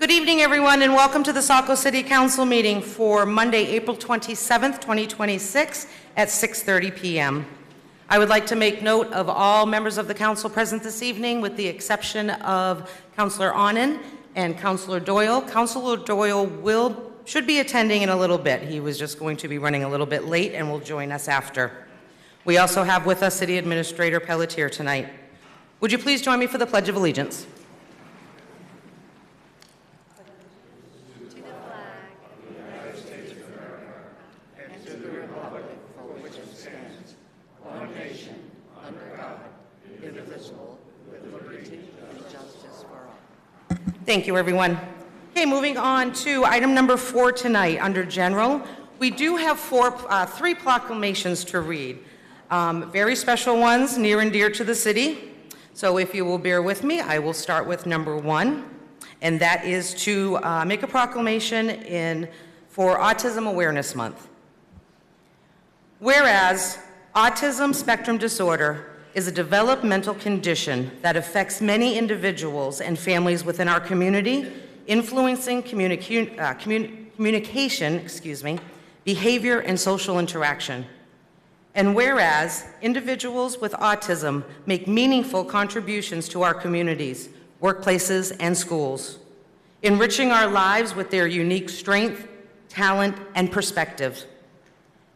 Good evening, everyone, and welcome to the Saco City Council meeting for Monday, April 27th, 2026 at 6:30 p.m. I would like to make note of all members of the council present this evening, with the exception of Councillor Onen and Councillor Doyle. Councillor Doyle should be attending in a little bit. He was just going to be running a little bit late and will join us after. We also have with us City Administrator Pelletier tonight. Would you please join me for the Pledge of Allegiance? Thank you, everyone. Okay, moving on to item number 4 tonight under General. We do have three proclamations to read. Very special ones, near and dear to the city. So if you will bear with me, I will start with number 1, and that is to make a proclamation for Autism Awareness Month. Whereas autism spectrum disorder is a developmental condition that affects many individuals and families within our community, influencing communication, behavior, and social interaction. And whereas individuals with autism make meaningful contributions to our communities, workplaces, and schools, enriching our lives with their unique strength, talent, and perspective.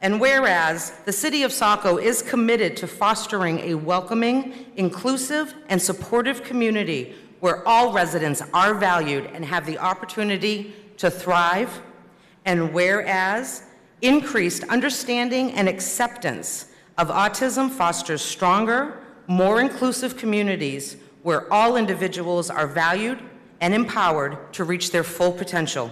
And whereas the City of Saco is committed to fostering a welcoming, inclusive, and supportive community where all residents are valued and have the opportunity to thrive, and whereas increased understanding and acceptance of autism fosters stronger, more inclusive communities where all individuals are valued and empowered to reach their full potential.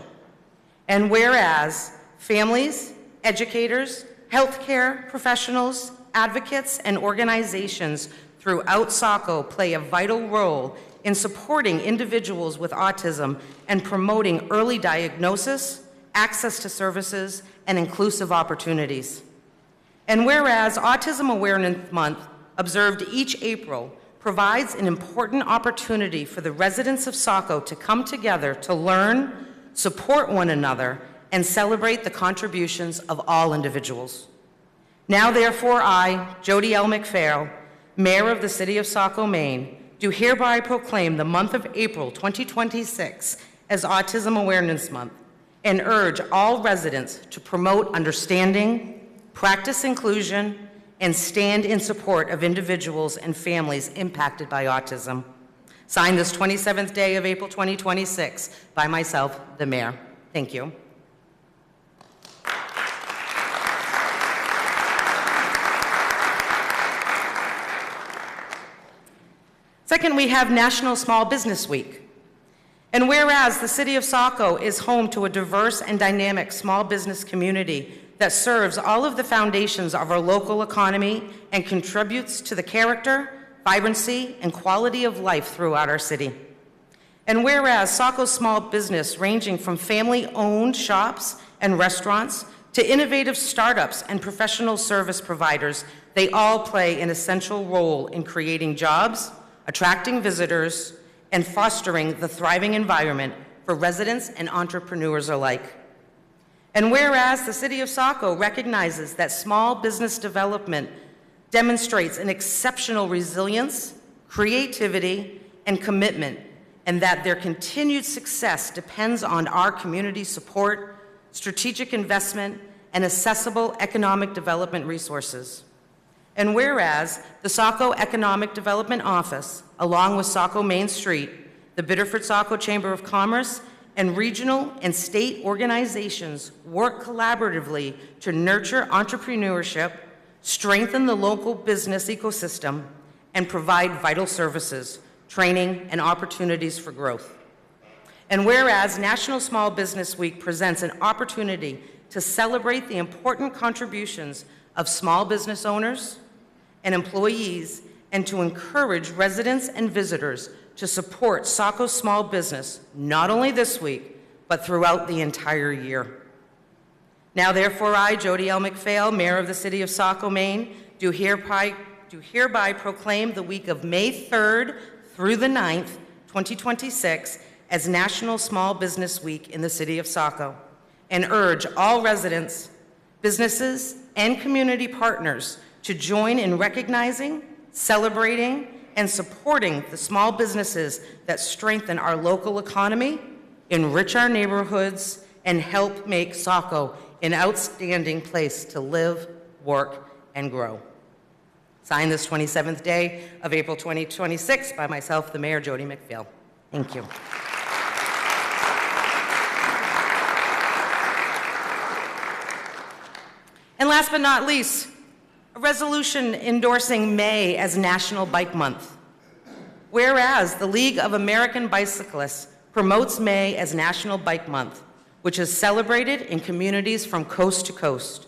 And whereas families, educators, healthcare professionals, advocates, and organizations throughout Saco play a vital role in supporting individuals with autism and promoting early diagnosis, access to services, and inclusive opportunities. And whereas Autism Awareness Month, observed each April, provides an important opportunity for the residents of Saco to come together to learn, support one another, and celebrate the contributions of all individuals. Now, therefore, I, Jody L. McPhail, Mayor of the City of Saco, Maine, do hereby proclaim the month of April 2026 as Autism Awareness Month and urge all residents to promote understanding, practice inclusion, and stand in support of individuals and families impacted by autism. Signed this 27th day of April 2026 by myself, the Mayor. Thank you. Second, we have National Small Business Week. And whereas the City of Saco is home to a diverse and dynamic small business community that serves all of the foundations of our local economy and contributes to the character, vibrancy, and quality of life throughout our city. And whereas Saco's small business, ranging from family-owned shops and restaurants to innovative startups and professional service providers, they all play an essential role in creating jobs, attracting visitors, and fostering the thriving environment for residents and entrepreneurs alike. And whereas the City of Saco recognizes that small business development demonstrates an exceptional resilience, creativity, and commitment, and that their continued success depends on our community support, strategic investment, and accessible economic development resources. And whereas the Saco Economic Development Office, along with Saco Main Street, the Biddeford-Saco Chamber of Commerce, and regional and state organizations work collaboratively to nurture entrepreneurship, strengthen the local business ecosystem, and provide vital services, training, and opportunities for growth. And whereas National Small Business Week presents an opportunity to celebrate the important contributions of small business owners and employees, and to encourage residents and visitors to support Saco's small business, not only this week, but throughout the entire year. Now, therefore, I, Jody L. McPhail, Mayor of the City of Saco, Maine, do hereby proclaim the week of May 3rd through the 9th, 2026, as National Small Business Week in the city of Saco, and urge all residents, businesses, and community partners to join in recognizing, celebrating, and supporting the small businesses that strengthen our local economy, enrich our neighborhoods, and help make Saco an outstanding place to live, work, and grow. Signed this 27th day of April 2026 by myself, the Mayor, Jody McPhail. Thank you. And last but not least, a resolution endorsing May as National Bike Month. Whereas the League of American Bicyclists promotes May as National Bike Month, which is celebrated in communities from coast to coast.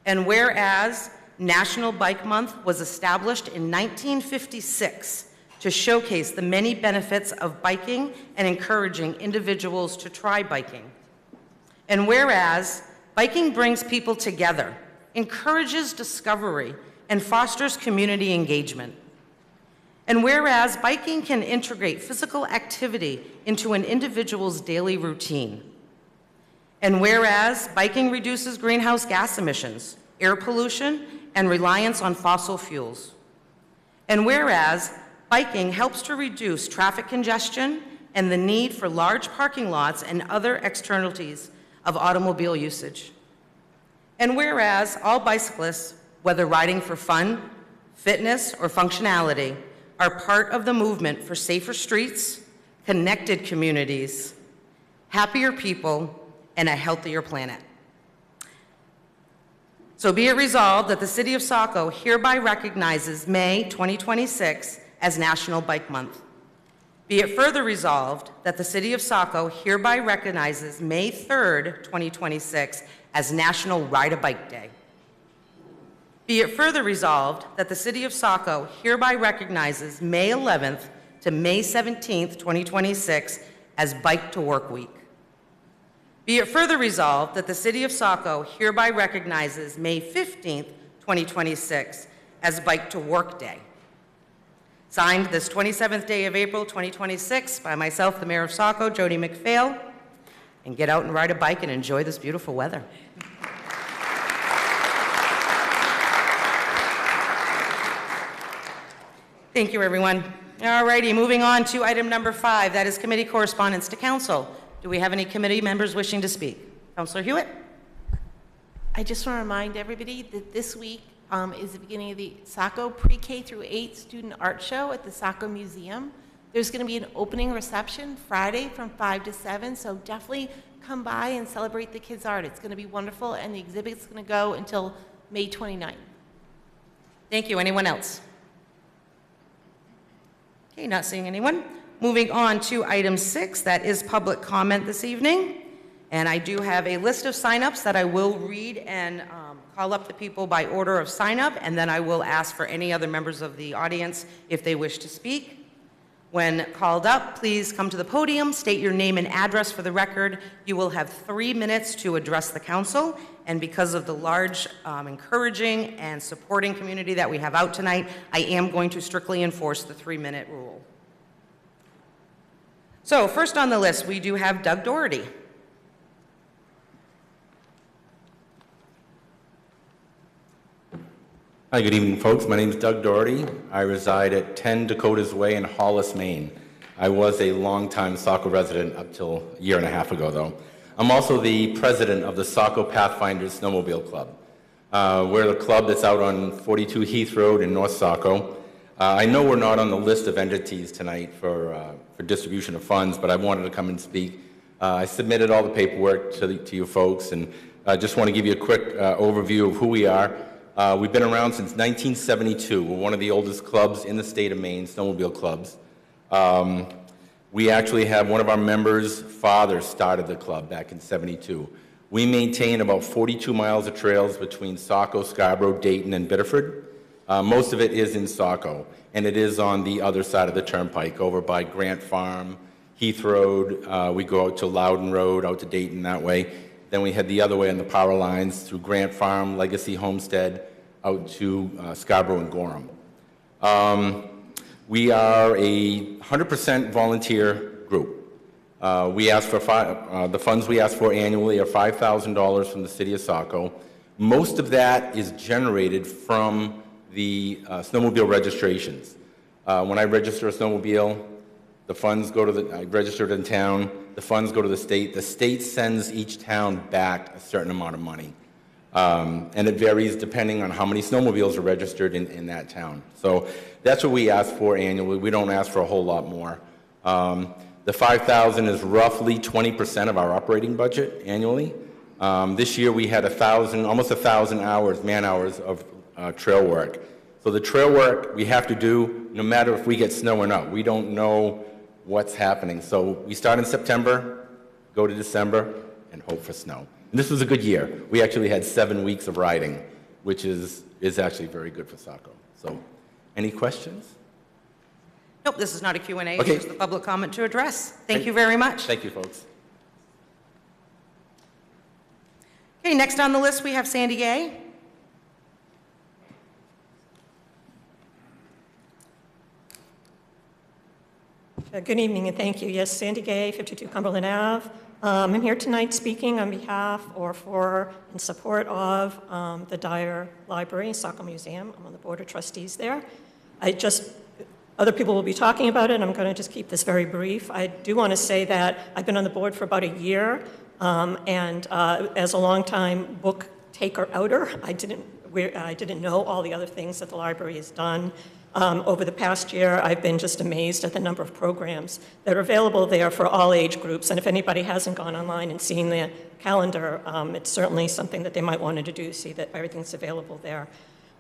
And whereas National Bike Month was established in 1956 to showcase the many benefits of biking and encouraging individuals to try biking. And whereas biking brings people together, encourages discovery, and fosters community engagement. And whereas biking can integrate physical activity into an individual's daily routine. And whereas biking reduces greenhouse gas emissions, air pollution, and reliance on fossil fuels. And whereas biking helps to reduce traffic congestion and the need for large parking lots and other externalities of automobile usage. And whereas all bicyclists, whether riding for fun, fitness, or functionality, are part of the movement for safer streets, connected communities, happier people, and a healthier planet. So be it resolved that the City of Saco hereby recognizes May 2026 as National Bike Month. Be it further resolved that the City of Saco hereby recognizes May 3rd, 2026 as National Ride-a-Bike Day. Be it further resolved that the City of Saco hereby recognizes May 11th to May 17th, 2026 as Bike to Work Week. Be it further resolved that the City of Saco hereby recognizes May 15th, 2026 as Bike to Work Day. Signed this 27th day of April 2026 by myself, the Mayor of Saco, Jody McPhail, and get out and ride a bike and enjoy this beautiful weather. Thank you, everyone. All righty, moving on to item number 5, that is committee correspondence to council. Do we have any committee members wishing to speak? Councillor Hewitt? I just want to remind everybody that this week is the beginning of the Saco Pre-K through 8 Student Art Show at the Saco Museum. There's going to be an opening reception Friday from 5 to 7, so definitely come by and celebrate the kids' art. It's going to be wonderful, and the exhibit's going to go until May 29th. Thank you. Anyone else? Okay, not seeing anyone. Moving on to item 6, that is public comment this evening. And I do have a list of signups that I will read and call up the people by order of sign-up, and then I will ask for any other members of the audience if they wish to speak. When called up, please come to the podium, state your name and address for the record. You will have 3 minutes to address the council, and because of the large, encouraging and supporting community that we have out tonight, I am going to strictly enforce the 3-minute rule. So first on the list, we do have Doug Doherty. Hi, good evening, folks. My name is Doug Doherty. I reside at 10 Dakotas Way in Hollis, Maine. I was a longtime Saco resident up till a year and a half ago, though. I'm also the president of the Saco Pathfinders Snowmobile Club. We're the club that's out on 42 Heath Road in North Saco. I know we're not on the list of entities tonight for distribution of funds, but I wanted to come and speak. I submitted all the paperwork to you folks, and I just want to give you a quick overview of who we are. We've been around since 1972. We're one of the oldest clubs in the state of Maine, snowmobile clubs. We actually have one of our members' father started the club back in '72. We maintain about 42 miles of trails between Saco, Scarborough, Dayton, and Biddeford. Most of it is in Saco, and it is on the other side of the turnpike, over by Grant Farm, Heath Road. We go out to Loudon Road, out to Dayton that way. Then we head the other way on the power lines through Grant Farm, Legacy Homestead, out to Scarborough and Gorham. We are a 100% volunteer group. The funds we ask for annually are $5,000 from the city of Saco. Most of that is generated from the snowmobile registrations. When I register a snowmobile, the funds go to I registered in town, the funds go to the state. The state sends each town back a certain amount of money. And it varies depending on how many snowmobiles are registered in that town. So that's what we ask for annually. We don't ask for a whole lot more. The $5,000 is roughly 20% of our operating budget annually. This year we had almost 1,000 hours, man-hours of trail work. So the trail work we have to do no matter if we get snow or not. We don't know what's happening. So we start in September, go to December, and hope for snow. And this was a good year. We actually had 7 weeks of riding, which is actually very good for Saco. So any questions? Nope, this is not a Q&A. Okay. It's just the public comment to address. Thank Great. you very much. Thank you, folks. Okay, next on the list, we have Sandy Gay. Good evening and thank you. Yes, Sandy Gay, 52 Cumberland Ave. I'm here tonight speaking on behalf or for in support of the Dyer Library, Saco Museum. I'm on the Board of Trustees there. Other people will be talking about it. I'm going to just keep this very brief. I do want to say that I've been on the board for about a year, and as a longtime book taker-outer, I didn't know all the other things that the library has done. Over the past year, I've been just amazed at the number of programs that are available there for all age groups. And if anybody hasn't gone online and seen the calendar, it's certainly something that they might want to do, see that everything's available there.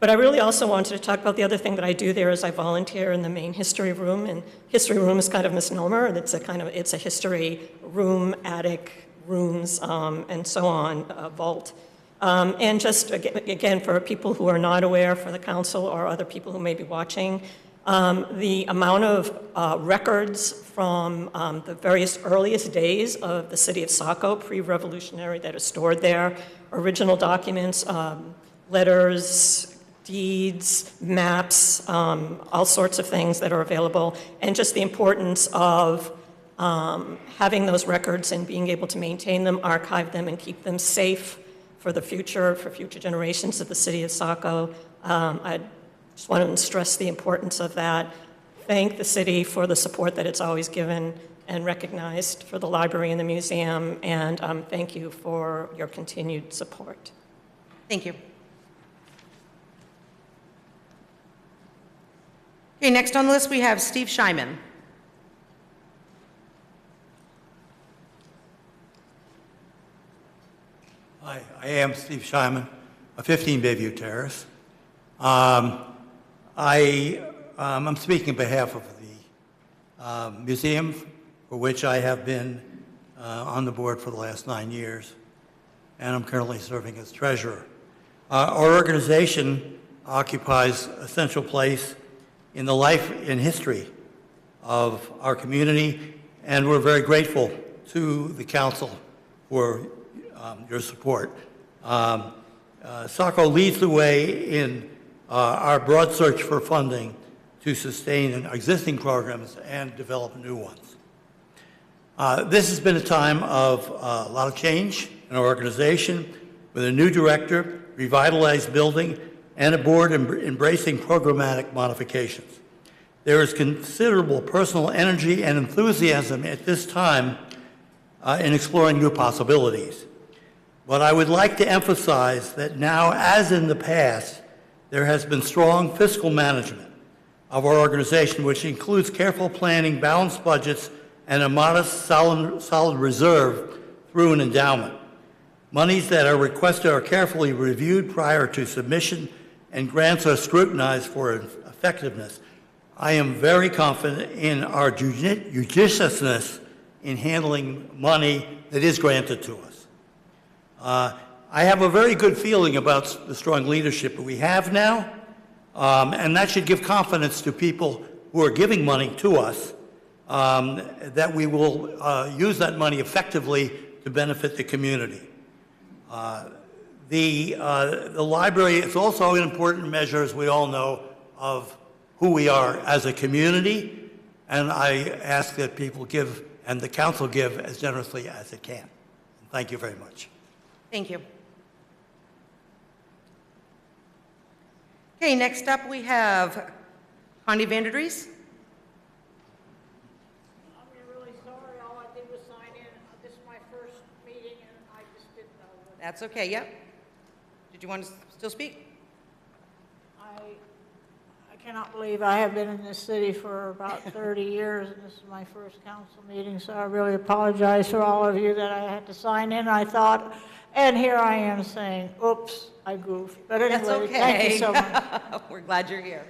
But I really also wanted to talk about the other thing that I do there is I volunteer in the main history room. And history room is kind of a misnomer. It's a history room, attic, rooms, and so on, vault. And just, again, for people who are not aware, for the council or other people who may be watching, the amount of records from the various earliest days of the city of Saco, pre-revolutionary, that are stored there, original documents, letters, deeds, maps, all sorts of things that are available, and just the importance of having those records and being able to maintain them, archive them, and keep them safe for the future, for future generations of the city of Saco. I just want to stress the importance of that. Thank the city for the support that it's always given and recognized for the library and the museum, and thank you for your continued support. Thank you. Okay, next on the list, we have Steve Scheiman. Hi, I am Steve Scheiman, of 15 Bayview Terrace. I'm speaking on behalf of the museum, for which I have been on the board for the last 9 years, and I'm currently serving as treasurer. Our organization occupies a central place in the life and history of our community, and we're very grateful to the council for your support. Saco leads the way in our broad search for funding to sustain existing programs and develop new ones. This has been a time of a lot of change in our organization, with a new director, revitalized building, and a board embracing programmatic modifications. There is considerable personal energy and enthusiasm at this time in exploring new possibilities. But I would like to emphasize that now, as in the past, there has been strong fiscal management of our organization, which includes careful planning, balanced budgets, and a modest, solid reserve through an endowment. Monies that are requested are carefully reviewed prior to submission, and grants are scrutinized for effectiveness. I am very confident in our judiciousness in handling money that is granted to us. I have a very good feeling about the strong leadership that we have now, and that should give confidence to people who are giving money to us that we will use that money effectively to benefit the community. The library is also an important measure, as we all know, of who we are as a community, and I ask that people give and the council give as generously as it can. Thank you very much. Thank you. Okay, next up we have Connie Vanderdries. I'm really sorry. All I did was sign in. This is my first meeting, and I just didn't know. That's okay, yep. Did you want to still speak? I cannot believe I have been in this city for about 30 years, and this is my first council meeting, so I really apologize for all of you that I had to sign in. I thought, and here I am saying, oops, I goofed. But anyway, That's okay. thank you so much. We're glad you're here.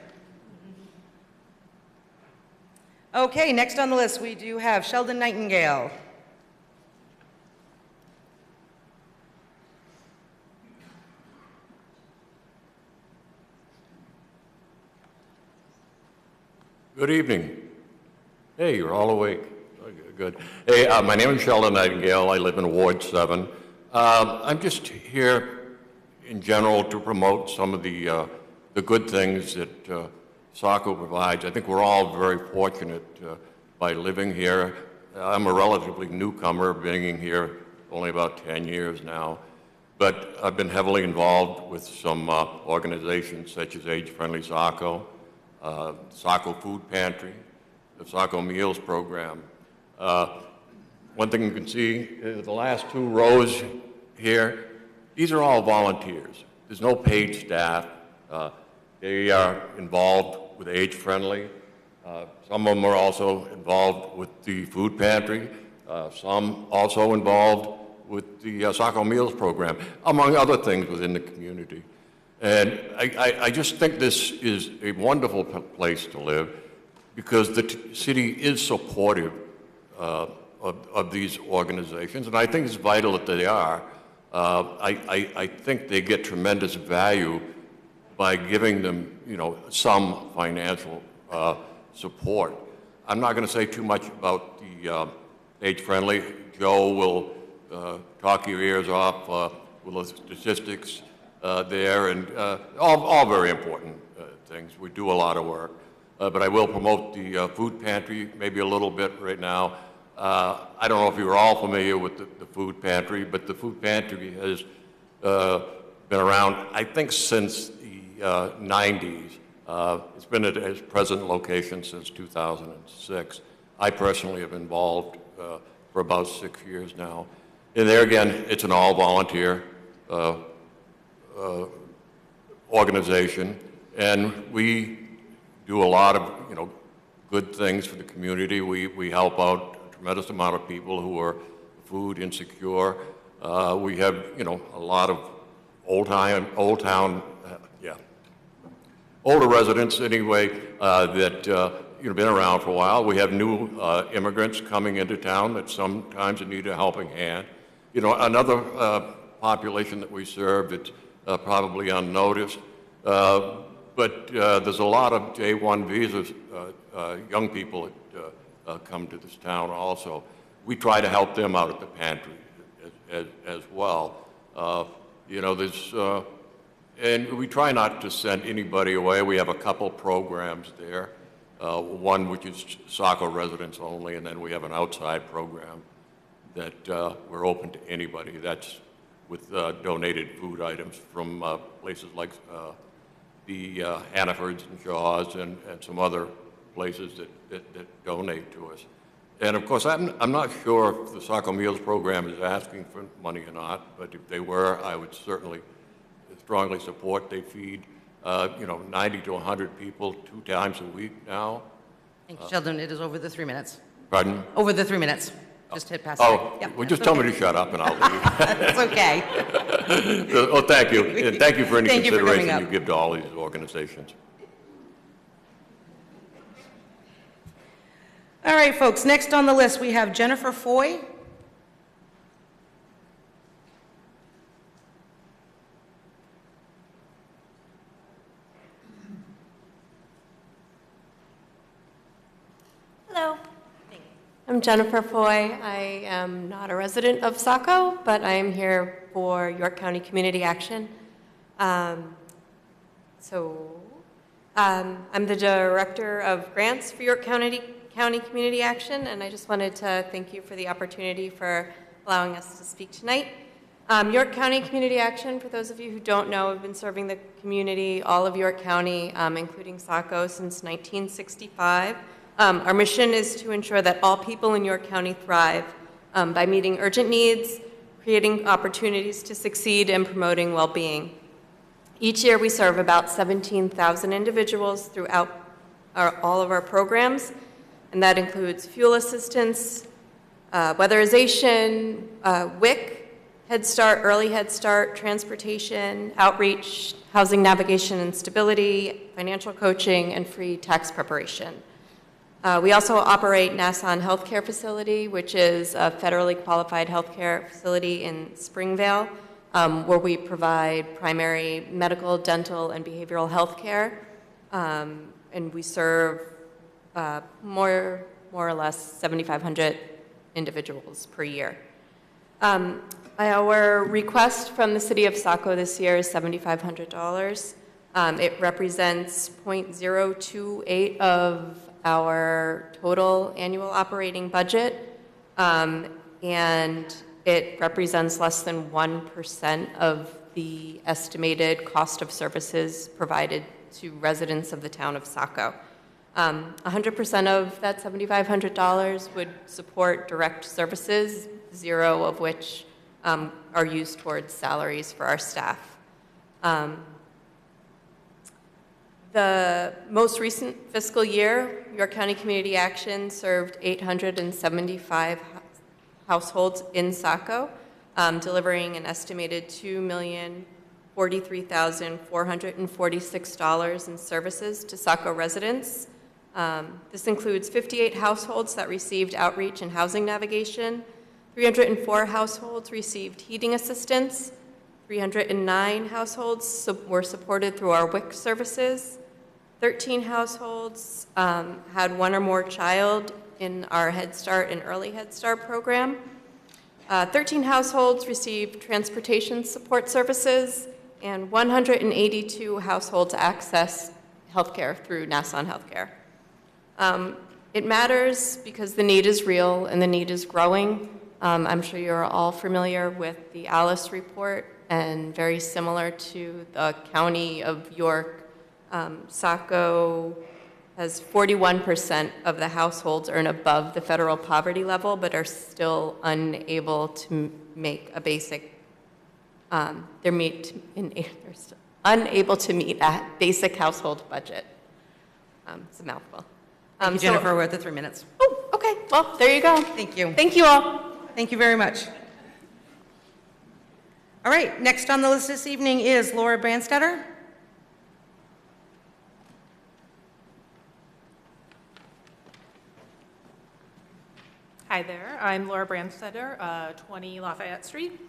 Okay, next on the list we do have Sheldon Nightingale. Good evening. Hey, you're all awake. Good. Hey, my name is Sheldon Nightingale. I live in Ward 7. I'm just here in general to promote some of the good things that Saco provides. I think we're all very fortunate by living here. I'm a relatively newcomer, being here only about 10 years now, but I've been heavily involved with some organizations such as Age Friendly Saco, Saco Food Pantry, the Saco Meals Program. One thing you can see is the last 2 rows here, these are all volunteers. There's no paid staff. They are involved with Age Friendly. Some of them are also involved with the food pantry. Some also involved with the Saco Meals Program, among other things within the community. And I just think this is a wonderful place to live because the city is supportive of these organizations, and I think it's vital that they are. I think they get tremendous value by giving them, some financial support. I'm not going to say too much about the Age Friendly. Joe will talk your ears off with the statistics there, and all very important things. We do a lot of work. But I will promote the food pantry maybe a little bit right now. I don't know if you're all familiar with the food pantry, but the food pantry has been around, I think, since the 90s. It's been at its present location since 2006. I personally have been involved for about 6 years now. And there again, it's an all-volunteer organization, and we do a lot of, good things for the community. We help out a tremendous amount of people who are food insecure. We have, a lot of older residents anyway that been around for a while. We have new immigrants coming into town that sometimes need a helping hand. Another population that we serve that's probably unnoticed. But there's a lot of J1 visas, young people that come to this town also. We try to help them out at the pantry as well. And we try not to send anybody away. We have a couple programs there. One which is Saco residents only, and then we have an outside program that we're open to anybody. That's with donated food items from places like the Hannafords and Shaws and some other places that donate to us. And of course, I'm not sure if the Saco Meals Program is asking for money or not, but if they were, I would certainly strongly support. They feed 90 to 100 people 2 times a week now. Thank you, Sheldon. It is over the 3 minutes. Pardon? Over the 3 minutes. Just hit past Oh, that. Yep, well, that's just tell okay. me to shut up and I'll leave. That's okay. Oh, thank you. And thank you for any Thank you for coming consideration up. you give to all these organizations. All right, folks, next on the list, we have Jennifer Foy. Hello. I'm Jennifer Foy. I am not a resident of Saco, but I am here for York County Community Action. I'm the Director of Grants for York County County Community Action, and I just wanted to thank you for the opportunity for allowing us to speak tonight. York County Community Action, for those of you who don't know, have been serving the community, all of York County, including Saco, since 1965. Our mission is to ensure that all people in York County thrive by meeting urgent needs, creating opportunities to succeed, and promoting well-being. Each year we serve about 17,000 individuals throughout all of our programs, and that includes fuel assistance, weatherization, WIC, Head Start, early Head Start, transportation, outreach, housing navigation and stability, financial coaching, and free tax preparation. We also operate Nassau Healthcare Facility, which is a federally qualified healthcare facility in Springvale, where we provide primary medical, dental, and behavioral health care. And we serve more or less 7,500 individuals per year. Our request from the City of Saco this year is $7,500. It represents 0.028 of our total annual operating budget, and it represents less than 1% of the estimated cost of services provided to residents of the town of Saco. 100% of that $7,500 would support direct services, zero of which are used towards salaries for our staff. The most recent fiscal year, York County Community Action served 875 households in Saco, delivering an estimated $2,043,446 in services to Saco residents. This includes 58 households that received outreach and housing navigation, 304 households received heating assistance, 309 households were supported through our WIC services, 13 households had one or more child in our Head Start and Early Head Start program. 13 households received transportation support services, and 182 households access healthcare through Nassau Healthcare. It matters because the need is real and the need is growing. I'm sure you're all familiar with the Alice report, and very similar to the County of York, Saco has 41% of the households earn above the federal poverty level, but are still unable to make a basic, they're still unable to meet a basic household budget. It's a mouthful. Thank you, Jennifer. We're at the 3 minutes. Oh, okay. Well, there you go. Thank you. Thank you all. Thank you very much. All right, next on the list this evening is Laura Brandstetter. Hi there, I'm Laura Brandstetter, 20 Lafayette Street,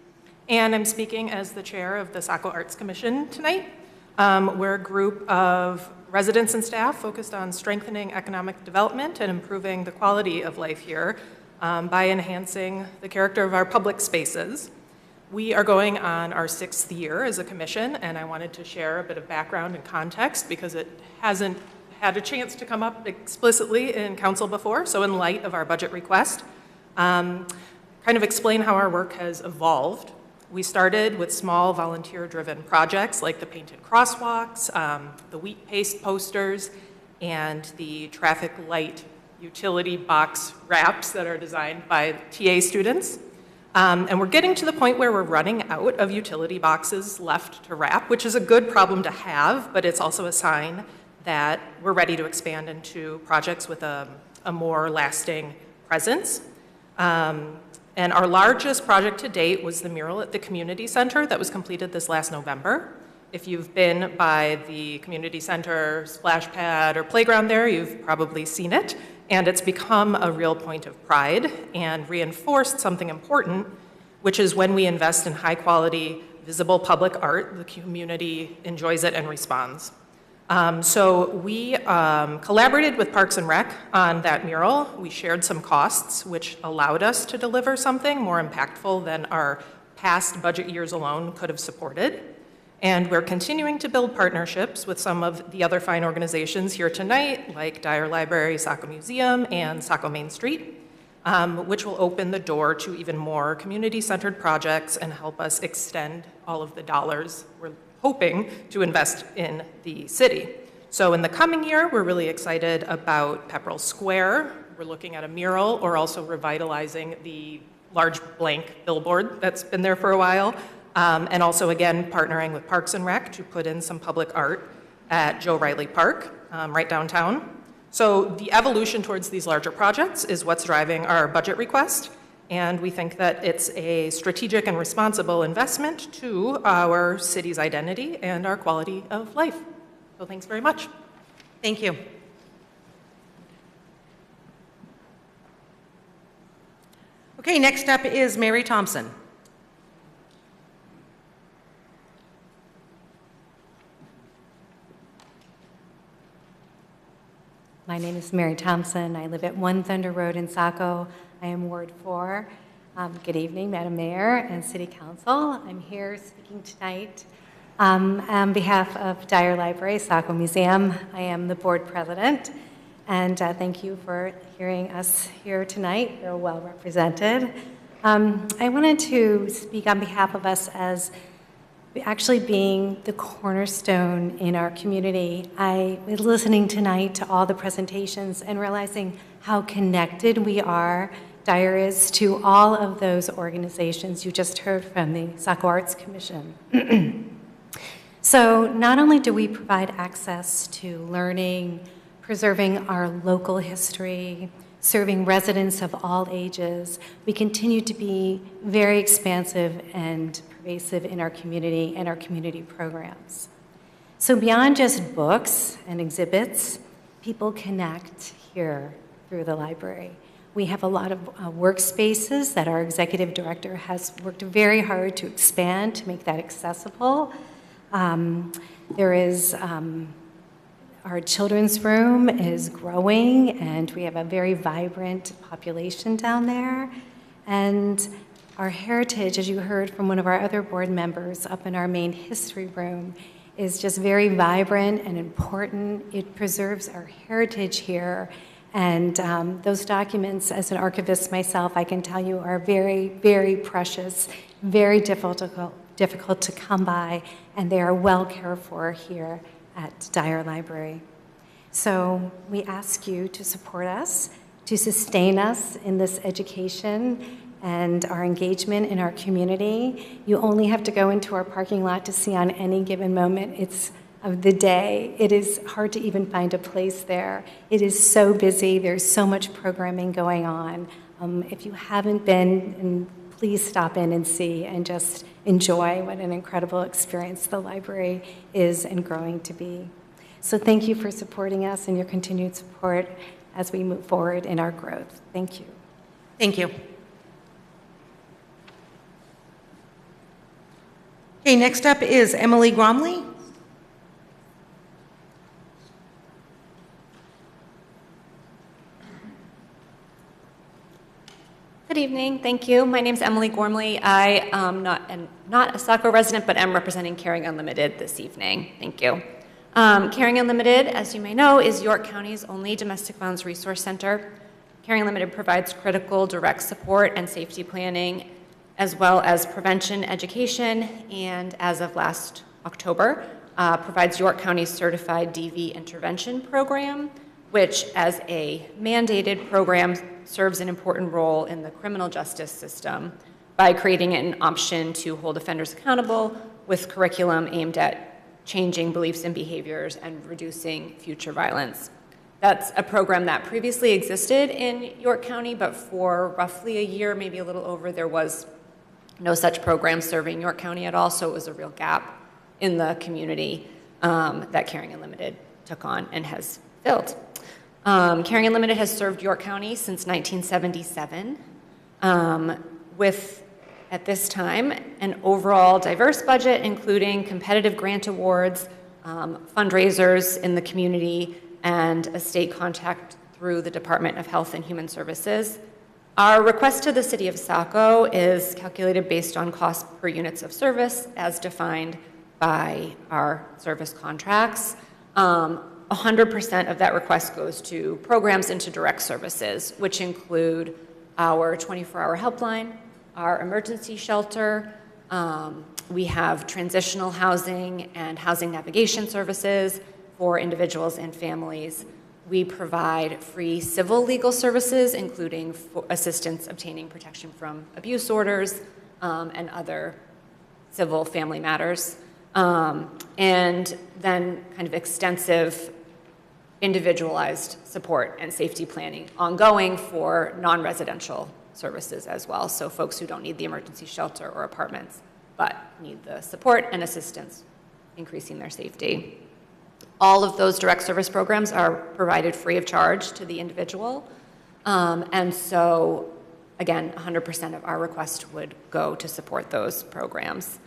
and I'm speaking as the chair of the Saco Arts Commission tonight. We're a group of residents and staff focused on strengthening economic development and improving the quality of life here by enhancing the character of our public spaces. We are going on our 6th year as a commission, and I wanted to share a bit of background and context because it hasn't had a chance to come up explicitly in council before, so in light of our budget request, kind of explain how our work has evolved. We started with small volunteer-driven projects like the painted crosswalks, the wheat paste posters, and the traffic light utility box wraps that are designed by TA students. And we're getting to the point where we're running out of utility boxes left to wrap, which is a good problem to have, but it's also a sign that we're ready to expand into projects with a more lasting presence. And our largest project to date was the mural at the community center that was completed this last November. If you've been by the community center splash pad or playground there, you've probably seen it. And it's become a real point of pride and reinforced something important, which is when we invest in high quality, visible public art, the community enjoys it and responds. So we collaborated with Parks and Rec on that mural. We shared some costs, which allowed us to deliver something more impactful than our past budget years alone could have supported. And we're continuing to build partnerships with some of the other fine organizations here tonight, like Dyer Library, Saco Museum, and Saco Main Street, which will open the door to even more community-centered projects and help us extend all of the dollars we're hoping to invest in the city. So in the coming year, we're really excited about Pepperell Square. We're looking at a mural or also revitalizing the large blank billboard that's been there for a while. And also, again, partnering with Parks and Rec to put in some public art at Joe Riley Park, right downtown. So the evolution towards these larger projects is what's driving our budget request. And we think that it's a strategic and responsible investment to our city's identity and our quality of life. So thanks very much. Thank you. Okay, next up is Mary Thompson. My name is Mary Thompson. I live at 1 Thunder Road in Saco. I am Ward 4. Good evening, Madam Mayor and City Council. I'm here speaking tonight on behalf of Dyer Library, Saco Museum. I am the board president, and thank you for hearing us here tonight. You're well represented. I wanted to speak on behalf of us as actually being the cornerstone in our community. I was listening tonight to all the presentations and realizing how connected we are, Dyer is, to all of those organizations you just heard from, the Saco Arts Commission. So not only do we provide access to learning, preserving our local history, serving residents of all ages, we continue to be very expansive and pervasive in our community and our community programs. So beyond just books and exhibits, people connect here through the library. We have a lot of workspaces that our executive director has worked very hard to expand to make that accessible. There is our children's room is growing, and we have a very vibrant population down there. And our heritage, as you heard from one of our other board members up in our main history room, is just very vibrant and important. It preserves our heritage here. And those documents, as an archivist myself, I can tell you are very, very precious, very difficult to come by, and they are well cared for here at Dyer Library. So we ask you to support us, to sustain us in this education and our engagement in our community. You only have to go into our parking lot to see on any given moment of the day. It is hard to even find a place there. It is so busy. There's so much programming going on. If you haven't been, please stop in and see and just enjoy what an incredible experience the library is and growing to be. So thank you for supporting us and your continued support as we move forward in our growth. Thank you. Thank you. Okay, next up is Emily Gromley. Good evening, thank you. My name is Emily Gormley. I am not a Saco resident, but am representing Caring Unlimited this evening. Thank you. Caring Unlimited, as you may know, is York County's only domestic violence resource center. Caring Unlimited provides critical direct support and safety planning, as well as prevention education, and as of last October, provides York County's certified DV intervention program, which as a mandated program serves an important role in the criminal justice system by creating an option to hold offenders accountable with curriculum aimed at changing beliefs and behaviors and reducing future violence. That's a program that previously existed in York County, but for roughly a year, maybe a little over, there was no such program serving York County at all, so it was a real gap in the community that Caring Unlimited took on and has filled. Caring Unlimited has served York County since 1977, with, at this time, an overall diverse budget, including competitive grant awards, fundraisers in the community, and a state contact through the Department of Health and Human Services. Our request to the City of Saco is calculated based on cost per units of service as defined by our service contracts. 100% of that request goes to programs into direct services, which include our 24-hour helpline, our emergency shelter. We have transitional housing and housing navigation services for individuals and families. We provide free civil legal services, including assistance obtaining protection from abuse orders and other civil family matters. And then kind of extensive individualized support and safety planning ongoing for non-residential services as well. So folks who don't need the emergency shelter or apartments, but need the support and assistance, increasing their safety. All of those direct service programs are provided free of charge to the individual. And so, again, 100% of our request would go to support those programs.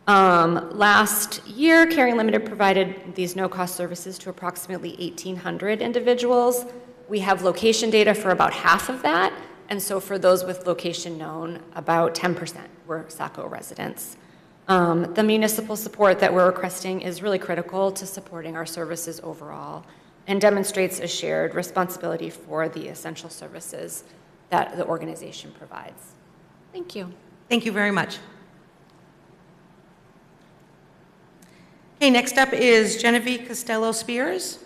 Last year, Caring Limited provided these no-cost services to approximately 1,800 individuals. We have location data for about half of that, and so for those with location known, about 10% were Saco residents. The municipal support that we're requesting is really critical to supporting our services overall and demonstrates a shared responsibility for the essential services that the organization provides. Thank you. Thank you very much. Okay, next up is Genevieve Costello-Spears.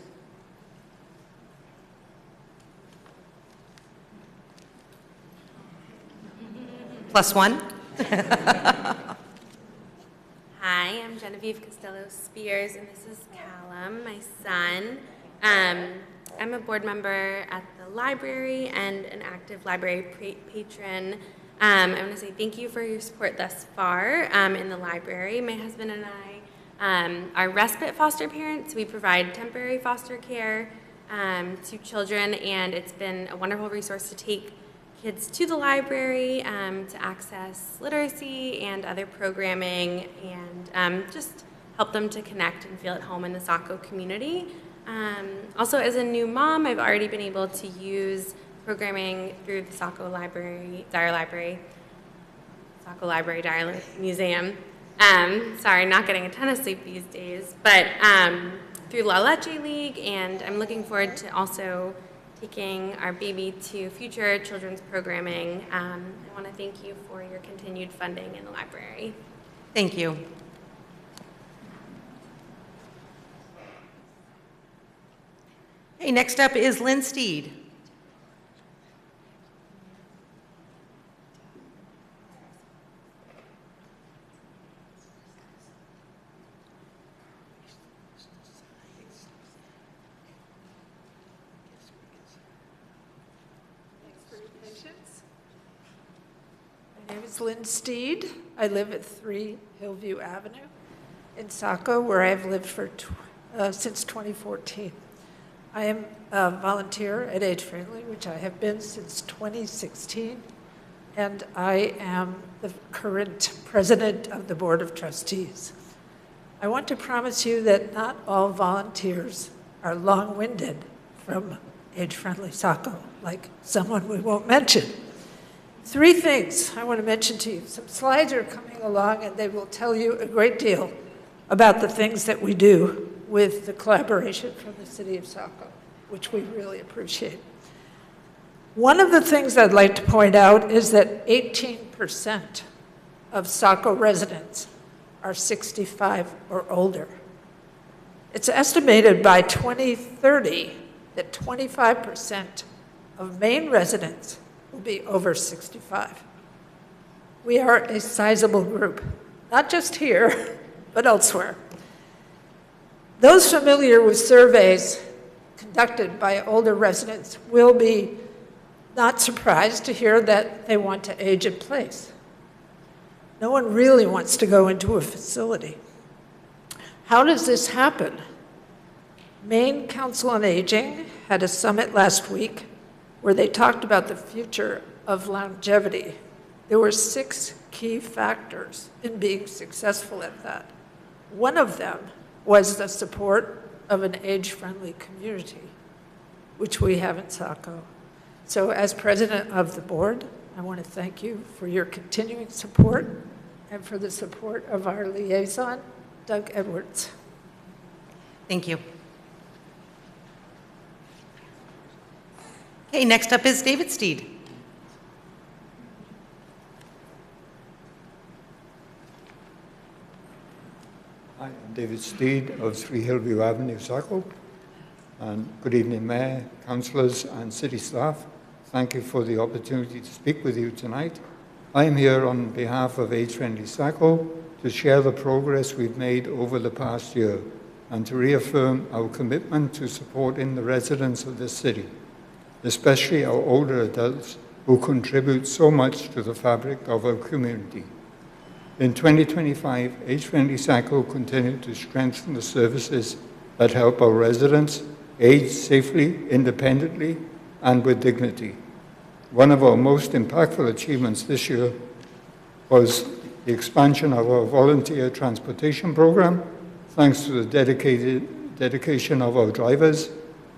+1. Hi, I'm Genevieve Costello-Spears, and this is Callum, my son. I'm a board member at the library and an active library patron. I want to say thank you for your support thus far in the library. My husband and I are respite foster parents. We provide temporary foster care to children, and it's been a wonderful resource to take kids to the library to access literacy and other programming, and just help them to connect and feel at home in the Saco community. Also, as a new mom, I've already been able to use programming through the Saco Library, Dyer Library, Saco Library, Dyer Museum. Sorry, not getting a ton of sleep these days, but through La Leche League, and I'm looking forward to also taking our baby to future children's programming. I want to thank you for your continued funding in the library. Thank you. Okay, next up is Lynn Steed. My name is Lynn Steed. I live at 3 Hillview Avenue in Saco, where I've lived for since 2014. I am a volunteer at Age Friendly, which I have been since 2016, and I am the current president of the Board of Trustees. I want to promise you that not all volunteers are long-winded from Age Friendly Saco, like someone we won't mention. 3 things I want to mention to you. Some slides are coming along, and they will tell you a great deal about the things that we do with the collaboration from the City of Saco, which we really appreciate. One of the things I'd like to point out is that 18% of Saco residents are 65 or older. It's estimated by 2030 that 25% of Maine residents will be over 65. We are a sizable group, not just here, but elsewhere. Those familiar with surveys conducted by older residents will be not surprised to hear that they want to age in place. No one really wants to go into a facility. How does this happen? Maine Council on Aging had a summit last week where they talked about the future of longevity. There were 6 key factors in being successful at that. One of them was the support of an age-friendly community, which we have in Saco. So as president of the board, I want to thank you for your continuing support and for the support of our liaison, Doug Edwards. Thank you. Okay, next up is David Steed. Hi, I'm David Steed of 3 Hillview Avenue, Saco. And good evening, Mayor, councillors, and city staff. Thank you for the opportunity to speak with you tonight. I am here on behalf of Age Friendly Saco to share the progress we've made over the past year and to reaffirm our commitment to supporting the residents of this city, especially our older adults who contribute so much to the fabric of our community. In 2025, Age Friendly Saco continued to strengthen the services that help our residents age safely, independently, and with dignity. One of our most impactful achievements this year was the expansion of our volunteer transportation program. Thanks to the dedication of our drivers,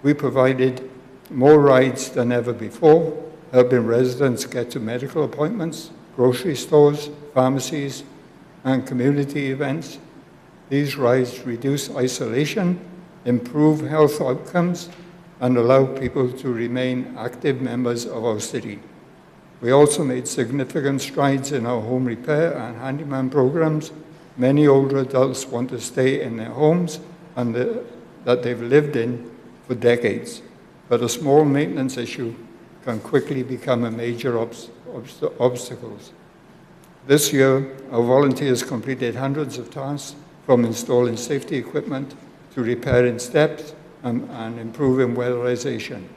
we provided more rides than ever before, helping residents get to medical appointments, grocery stores, pharmacies, and community events. These rides reduce isolation, improve health outcomes, and allow people to remain active members of our city. We also made significant strides in our home repair and handyman programs. Many older adults want to stay in their homes and that they've lived in for decades, but a small maintenance issue can quickly become a major obstacle. This year, our volunteers completed hundreds of tasks, from installing safety equipment to repairing steps and improving weatherization.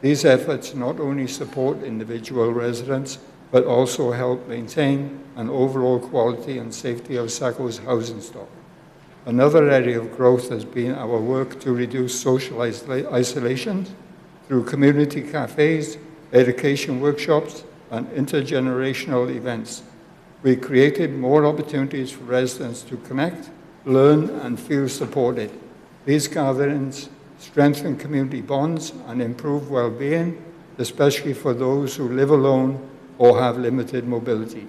These efforts not only support individual residents, but also help maintain an overall quality and safety of Saco's housing stock. Another area of growth has been our work to reduce social isolation through community cafes, education workshops, and intergenerational events. We created more opportunities for residents to connect, learn, and feel supported. These gatherings strengthen community bonds and improve well-being, especially for those who live alone or have limited mobility.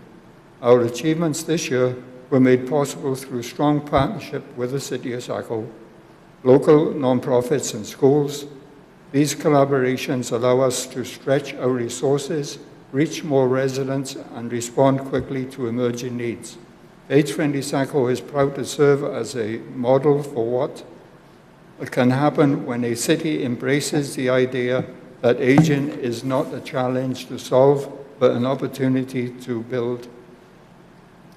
Our achievements this year were made possible through strong partnership with the City of Saco, local nonprofits, and schools. These collaborations allow us to stretch our resources, reach more residents, and respond quickly to emerging needs. Age Friendly Saco is proud to serve as a model for what can happen when a city embraces the idea that aging is not a challenge to solve, but an opportunity to build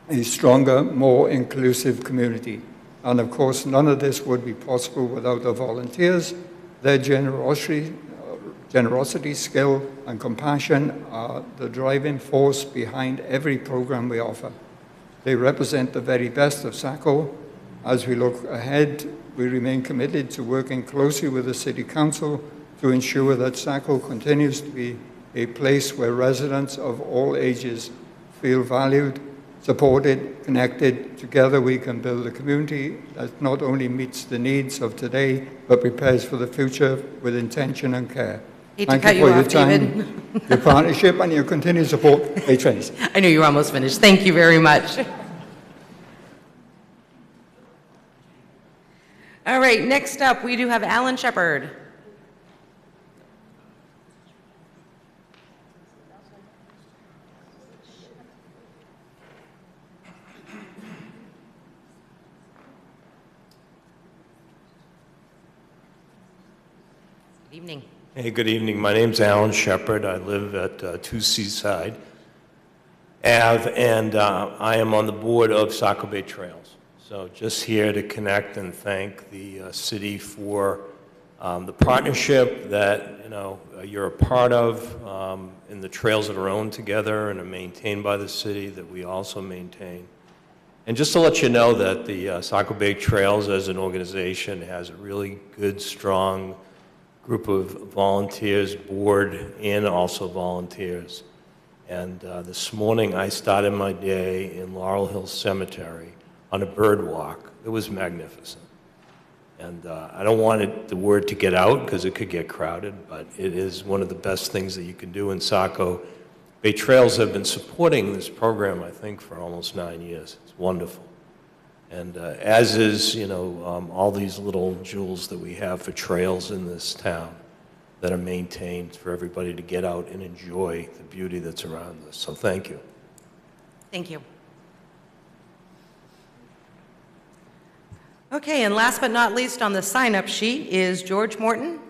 a stronger, more inclusive community. And of course, none of this would be possible without our volunteers. Their generosity, skill, and compassion are the driving force behind every program we offer. They represent the very best of Saco. As we look ahead, we remain committed to working closely with the City Council to ensure that Saco continues to be a place where residents of all ages feel valued, supported, connected. Together we can build a community that not only meets the needs of today, but prepares for the future with intention and care. Thank you for your time, David. Your partnership, and your continued support. Age Friendly. I knew you were almost finished. Thank you very much. All right, next up, we do have Alan Shepard. Good evening. Hey, good evening. My name's Alan Shepard. I live at 2 Seaside Ave, and I am on the board of Saco Bay Trails. So just here to connect and thank the city for the partnership that you're a part of, and the trails that are owned together and are maintained by the city that we also maintain. And just to let you know that the Saco Bay Trails as an organization has a really good, strong group of volunteers, board, and also volunteers. And this morning I started my day in Laurel Hill Cemetery on a bird walk. It was magnificent. And I don't want the word to get out because it could get crowded, but it is one of the best things that you can do in Saco. Bay Trails have been supporting this program, I think, for almost 9 years. It's wonderful. And as is, all these little jewels that we have for trails in this town that are maintained for everybody to get out and enjoy the beauty that's around us. So thank you. Thank you. Okay, and last but not least on the sign-up sheet is George Morton.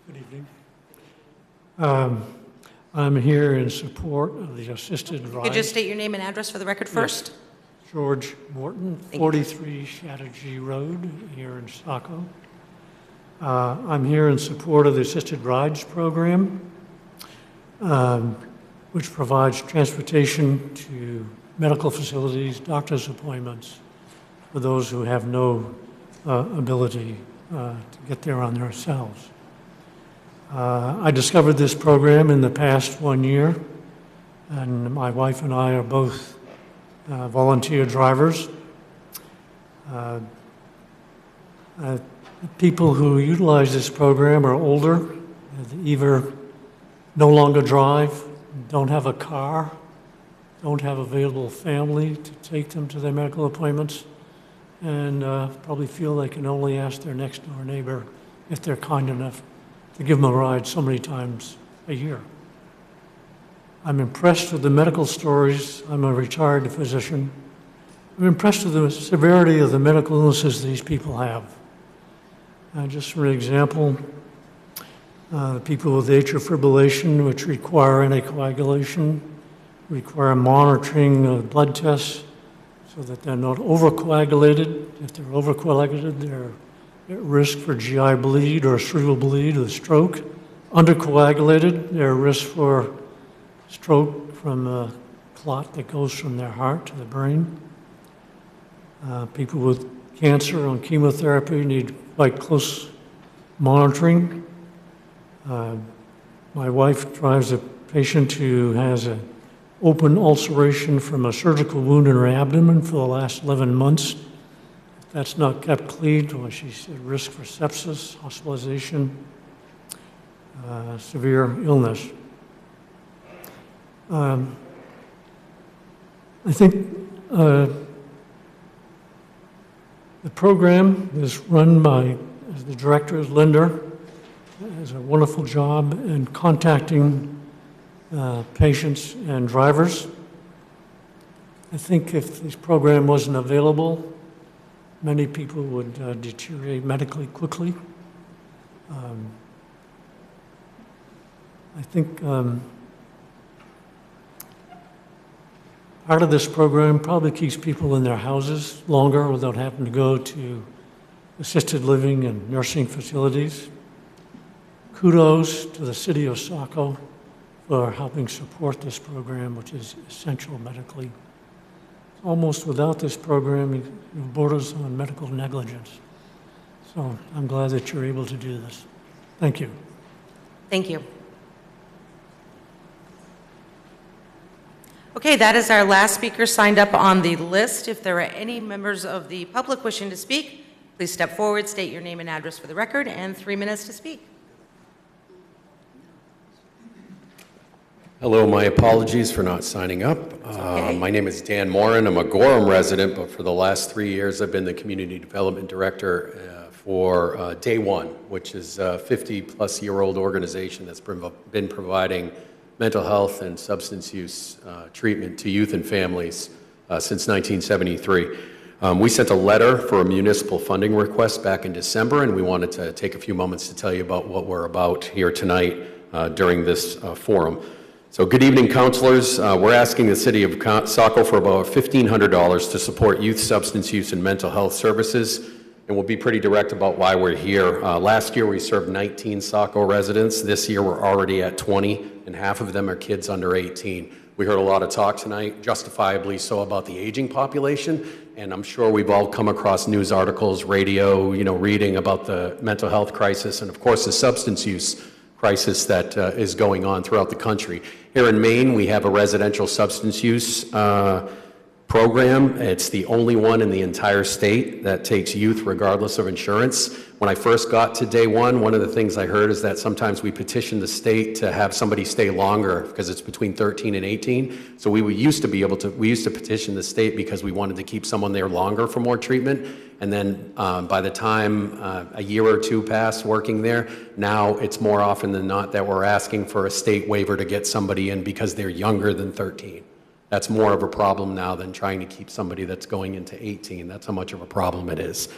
Good evening. I'm here in support of the assisted ride. Could you just state your name and address for the record first? Yes. George Morton, 43 Chattagee Road, here in Saco. I'm here in support of the assisted rides program, which provides transportation to medical facilities, doctor's appointments for those who have no ability to get there on themselves. I discovered this program in the past 1 year, and my wife and I are both volunteer drivers. People who utilize this program are older, they either no longer drive, don't have a car, don't have available family to take them to their medical appointments, and probably feel they can only ask their next door neighbor if they're kind enough to give them a ride so many times a year. I'm impressed with the medical stories. I'm a retired physician. I'm impressed with the severity of the medical illnesses these people have. Just for an example, the people with atrial fibrillation, which require anticoagulation, require monitoring of blood tests so that they're not overcoagulated. If they're overcoagulated, they're at risk for GI bleed or cerebral bleed or stroke. Undercoagulated, they're at risk for stroke from a clot that goes from their heart to the brain. People with cancer on chemotherapy need quite close monitoring. My wife drives a patient who has an open ulceration from a surgical wound in her abdomen for the last 11 months. If that's not kept clean, well, she's at risk for sepsis, hospitalization, severe illness. I think the program is run by, as the director is Linda, has a wonderful job in contacting patients and drivers. I think if this program wasn't available, many people would deteriorate medically quickly. I think part of this program probably keeps people in their houses longer without having to go to assisted living and nursing facilities. Kudos to the city of Saco for helping support this program, which is essential medically. Almost without this program, it borders on medical negligence. So I'm glad that you're able to do this. Thank you. Thank you. Okay, that is our last speaker signed up on the list. If there are any members of the public wishing to speak, please step forward, state your name and address for the record, and 3 minutes to speak. Hello, my apologies for not signing up. Okay. My name is Dan Morin. I'm a Gorham resident, but for the last 3 years, I've been the Community Development Director for Day One, which is a 50-plus-year-old organization that's been providing mental health and substance use treatment to youth and families since 1973. We sent a letter for a municipal funding request back in December, and we wanted to take a few moments to tell you about what we're about here tonight during this forum. So good evening, councilors. We're asking the city of Saco for about $1,500 to support youth substance use and mental health services, and we'll be pretty direct about why we're here. Last year we served 19 Saco residents. This year we're already at 20, and half of them are kids under 18. We heard a lot of talk tonight, justifiably so, about the aging population, and I'm sure we've all come across news articles, radio, reading about the mental health crisis, and of course the substance use crisis that is going on throughout the country. Here in Maine, we have a residential substance use program. It's the only one in the entire state that takes youth regardless of insurance. When I first got to day one of the things I heard is that sometimes we petition the state to have somebody stay longer because it's between 13 and 18. So we used to petition the state because we wanted to keep someone there longer for more treatment. And then by the time a year or two passed working there, now it's more often than not that we're asking for a state waiver to get somebody in because they're younger than 13. That's more of a problem now than trying to keep somebody that's going into 18. That's how much of a problem it is.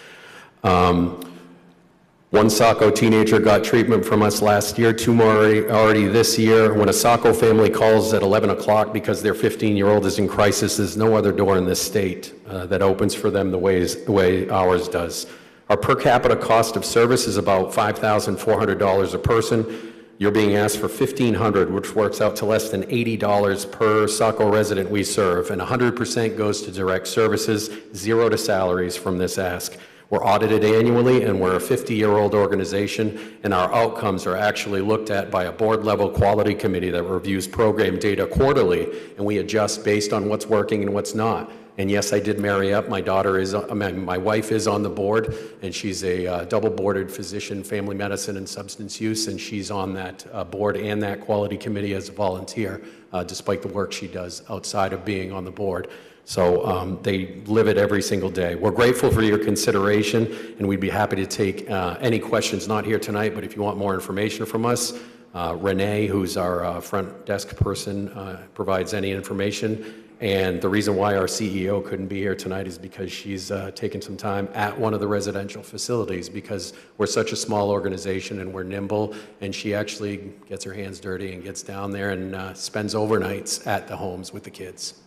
One Saco teenager got treatment from us last year, 2 more already this year. When a Saco family calls at 11 o'clock because their 15-year-old is in crisis, there's no other door in this state that opens for them the way ours does. Our per capita cost of service is about $5,400 a person. You're being asked for $1,500, which works out to less than $80 per Saco resident we serve, and 100% goes to direct services, 0 to salaries from this ask. We're audited annually, and we're a 50-year-old organization, and our outcomes are actually looked at by a board-level quality committee that reviews program data quarterly, and we adjust based on what's working and what's not. And yes, I did marry up. My wife is on the board, and she's a double-boarded physician, family medicine and substance use, and she's on that board and that quality committee as a volunteer, despite the work she does outside of being on the board. So they live it every single day. We're grateful for your consideration, and we'd be happy to take any questions, not here tonight, but if you want more information from us, Renee, who's our front desk person, provides any information. And the reason why our CEO couldn't be here tonight is because she's taken some time at one of the residential facilities because we're such a small organization and we're nimble, and she actually gets her hands dirty and gets down there and spends overnights at the homes with the kids.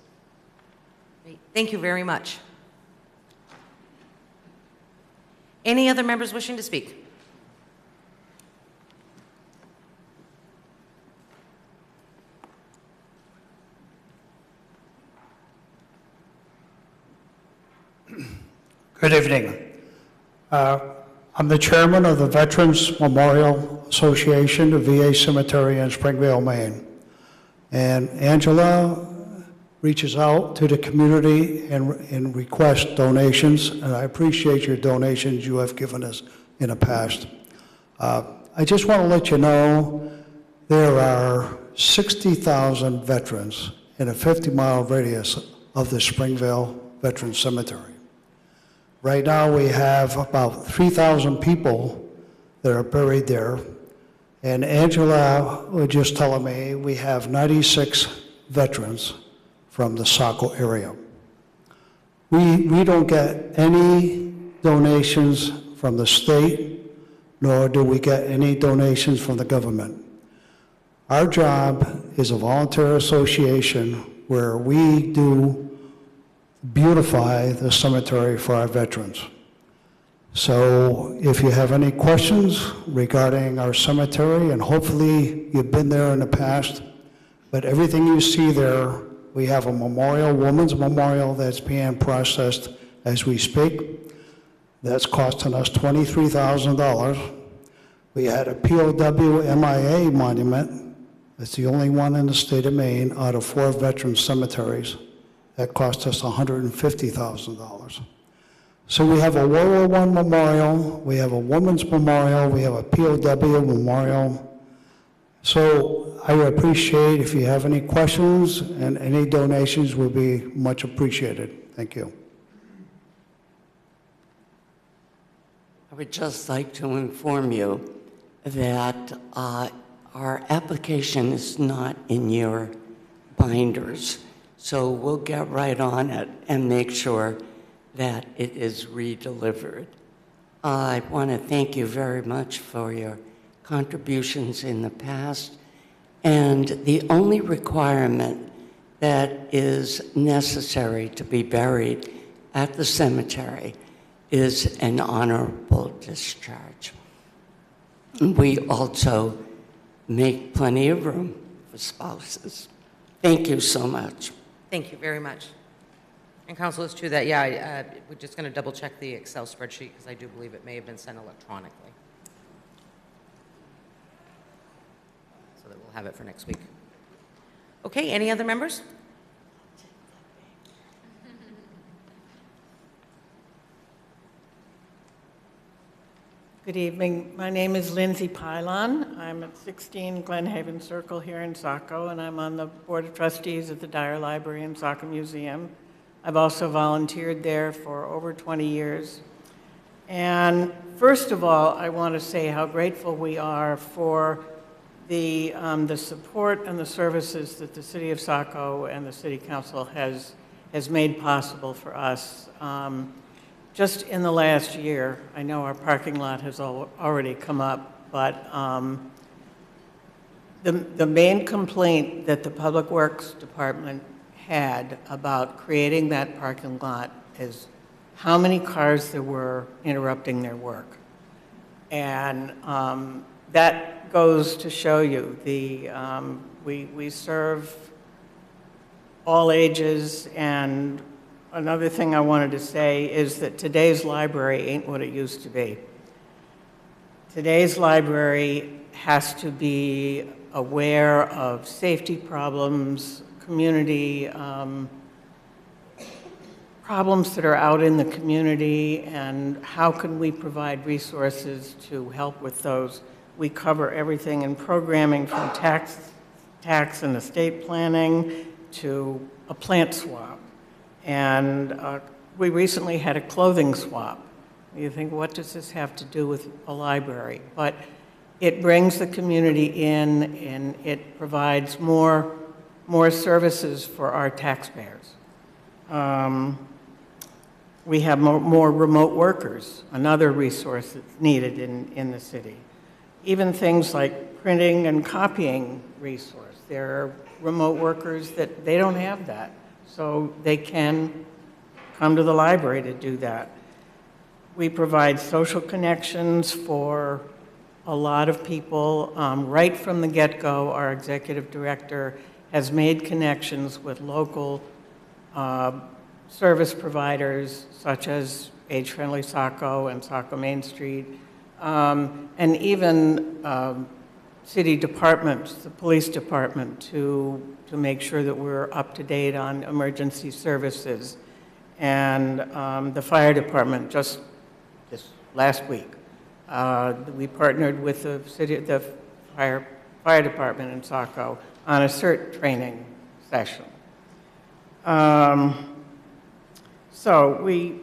Great. Thank you very much. Any other members wishing to speak? Good evening. I'm the chairman of the Veterans Memorial Association, the VA Cemetery in Springvale, Maine. And Angela reaches out to the community and requests donations, and I appreciate your donations you have given us in the past. I just want to let you know there are 60,000 veterans in a 50-mile radius of the Springvale Veterans Cemetery. Right now, we have about 3,000 people that are buried there. And Angela was just telling me we have 96 veterans from the Saco area. We don't get any donations from the state, nor do we get any donations from the government. Our job is a volunteer association where we do beautify the cemetery for our veterans. So if you have any questions regarding our cemetery, and hopefully you've been there in the past, but everything you see there, we have a memorial, women's memorial that's being processed as we speak. That's costing us $23,000. We had a POW MIA monument. It's the only one in the state of Maine out of 4 veteran cemeteries. That cost us $150,000. So we have a World War I memorial, we have a women's memorial, we have a POW memorial. So I would appreciate if you have any questions, and any donations would be much appreciated. Thank you. I would just like to inform you that our application is not in your binders. So we'll get right on it and make sure that it is redelivered. I want to thank you very much for your contributions in the past. And the only requirement that is necessary to be buried at the cemetery is an honorable discharge. We also make plenty of room for spouses. Thank you so much. Thank you very much. And Council, it's true that, yeah, we're just going to double check the Excel spreadsheet because I do believe it may have been sent electronically. So that we'll have it for next week. Okay, any other members? Good evening. My name is Lindsay Pylon. I'm at 16 Glen Haven Circle here in Saco, and I'm on the Board of Trustees at the Dyer Library and Saco Museum. I've also volunteered there for over 20 years. And first of all, I want to say how grateful we are for the support and the services that the City of Saco and the City Council has made possible for us. Just in the last year, I know our parking lot has already come up, but the main complaint that the Public Works Department had about creating that parking lot is how many cars there were interrupting their work. And that goes to show you, we serve all ages, and another thing I wanted to say is that today's library ain't what it used to be. Today's library has to be aware of safety problems, community problems that are out in the community, and how can we provide resources to help with those. We cover everything in programming from tax and estate planning to a plant swap. And we recently had a clothing swap. You think, what does this have to do with a library? But it brings the community in, and it provides more services for our taxpayers. We have more remote workers, another resource that's needed in the city. Even things like printing and copying resource. There are remote workers that they don't have that. So they can come to the library to do that. We provide social connections for a lot of people. Right from the get-go, our executive director has made connections with local service providers, such as Age Friendly Saco and Saco Main Street, and even city departments, the police department, to make sure that we're up to date on emergency services. And the fire department, just this last week, we partnered with the fire department in Saco on a CERT training session. So we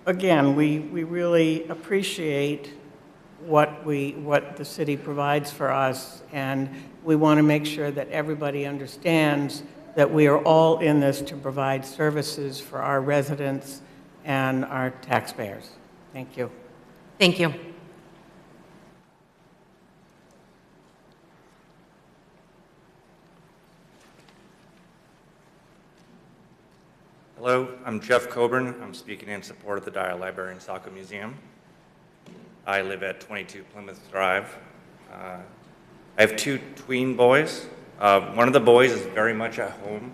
really appreciate what the city provides for us, and we want to make sure that everybody understands that we are all in this to provide services for our residents and our taxpayers. Thank you. Thank you. Hello, I'm Jeff Coburn. I'm speaking in support of the Dyer Library and Saco Museum. I live at 22 Plymouth Drive. I have two tween boys. One of the boys is very much at home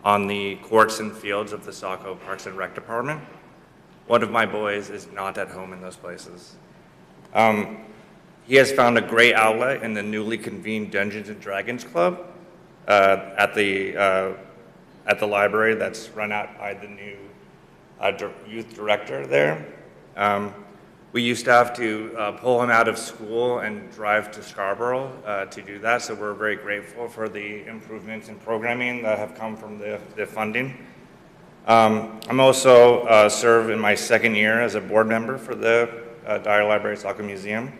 on the courts and fields of the Saco Parks and Rec Department. One of my boys is not at home in those places. He has found a great outlet in the newly convened Dungeons and Dragons Club at the library that's run out by the new youth director there. We used to have to pull him out of school and drive to Scarborough to do that, so we're very grateful for the improvements in programming that have come from the funding. I'm also serve in my second year as a board member for the Dyer Library Saco Museum,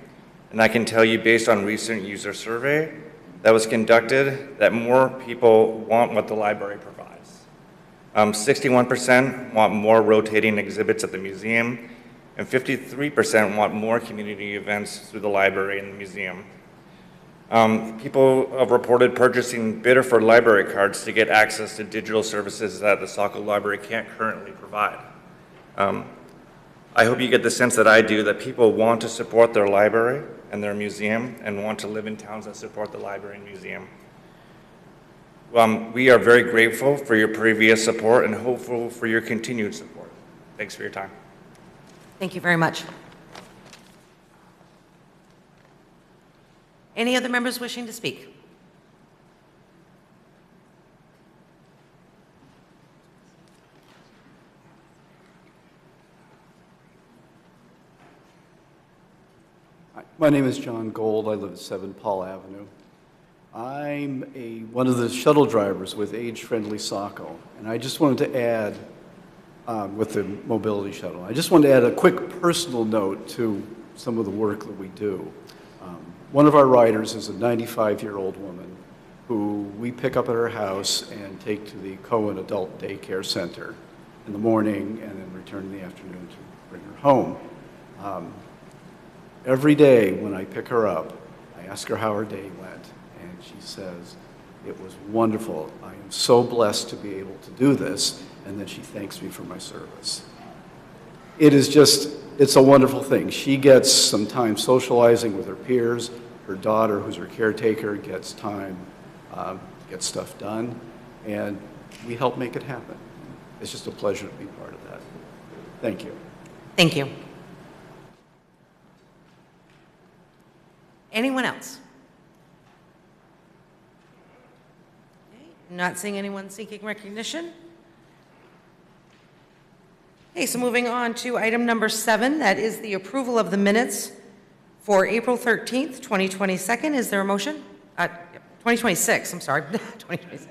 and I can tell you, based on recent user survey that was conducted, that more people want what the library provides. 61% want more rotating exhibits at the museum, and 53% want more community events through the library and the museum. People have reported purchasing Biddeford library cards to get access to digital services that the Saco Library can't currently provide. I hope you get the sense that I do, that people want to support their library and their museum and want to live in towns that support the library and museum. We are very grateful for your previous support and hopeful for your continued support. Thanks for your time. Thank you very much. Any other members wishing to speak? My name is John Gold. I live at 7 Paul Avenue. I'm one of the shuttle drivers with Age Friendly Saco, and I just wanted to add, with the mobility shuttle, I just wanted to add a quick personal note to some of the work that we do. One of our riders is a 95-year-old woman who we pick up at her house and take to the Cohen Adult Daycare Center in the morning and then return in the afternoon to bring her home. Every day when I pick her up, I ask her how her day went, and she says, "It was wonderful. I am so blessed to be able to do this," and then she thanks me for my service. It is just, it's a wonderful thing. She gets some time socializing with her peers. Her daughter, who's her caretaker, gets time, gets stuff done, and we help make it happen. It's just a pleasure to be part of that. Thank you. Thank you. Anyone else? Okay, not seeing anyone seeking recognition. Okay, so moving on to item number 7, that is the approval of the minutes for April 13th, 2022. Is there a motion? 2026, I'm sorry, 2026.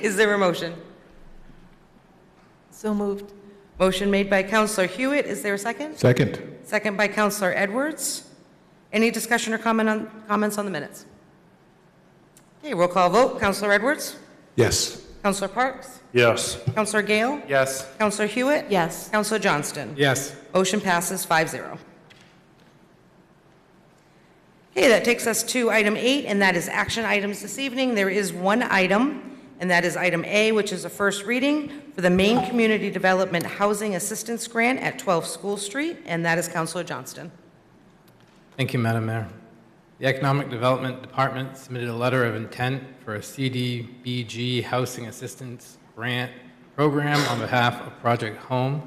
Is there a motion? So moved. Motion made by Councillor Hewitt. Is there a second? Second. Second by Councillor comments on the minutes? Okay, roll call vote. Councillor Edwards? Yes. Councillor Parks? Yes. Councillor Gale? Yes. Councillor Hewitt? Yes. Councillor Johnston? Yes. Motion passes 5-0. Okay, that takes us to item 8, and that is action items this evening. There is one item, and that is item A, which is a first reading for the Maine Community Development Housing Assistance Grant at 12 School Street, and that is Councillor Johnston. Thank you, Madam Mayor. The Economic Development Department submitted a letter of intent for a CDBG Housing Assistance Grant program on behalf of Project Home.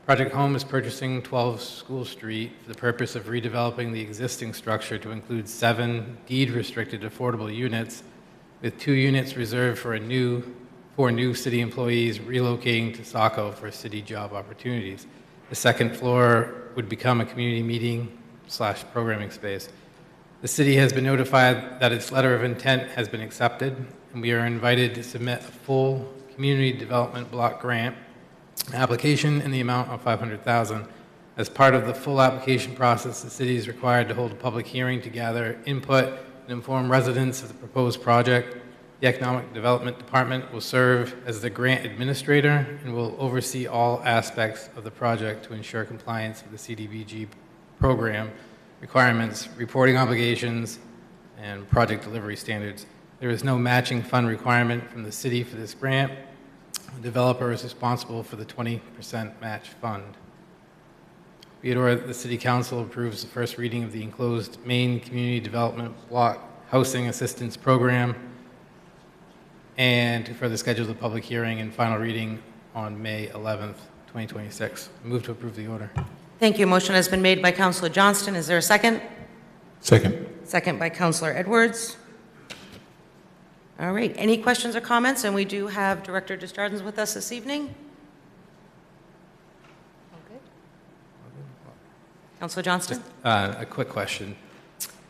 Project Home is purchasing 12 School Street for the purpose of redeveloping the existing structure to include 7 deed-restricted affordable units, with 2 units reserved for new city employees relocating to Saco for city job opportunities. The second floor would become a community meeting/programming space. The city has been notified that its letter of intent has been accepted, and we are invited to submit a full community development block grant application in the amount of $500,000. As part of the full application process, the city is required to hold a public hearing to gather input and inform residents of the proposed project. The Economic Development Department will serve as the grant administrator and will oversee all aspects of the project to ensure compliance with the CDBG program requirements, reporting obligations, and project delivery standards. There is no matching fund requirement from the city for this grant. The developer is responsible for the 20% match fund. Be it ordered that the City Council approves the first reading of the enclosed Maine Community Development Block Housing Assistance Program and to further schedule the public hearing and final reading on May 11th, 2026. Move to approve the order. Thank you. Motion has been made by Councillor Johnston. Is there a second? Second. Second by Councillor Edwards. All right. Any questions or comments? And we do have Director Desjardins with us this evening. Councillor Johnston? Just a quick question.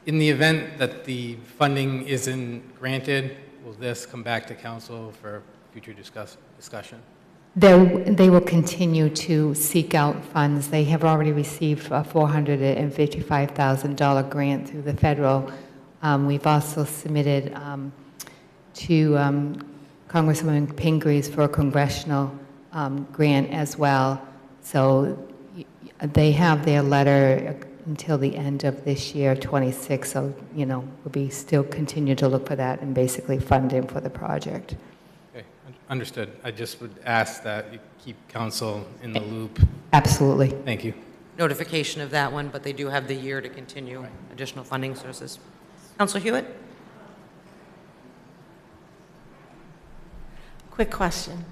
In the event that the funding isn't granted, will this come back to council for future discussion? They will continue to seek out funds. They have already received a $455,000 grant through the federal. We've also submitted to Congresswoman Pingree for a congressional grant as well. So they have their letter until the end of this year, 26. So, we'll be still continue to look for that and basically fund him for the project. Okay, understood. I just would ask that you keep council in the loop. Absolutely. Thank you. Notification of that one, but they do have the year to continue additional funding sources. Councillor Hewitt? Quick question.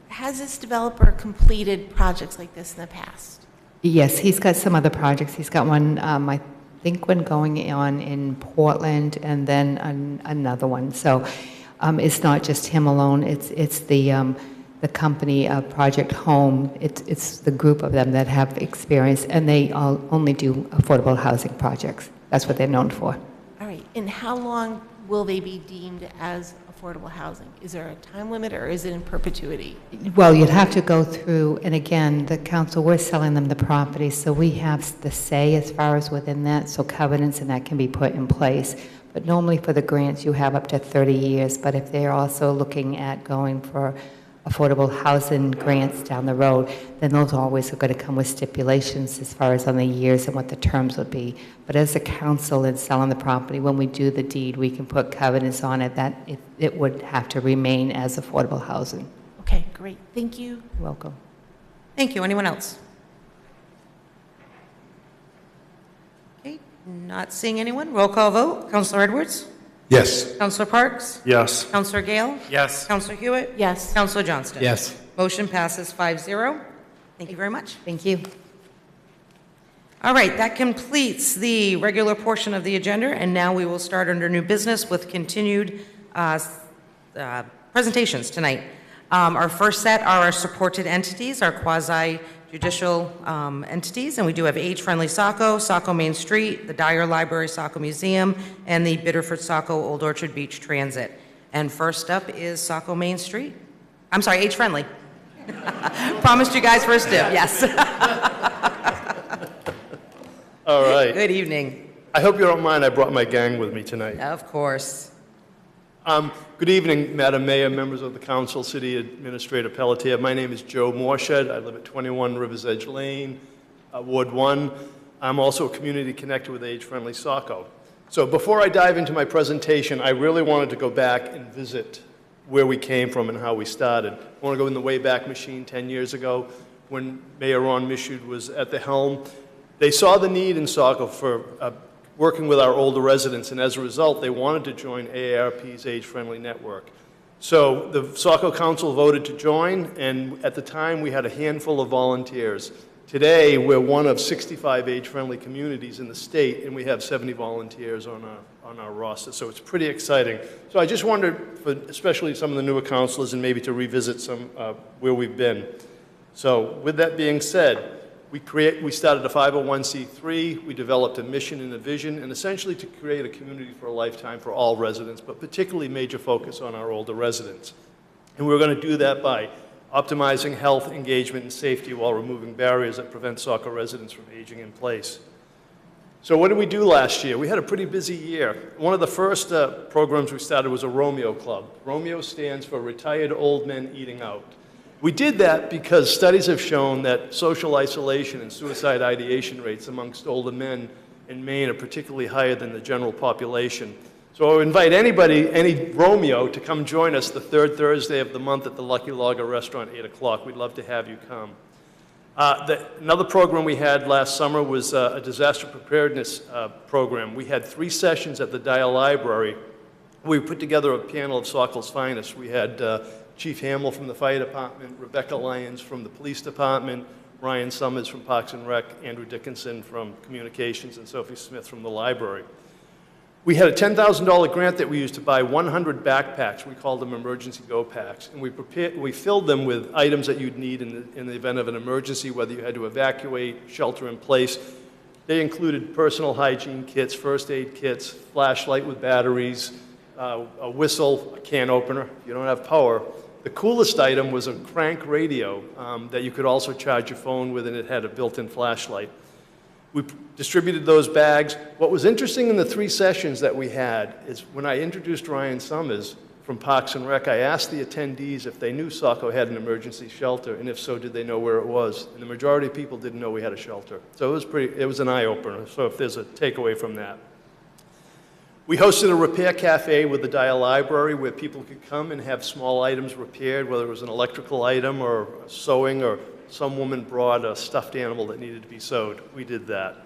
Has this developer completed projects like this in the past? Yes, he's got some other projects. He's got one, I think one going on in Portland and then another one. So it's not just him alone. It's the the company, Project Home. It's the group of them that have experience, and they all only do affordable housing projects. That's what they're known for. All right, and how long will they be deemed as affordable housing? Is there a time limit, or is it in perpetuity? Well, you'd have to go through, and again, the council, we're selling them the property, so we have the say as far as within that, so covenants and that can be put in place. But normally for the grants, you have up to 30 years, but if they're also looking at going for affordable housing grants down the road, then those always are going to come with stipulations as far as on the years and what the terms would be. But as a council in selling the property, when we do the deed, we can put covenants on it that it would have to remain as affordable housing. Okay, great. Thank you. You're welcome. Thank you. Anyone else? Okay, not seeing anyone. Roll call vote. Councilor Edwards? Yes. Councilor Parks? Yes. Councilor Gale? Yes. Councilor Hewitt? Yes. Councilor Johnston? Yes. Motion passes 5-0. Thank you very much. Thank you. All right, that completes the regular portion of the agenda, and now we will start under new business with continued presentations tonight. Our first set are our supported entities, our quasi-judicial entities, and we do have Age-Friendly Saco, Saco Main Street, the Dyer Library Saco Museum, and the Biddeford Saco Old Orchard Beach Transit. And first up is Saco Main Street. I'm sorry, Age-Friendly. Promised you guys first dip, yes. All right. Good evening. I hope you don't mind I brought my gang with me tonight. Of course. Good evening, Madam Mayor, members of the council, City Administrator Pelletier. My name is Joe Morshed. I live at 21 Rivers Edge Lane, Ward 1. I'm also a community connected with Age-Friendly Saco. So before I dive into my presentation, I really wanted to go back and visit where we came from and how we started. I want to go in the Wayback Machine 10 years ago when Mayor Ron Michaud was at the helm. They saw the need in Saco for working with our older residents, and as a result, they wanted to join AARP's Age-Friendly Network. So the Saco Council voted to join, and at the time, we had a handful of volunteers. Today, we're one of 65 age-friendly communities in the state, and we have 70 volunteers on our roster, so it's pretty exciting. So I just wondered, for especially some of the newer councilors, and maybe to revisit some where we've been. So with that being said, we started a 501c3, we developed a mission and a vision, and essentially to create a community for a lifetime for all residents, but particularly major focus on our older residents. And we're going to do that by optimizing health, engagement, and safety while removing barriers that prevent Saco residents from aging in place. So what did we do last year? We had a pretty busy year. One of the first programs we started was a Romeo Club. Romeo stands for Retired Old Men Eating Out. We did that because studies have shown that social isolation and suicide ideation rates amongst older men in Maine are particularly higher than the general population. So I invite anybody, any Romeo, to come join us the third Thursday of the month at the Lucky Logger Restaurant, 8 o'clock. We'd love to have you come. Another program we had last summer was a disaster preparedness program. We had 3 sessions at the Dyer Library. We put together a panel of Saco's finest. We had Chief Hamill from the Fire Department, Rebecca Lyons from the Police Department, Ryan Summers from Parks and Rec, Andrew Dickinson from Communications, and Sophie Smith from the library. We had a $10,000 grant that we used to buy 100 backpacks. We called them emergency go packs. And we filled them with items that you'd need in the event of an emergency, whether you had to evacuate, shelter in place. They included personal hygiene kits, first aid kits, flashlight with batteries, a whistle, a can opener if you don't have power. The coolest item was a crank radio that you could also charge your phone with, and it had a built-in flashlight. We distributed those bags. What was interesting in the 3 sessions that we had is when I introduced Ryan Summers from Parks and Rec, I asked the attendees if they knew Saco had an emergency shelter, and if so, did they know where it was? And the majority of people didn't know we had a shelter. So it was an eye-opener, so if there's a takeaway from that. We hosted a repair cafe with the Dyer Library where people could come and have small items repaired, whether it was an electrical item or sewing, or some woman brought a stuffed animal that needed to be sewed. We did that.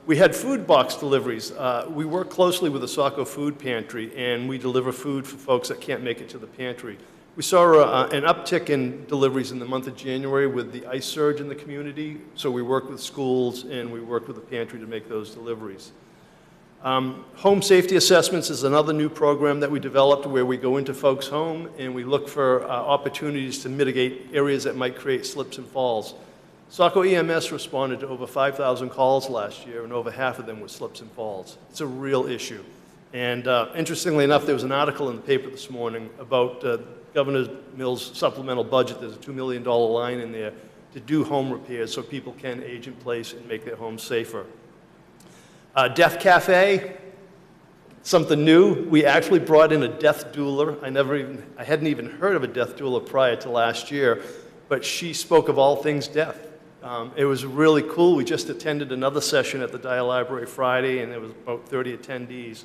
We had food box deliveries. We work closely with the Saco Food Pantry, and we deliver food for folks that can't make it to the pantry. We saw an uptick in deliveries in the month of January with the ice surge in the community, so we worked with schools and we worked with the pantry to make those deliveries. Home safety assessments is another new program that we developed where we go into folks' home and we look for opportunities to mitigate areas that might create slips and falls. Saco EMS responded to over 5,000 calls last year, and over half of them were slips and falls. It's a real issue. And interestingly enough, there was an article in the paper this morning about Governor Mills' supplemental budget. There's a $2 million line in there to do home repairs so people can age in place and make their homes safer. Death Cafe, something new. We actually brought in a death doula. I hadn't even heard of a death doula prior to last year, but she spoke of all things death. It was really cool. We just attended another session at the Dyer Library Friday, and there was about 30 attendees.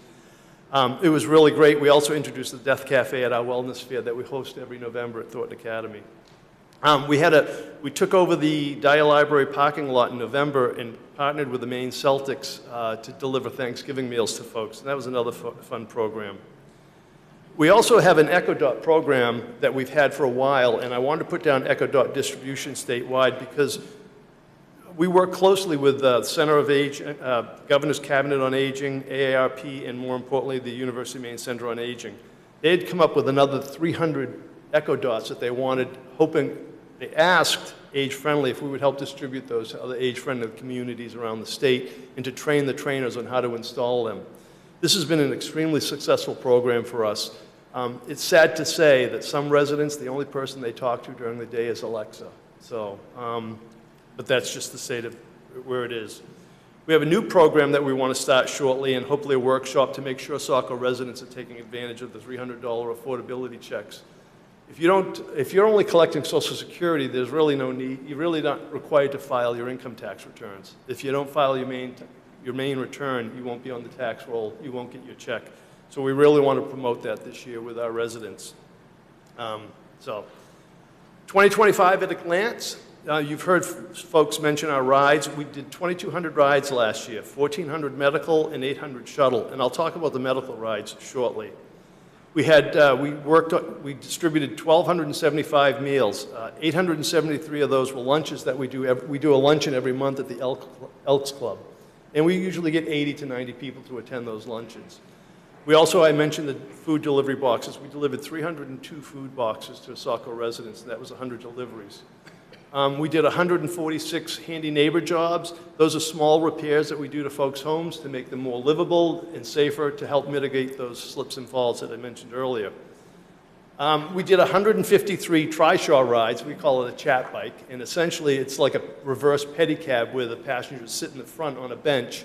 It was really great. We also introduced the Death Cafe at our wellness fair that we host every November at Thornton Academy. We took over the Dyer Library parking lot in November and partnered with the Maine Celtics to deliver Thanksgiving meals to folks. And that was another fun program. We also have an EchoDot program that we've had for a while, and I wanted to put down EchoDot distribution statewide because we work closely with the Center of Aging, Governor's Cabinet on Aging, AARP, and more importantly, the University of Maine Center on Aging. They had come up with another 300 EchoDots that they wanted, they asked Age Friendly if we would help distribute those to other age-friendly communities around the state and to train the trainers on how to install them. This has been an extremely successful program for us. It's sad to say that some residents, the only person they talk to during the day is Alexa. So, but that's just the state of where it is. We have a new program that we want to start shortly and hopefully a workshop to make sure Saco residents are taking advantage of the $300 affordability checks. If you're only collecting Social Security, there's really no need. You're really not required to file your income tax returns. If you don't file your main return, you won't be on the tax roll. You won't get your check. So we really want to promote that this year with our residents. 2025 at a glance. You've heard folks mention our rides. We did 2,200 rides last year, 1,400 medical and 800 shuttle. And I'll talk about the medical rides shortly. We distributed 1,275 meals. 873 of those were lunches that we do. We do a luncheon every month at the Elks Club. And we usually get 80 to 90 people to attend those luncheons. We also, I mentioned the food delivery boxes. We delivered 302 food boxes to Saco residents, and that was 100 deliveries. We did 146 handy neighbor jobs. Those are small repairs that we do to folks' homes to make them more livable and safer to help mitigate those slips and falls that I mentioned earlier. We did 153 trishaw rides. We call it a chat bike. And essentially, it's like a reverse pedicab where the passengers sit in the front on a bench.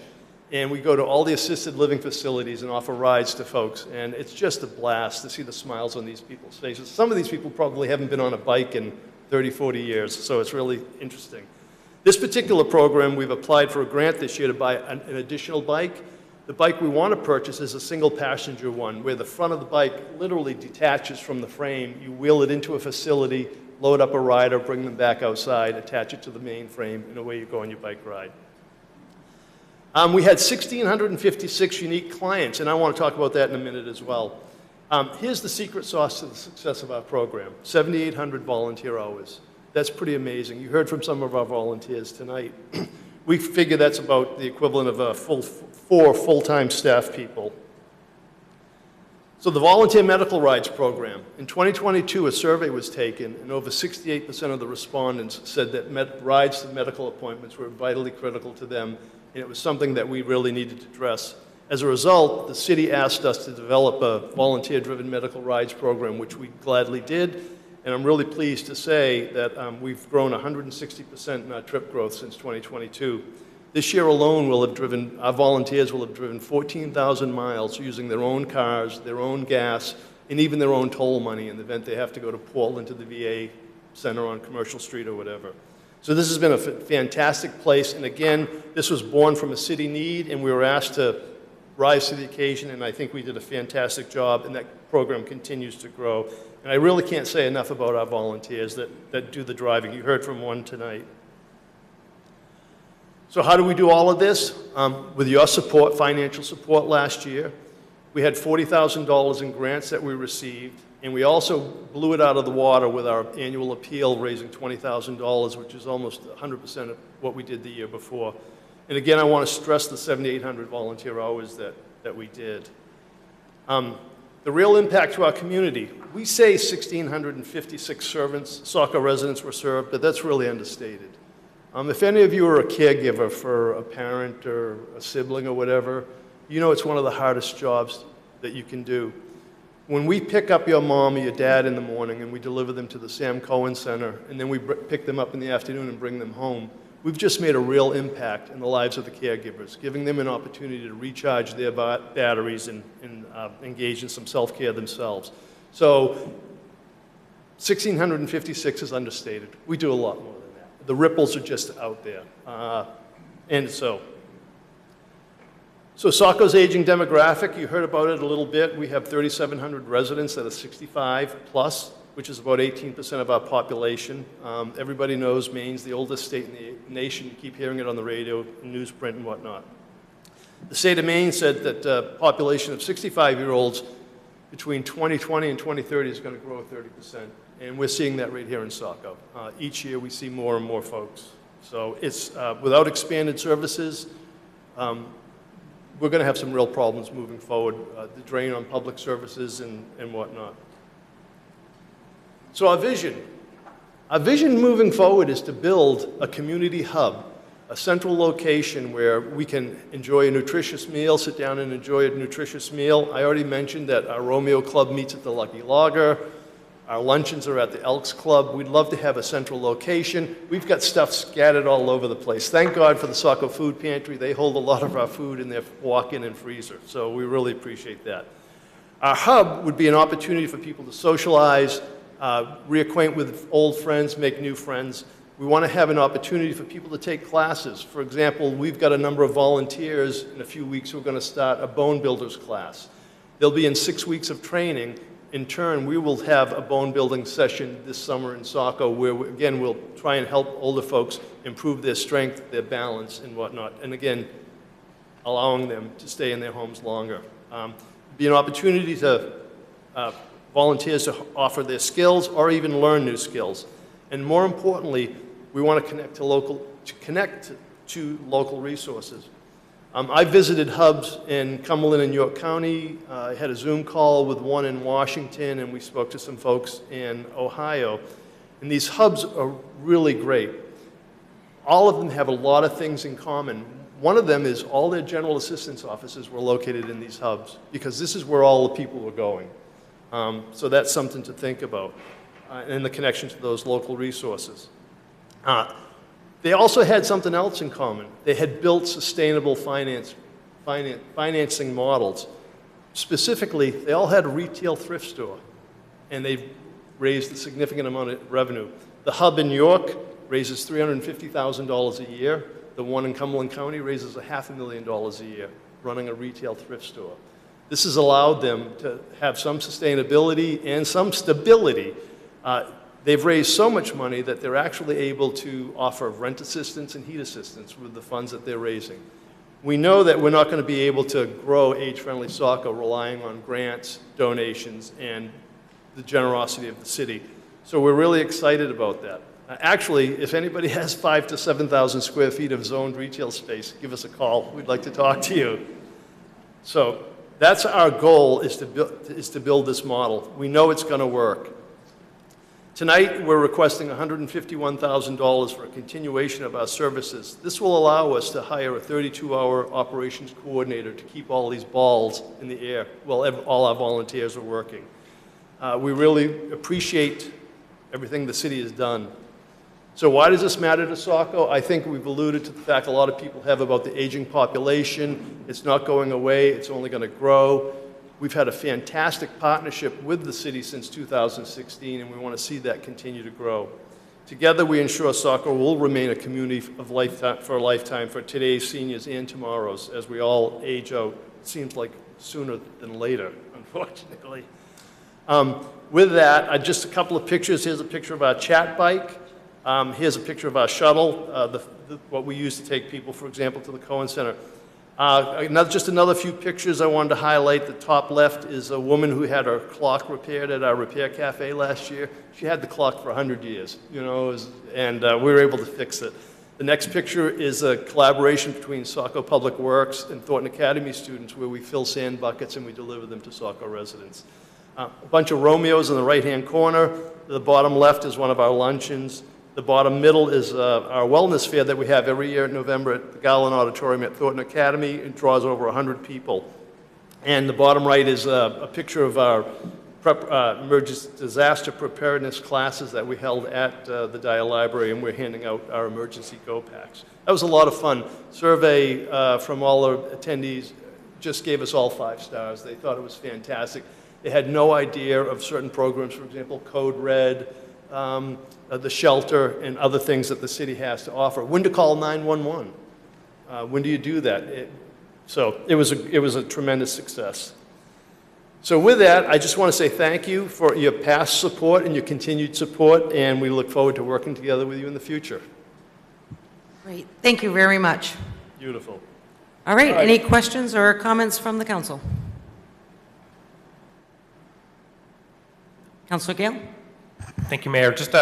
And we go to all the assisted living facilities and offer rides to folks. And it's just a blast to see the smiles on these people's faces. Some of these people probably haven't been on a bike in 30, 40 years, so it's really interesting. This particular program, we've applied for a grant this year to buy an additional bike. The bike we want to purchase is a single passenger one, where the front of the bike literally detaches from the frame. You wheel it into a facility, load up a rider, bring them back outside, attach it to the main frame, and away you go on your bike ride. We had 1,656 unique clients, and I want to talk about that in a minute as well. Here's the secret sauce to the success of our program, 7,800 volunteer hours. That's pretty amazing. You heard from some of our volunteers tonight. We figure that's about the equivalent of 4 full-time staff people. So the Volunteer Medical Rides Program. In 2022, a survey was taken, and over 68% of the respondents said that rides to medical appointments were vitally critical to them, and it was something that we really needed to address. As a result, the city asked us to develop a volunteer-driven medical rides program, which we gladly did, and I'm really pleased to say that we've grown 160% in our trip growth since 2022. This year alone, our volunteers will have driven 14,000 miles using their own cars, their own gas, and even their own toll money in the event they have to go to Portland to the VA center on Commercial Street or whatever. So this has been a fantastic place, and again, this was born from a city need, and we were asked to rise to the occasion, and I think we did a fantastic job, and that program continues to grow. And I really can't say enough about our volunteers that do the driving. You heard from one tonight. So how do we do all of this? With your support, financial support last year, we had $40,000 in grants that we received, and we also blew it out of the water with our annual appeal, raising $20,000, which is almost 100% of what we did the year before. And again, I want to stress the 7,800 volunteer hours that we did. The real impact to our community. We say 1,656 Saco residents were served, but that's really understated. If any of you are a caregiver for a parent or a sibling or whatever, you know it's one of the hardest jobs that you can do. When we pick up your mom or your dad in the morning and we deliver them to the Sam Cohen Center, and then we pick them up in the afternoon and bring them home, we've just made a real impact in the lives of the caregivers, giving them an opportunity to recharge their batteries and engage in some self-care themselves. So 1,656 is understated. We do a lot more than that. The ripples are just out there. So Saco's aging demographic, you heard about it a little bit. We have 3,700 residents that are 65 plus, which is about 18% of our population. Everybody knows Maine's the oldest state in the nation. You keep hearing it on the radio, newsprint, and whatnot. The state of Maine said that the population of 65-year-olds between 2020 and 2030 is going to grow 30%. And we're seeing that right here in Saco. Each year we see more and more folks. So it's without expanded services, we're going to have some real problems moving forward, the drain on public services and whatnot. So our vision moving forward is to build a community hub, a central location where we can enjoy a nutritious meal, sit down and enjoy a nutritious meal. I already mentioned that our Romeo Club meets at the Lucky Logger. Our luncheons are at the Elks Club. We'd love to have a central location. We've got stuff scattered all over the place. Thank God for the Saco Food Pantry. They hold a lot of our food in their walk-in and freezer, so we really appreciate that. Our hub would be an opportunity for people to socialize, reacquaint with old friends, make new friends. We want to have an opportunity for people to take classes. For example, we've got a number of volunteers. In a few weeks, we're going to start a bone builders class. They'll be in 6 weeks of training. In turn, we will have a bone building session this summer in Saco where, again, we'll try and help older folks improve their strength, their balance, and whatnot. And again, allowing them to stay in their homes longer. Be an opportunity to volunteers to offer their skills or even learn new skills. And more importantly, we want to connect to local resources. I visited hubs in Cumberland and York County. I had a Zoom call with one in Washington, and we spoke to some folks in Ohio. And these hubs are really great. All of them have a lot of things in common. One of them is all their general assistance offices were located in these hubs because this is where all the people were going. So that's something to think about and the connection to those local resources. They also had something else in common. They had built sustainable financing models. Specifically, they all had a retail thrift store, and they've raised a significant amount of revenue. The hub in York raises $350,000 a year. The one in Cumberland County raises $500,000 a year, running a retail thrift store. This has allowed them to have some sustainability and some stability. They've raised so much money that they're actually able to offer rent assistance and heat assistance with the funds that they're raising. We know that we're not going to be able to grow age-friendly Saco relying on grants, donations, and the generosity of the city. So we're really excited about that. Actually, if anybody has 5,000 to 7,000 square feet of zoned retail space, give us a call. We'd like to talk to you. So that's our goal, is to build this model. We know it's going to work. Tonight, we're requesting $151,000 for a continuation of our services. This will allow us to hire a 32-hour operations coordinator to keep all these balls in the air while all our volunteers are working. We really appreciate everything the city has done. So why does this matter to Saco? I think we've alluded to the fact a lot of people have about the aging population. It's not going away. It's only going to grow. We've had a fantastic partnership with the city since 2016, and we want to see that continue to grow. Together, we ensure Saco will remain a community of for a lifetime for today's seniors and tomorrow's as we all age out. It seems like sooner than later, unfortunately. With that, just a couple of pictures. Here's a picture of our chat bike. Here's a picture of our shuttle, what we use to take people, for example, to the Cohen Center. Just another few pictures I wanted to highlight. The top left is a woman who had her clock repaired at our repair cafe last year. She had the clock for 100 years, and we were able to fix it. The next picture is a collaboration between Saco Public Works and Thornton Academy students where we fill sand buckets and we deliver them to Saco residents. A bunch of Romeos in the right-hand corner. The bottom left is one of our luncheons. The bottom middle is our wellness fair that we have every year in November at the Garland Auditorium at Thornton Academy. It draws over 100 people. And the bottom right is a picture of our emergency disaster preparedness classes that we held at the Dyer Library, and we're handing out our emergency go packs. That was a lot of fun. Survey from all the attendees just gave us all 5 stars. They thought it was fantastic. They had no idea of certain programs, for example, Code Red, the shelter, and other things that the city has to offer. When to call 911. When do you do that? So it was a tremendous success. So with that, I just want to say thank you for your past support and your continued support, and we look forward to working together with you in the future. Great. Thank you very much. Beautiful. All right. Any questions or comments from the council? Councilor Gale? Thank you, Mayor. Just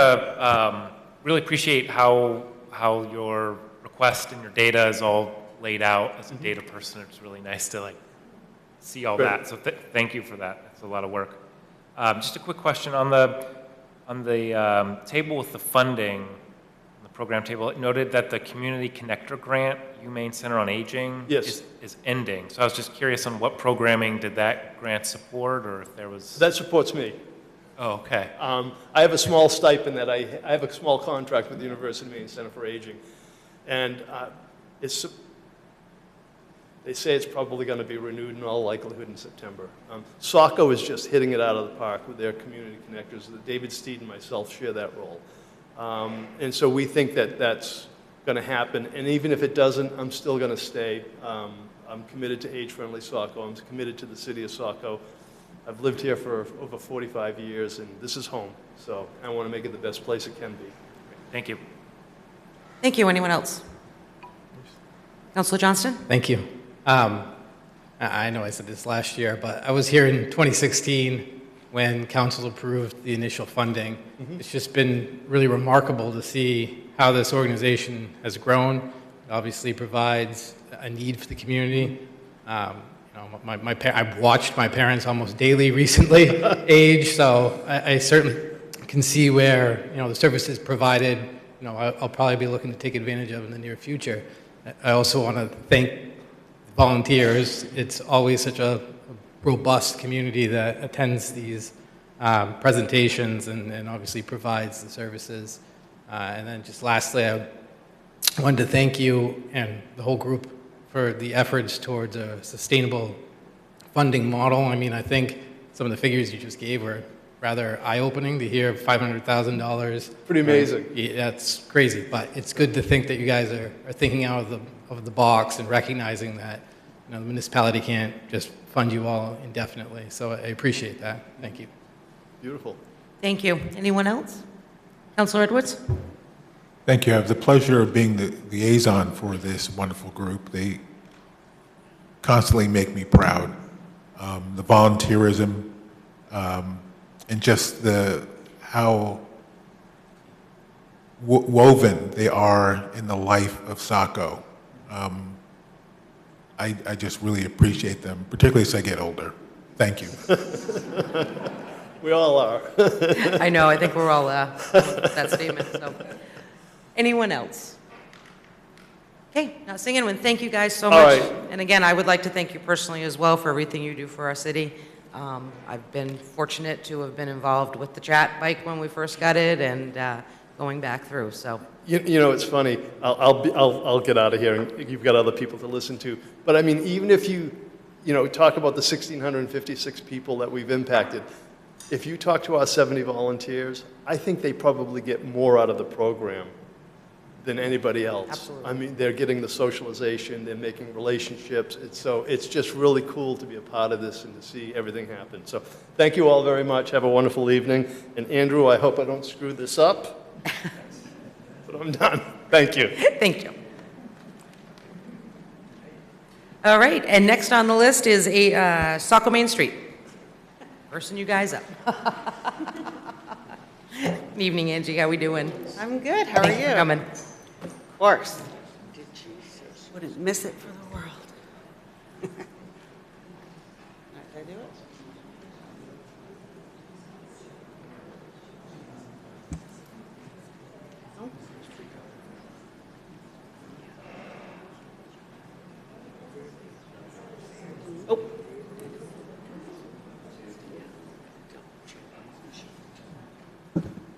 really appreciate how your request and your data is all laid out. As a data person, it's really nice to see all that. So thank you for that. It's a lot of work. Just a quick question on the table with the funding, the program table. It noted that the Community Connector Grant, Humane Center on Aging, is ending. So I was just curious on what programming did that grant support, or if there was. That supports me. Oh, okay. I have a small stipend that I have a small contract with the University of Maine Center for Aging, and they say it's probably going to be renewed in all likelihood in September. Saco is just hitting it out of the park with their community connectors. David Steed and myself share that role. And so we think that that's going to happen. And even if it doesn't, I'm still going to stay. I'm committed to age-friendly Saco. I'm committed to the city of Saco. I've lived here for over 45 years, and this is home. So I want to make it the best place it can be. Thank you. Thank you. Anyone else? Councilor Johnston? Thank you. I know I said this last year, but I was here in 2016 when council approved the initial funding. It's just been really remarkable to see how this organization has grown. It obviously provides a need for the community. I've watched my parents almost daily recently age, so I certainly can see where the services provided. I'll probably be looking to take advantage of in the near future. I also want to thank volunteers. It's always such a robust community that attends these presentations and obviously provides the services. And then just lastly, I wanted to thank you and the whole group for the efforts towards a sustainable funding model. I mean, I think some of the figures you just gave were rather eye-opening to hear $500,000. Pretty amazing. Yeah, that's crazy, but it's good to think that you guys are thinking out of the box and recognizing that the municipality can't just fund you all indefinitely. So I appreciate that. Thank you. Beautiful. Thank you. Anyone else? Councilor Edwards? Thank you. I have the pleasure of being the liaison for this wonderful group. They constantly make me proud. The volunteerism and just how woven they are in the life of Saco. I just really appreciate them, particularly as I get older. Thank you. We all are. I know. I think we're all that statement. So, anyone else? Okay, now sing in. Thank you guys so much. Right. And again, I would like to thank you personally as well for everything you do for our city. I've been fortunate to have been involved with the chat bike when we first got it, and going back through. So. You know, it's funny. I'll get out of here, and you've got other people to listen to. But I mean, even if you talk about the 1,656 people that we've impacted, if you talk to our 70 volunteers, I think they probably get more out of the program than anybody else. Absolutely. I mean, they're getting the socialization, they're making relationships. It's just really cool to be a part of this and to see everything happen. So thank you all very much. Have a wonderful evening. And Andrew, I hope I don't screw this up. But I'm done. Thank you. Thank you. All right, and next on the list is Saco Main Street. Bursting you guys up. Good evening, Angie. How we doing? I'm good. How are Thanks you? for coming. course. Wouldn't miss it for the world. Did I do it?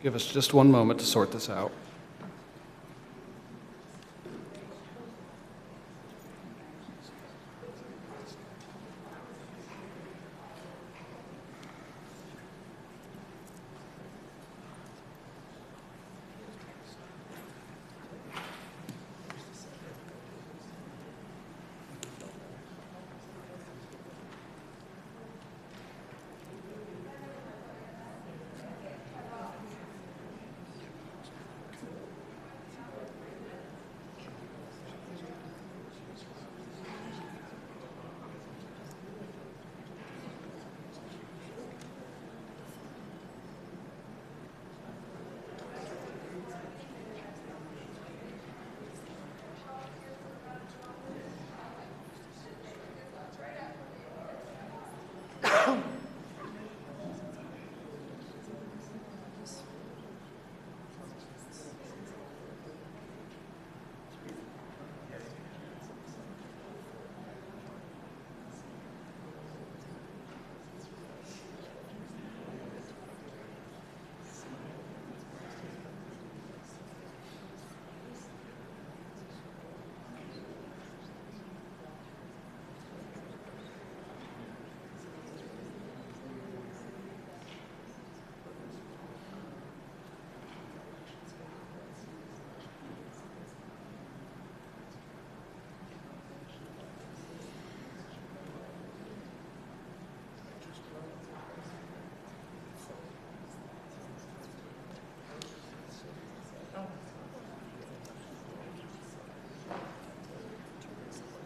Give us just one moment to sort this out.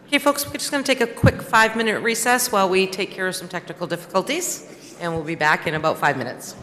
Okay, folks, we're just going to take a quick 5-minute recess while we take care of some technical difficulties, and we'll be back in about 5 minutes.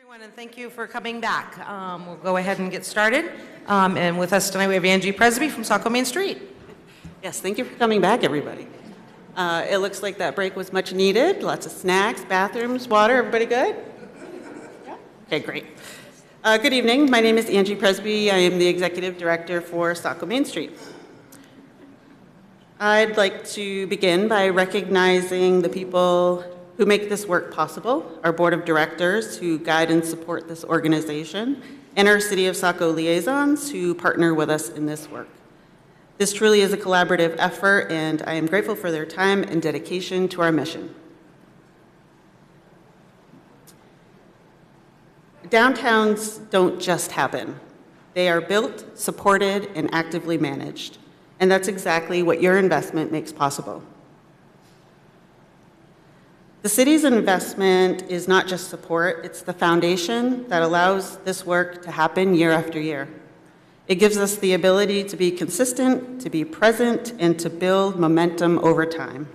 Everyone, and thank you for coming back. We'll go ahead and get started. And with us tonight, we have Angie Presby from Saco Main Street. Yes, thank you for coming back, everybody. It looks like that break was much needed. Lots of snacks, bathrooms, water. Everybody good? Yeah? Okay, great. Good evening. My name is Angie Presby. I am the Executive Director for Saco Main Street. I'd like to begin by recognizing the people who make this work possible, our Board of Directors who guide and support this organization, and our City of Saco liaisons who partner with us in this work. This truly is a collaborative effort, and I am grateful for their time and dedication to our mission. Downtowns don't just happen. They are built, supported, and actively managed. And that's exactly what your investment makes possible. The city's investment is not just support, it's the foundation that allows this work to happen year after year. It gives us the ability to be consistent, to be present, and to build momentum over time.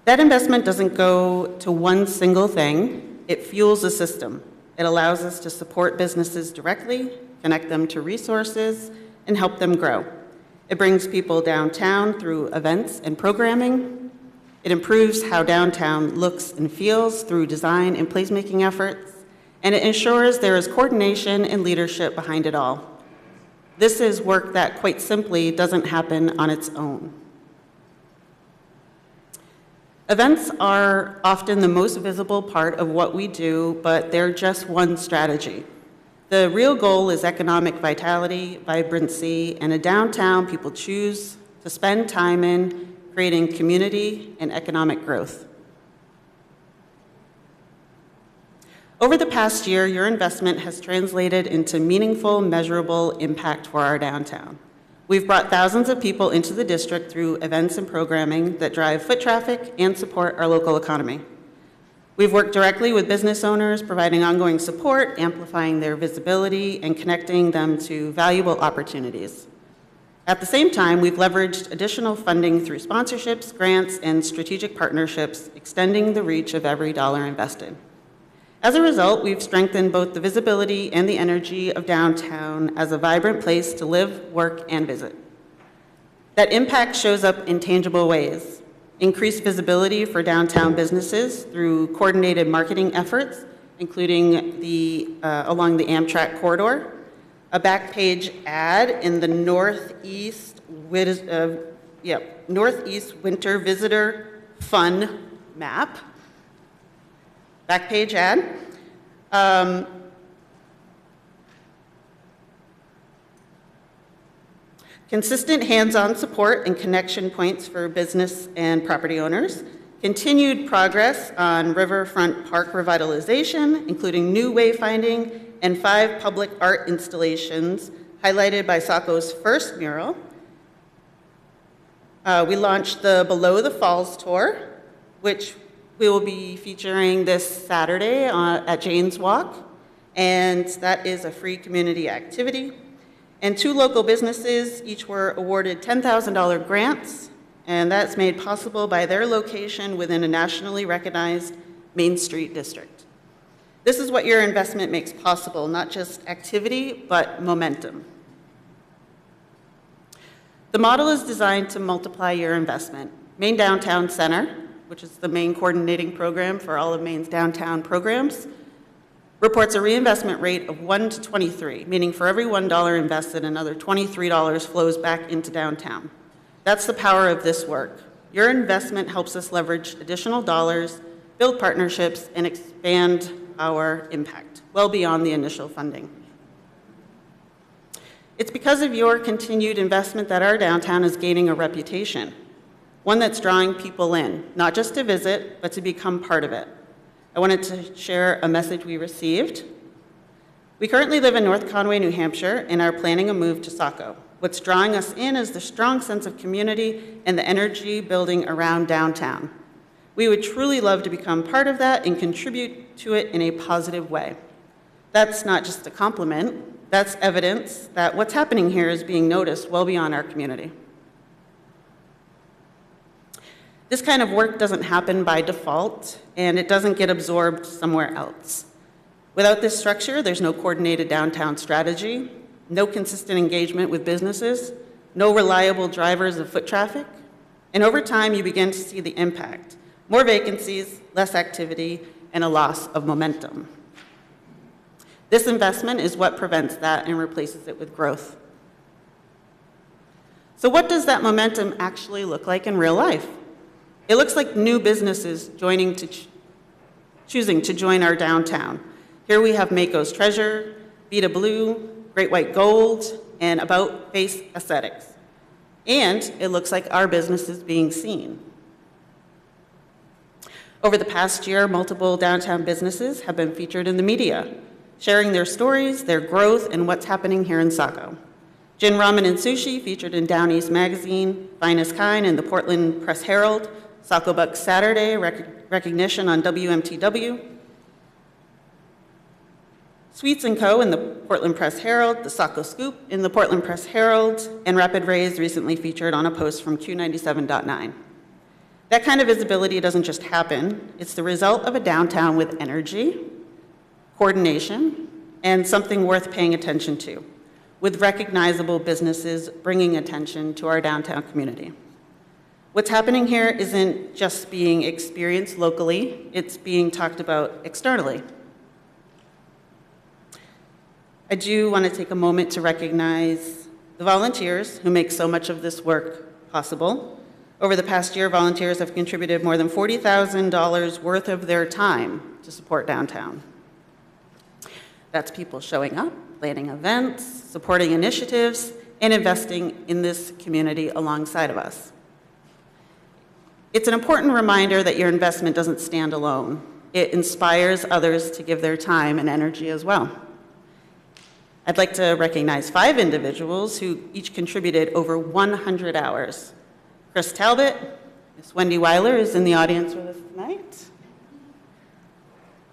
That investment doesn't go to one single thing, it fuels a system. It allows us to support businesses directly, connect them to resources, and help them grow. It brings people downtown through events and programming. It improves how downtown looks and feels through design and placemaking efforts, and it ensures there is coordination and leadership behind it all. This is work that, quite simply, doesn't happen on its own. Events are often the most visible part of what we do, but they're just one strategy. The real goal is economic vitality, vibrancy, and a downtown people choose to spend time in, creating community and economic growth. Over the past year, your investment has translated into meaningful, measurable impact for our downtown. We've brought thousands of people into the district through events and programming that drive foot traffic and support our local economy. We've worked directly with business owners, providing ongoing support, amplifying their visibility, and connecting them to valuable opportunities. At the same time, we've leveraged additional funding through sponsorships, grants, and strategic partnerships, extending the reach of every dollar invested. As a result, we've strengthened both the visibility and the energy of downtown as a vibrant place to live, work, and visit. That impact shows up in tangible ways. Increased visibility for downtown businesses through coordinated marketing efforts, including along the Amtrak corridor, a back page ad in the Northeast Winter Visitor Fun map, back page ad. Consistent hands-on support and connection points for business and property owners. Continued progress on riverfront park revitalization, including new wayfinding and 5 public art installations highlighted by Saco's first mural. We launched the Below the Falls tour, which we will be featuring this Saturday at Jane's Walk, and that is a free community activity. And 2 local businesses each were awarded $10,000 grants, and that's made possible by their location within a nationally recognized Main Street district. This is what your investment makes possible, not just activity, but momentum. The model is designed to multiply your investment. Main Downtown Center, which is the main coordinating program for all of Maine's downtown programs, reports a reinvestment rate of 1 to 23, meaning for every $1 invested, another $23 flows back into downtown. That's the power of this work. Your investment helps us leverage additional dollars, build partnerships, and expand our impact, well beyond the initial funding. It's because of your continued investment that our downtown is gaining a reputation, one that's drawing people in, not just to visit, but to become part of it. I wanted to share a message we received. We currently live in North Conway, New Hampshire, and are planning a move to Saco. What's drawing us in is the strong sense of community and the energy building around downtown. We would truly love to become part of that and contribute to it in a positive way. That's not just a compliment, that's evidence that what's happening here is being noticed well beyond our community. This kind of work doesn't happen by default, and it doesn't get absorbed somewhere else. Without this structure, there's no coordinated downtown strategy, no consistent engagement with businesses, no reliable drivers of foot traffic, and over time you begin to see the impact. More vacancies, less activity, and a loss of momentum. This investment is what prevents that and replaces it with growth. So what does that momentum actually look like in real life? It looks like new businesses choosing to join our downtown. Here we have Mako's Treasure, Vita Blue, Great White Gold, and About Face Aesthetics. And it looks like our business is being seen. Over the past year, multiple downtown businesses have been featured in the media, sharing their stories, their growth, and what's happening here in Saco. Gin Ramen and Sushi featured in Down East Magazine, Finest Kind in the Portland Press Herald, Saco Bucks Saturday recognition on WMTW, Sweets & Co. in the Portland Press Herald, the Saco Scoop in the Portland Press Herald, and Rapid Rays recently featured on a post from Q97.9. That kind of visibility doesn't just happen. It's the result of a downtown with energy, coordination, and something worth paying attention to, with recognizable businesses bringing attention to our downtown community. What's happening here isn't just being experienced locally, it's being talked about externally. I do want to take a moment to recognize the volunteers who make so much of this work possible. Over the past year, volunteers have contributed more than $40,000 worth of their time to support downtown. That's people showing up, planning events, supporting initiatives, and investing in this community alongside of us. It's an important reminder that your investment doesn't stand alone. It inspires others to give their time and energy as well. I'd like to recognize 5 individuals who each contributed over 100 hours. Chris Talbot, Miss Wendy Weiler is in the audience with us tonight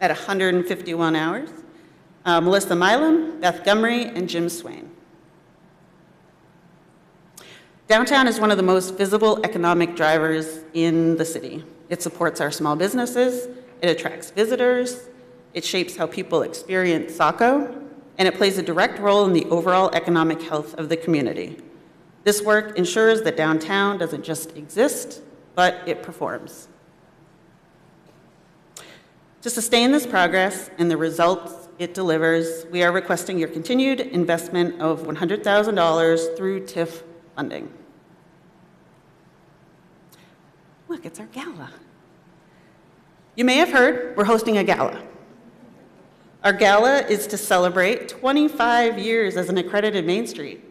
at 151 hours. Melissa Milam, Beth Gumry, and Jim Swain. Downtown is one of the most visible economic drivers in the city. It supports our small businesses, it attracts visitors, it shapes how people experience Saco, and it plays a direct role in the overall economic health of the community. This work ensures that downtown doesn't just exist, but it performs. To sustain this progress and the results it delivers, we are requesting your continued investment of $100,000 through TIF funding. Look, it's our gala. You may have heard we're hosting a gala. Our gala is to celebrate 25 years as an accredited Main Street.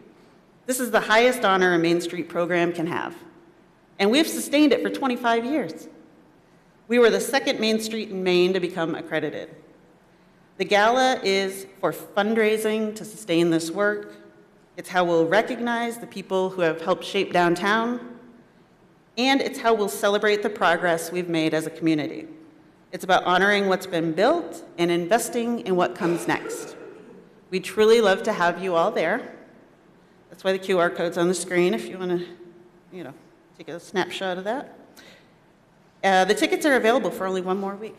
This is the highest honor a Main Street program can have. And we've sustained it for 25 years. We were the second Main Street in Maine to become accredited. The gala is for fundraising to sustain this work. It's how we'll recognize the people who have helped shape downtown, and it's how we'll celebrate the progress we've made as a community. It's about honoring what's been built and investing in what comes next. We'd truly love to have you all there. That's why the QR code's on the screen if you want to, take a snapshot of that. The tickets are available for only one more week.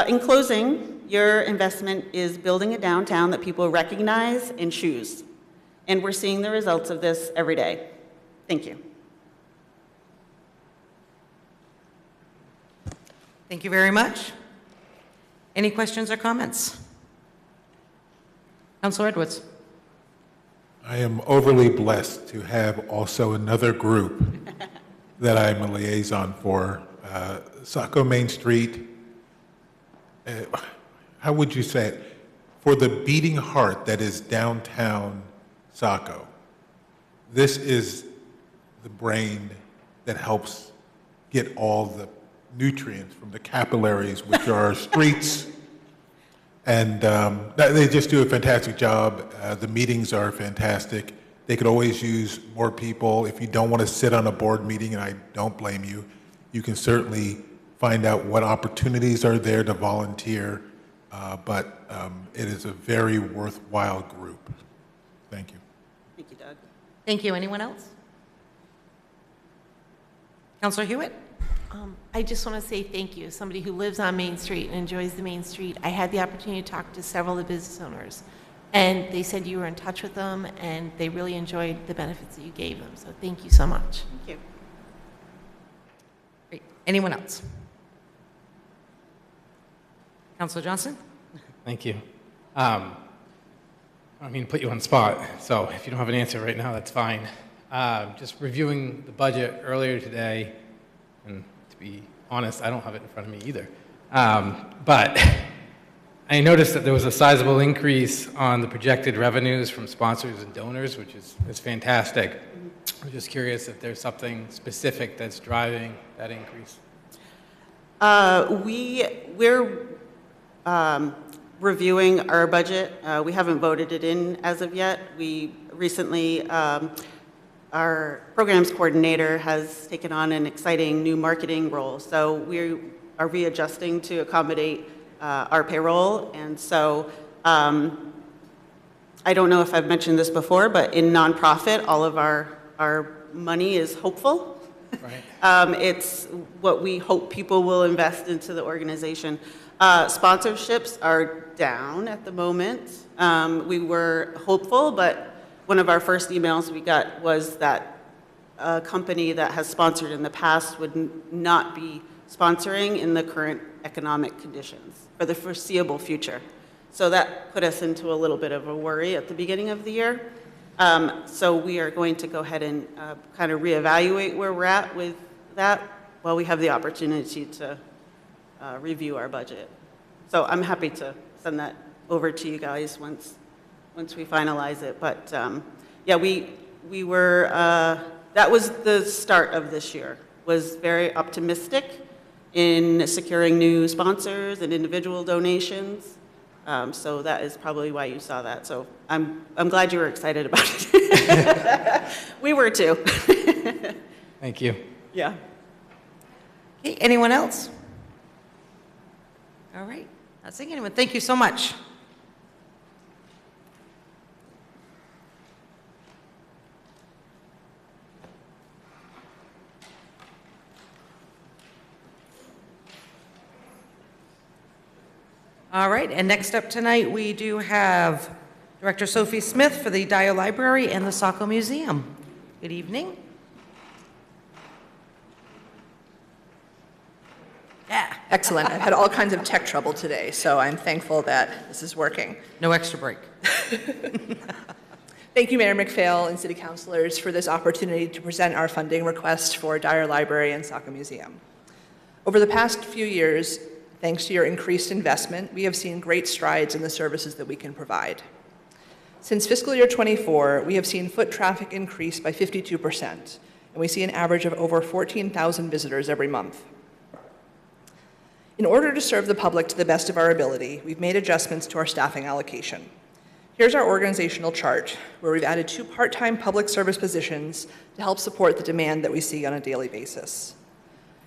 In closing, your investment is building a downtown that people recognize and choose. And we're seeing the results of this every day. Thank you. Thank you very much. Any questions or comments? Councilor Edwards. I am overly blessed to have also another group that I'm a liaison for. Saco Main Street, how would you say it? For the beating heart that is downtown Saco, this is the brain that helps get all the nutrients from the capillaries, which are our streets. And they just do a fantastic job. The meetings are fantastic. They could always use more people. If you don't want to sit on a board meeting, and I don't blame you, you can certainly find out what opportunities are there to volunteer. But it is a very worthwhile group. Thank you. Thank you, Doug. Thank you. Anyone else? Councilor Hewitt? I just want to say thank you. As somebody who lives on Main Street and enjoys the Main Street, I had the opportunity to talk to several of the business owners, and they said you were in touch with them, and they really enjoyed the benefits that you gave them. So thank you so much. Thank you. Great. Anyone else? Councilor Johnson? Thank you. I don't mean to put you on the spot, so if you don't have an answer right now, that's fine. Just reviewing the budget earlier today, and to be honest, I don't have it in front of me either. But I noticed that there was a sizable increase on the projected revenues from sponsors and donors, which is fantastic. I'm just curious if there's something specific that's driving that increase. We're reviewing our budget. We haven't voted it in as of yet. We recently, our programs coordinator has taken on an exciting new marketing role. So we are readjusting to accommodate our payroll. And so I don't know if I've mentioned this before, but in nonprofit, all of our money is hopeful. Right. It's what we hope people will invest into the organization. Sponsorships are down at the moment. We were hopeful, but one of our first emails we got was that a company that has sponsored in the past would not be sponsoring in the current economic conditions for the foreseeable future. So that put us into a little bit of a worry at the beginning of the year. So we are going to go ahead and kind of reevaluate where we're at with that while we have the opportunity to review our budget. So I'm happy to send that over to you guys once we finalize it. But yeah, we were, that was the start of this year, was very optimistic in securing new sponsors and individual donations. So that is probably why you saw that. So I'm glad you were excited about it. We were too. Thank you. Yeah. Okay, anyone else? All right, not seeing anyone. Thank you so much. All right, and next up tonight, we do have Director Sophie Smith for the Dyer Library and the Saco Museum. Good evening. Yeah, excellent. I've had all kinds of tech trouble today, so I'm thankful that this is working. No extra break. Thank you, Mayor McPhail and City Councilors, for this opportunity to present our funding request for Dyer Library and Saco Museum. Over the past few years, thanks to your increased investment, we have seen great strides in the services that we can provide. Since fiscal year '24, we have seen foot traffic increase by 52%, and we see an average of over 14,000 visitors every month. In order to serve the public to the best of our ability, we've made adjustments to our staffing allocation. Here's our organizational chart, where we've added 2 part-time public service positions to help support the demand that we see on a daily basis.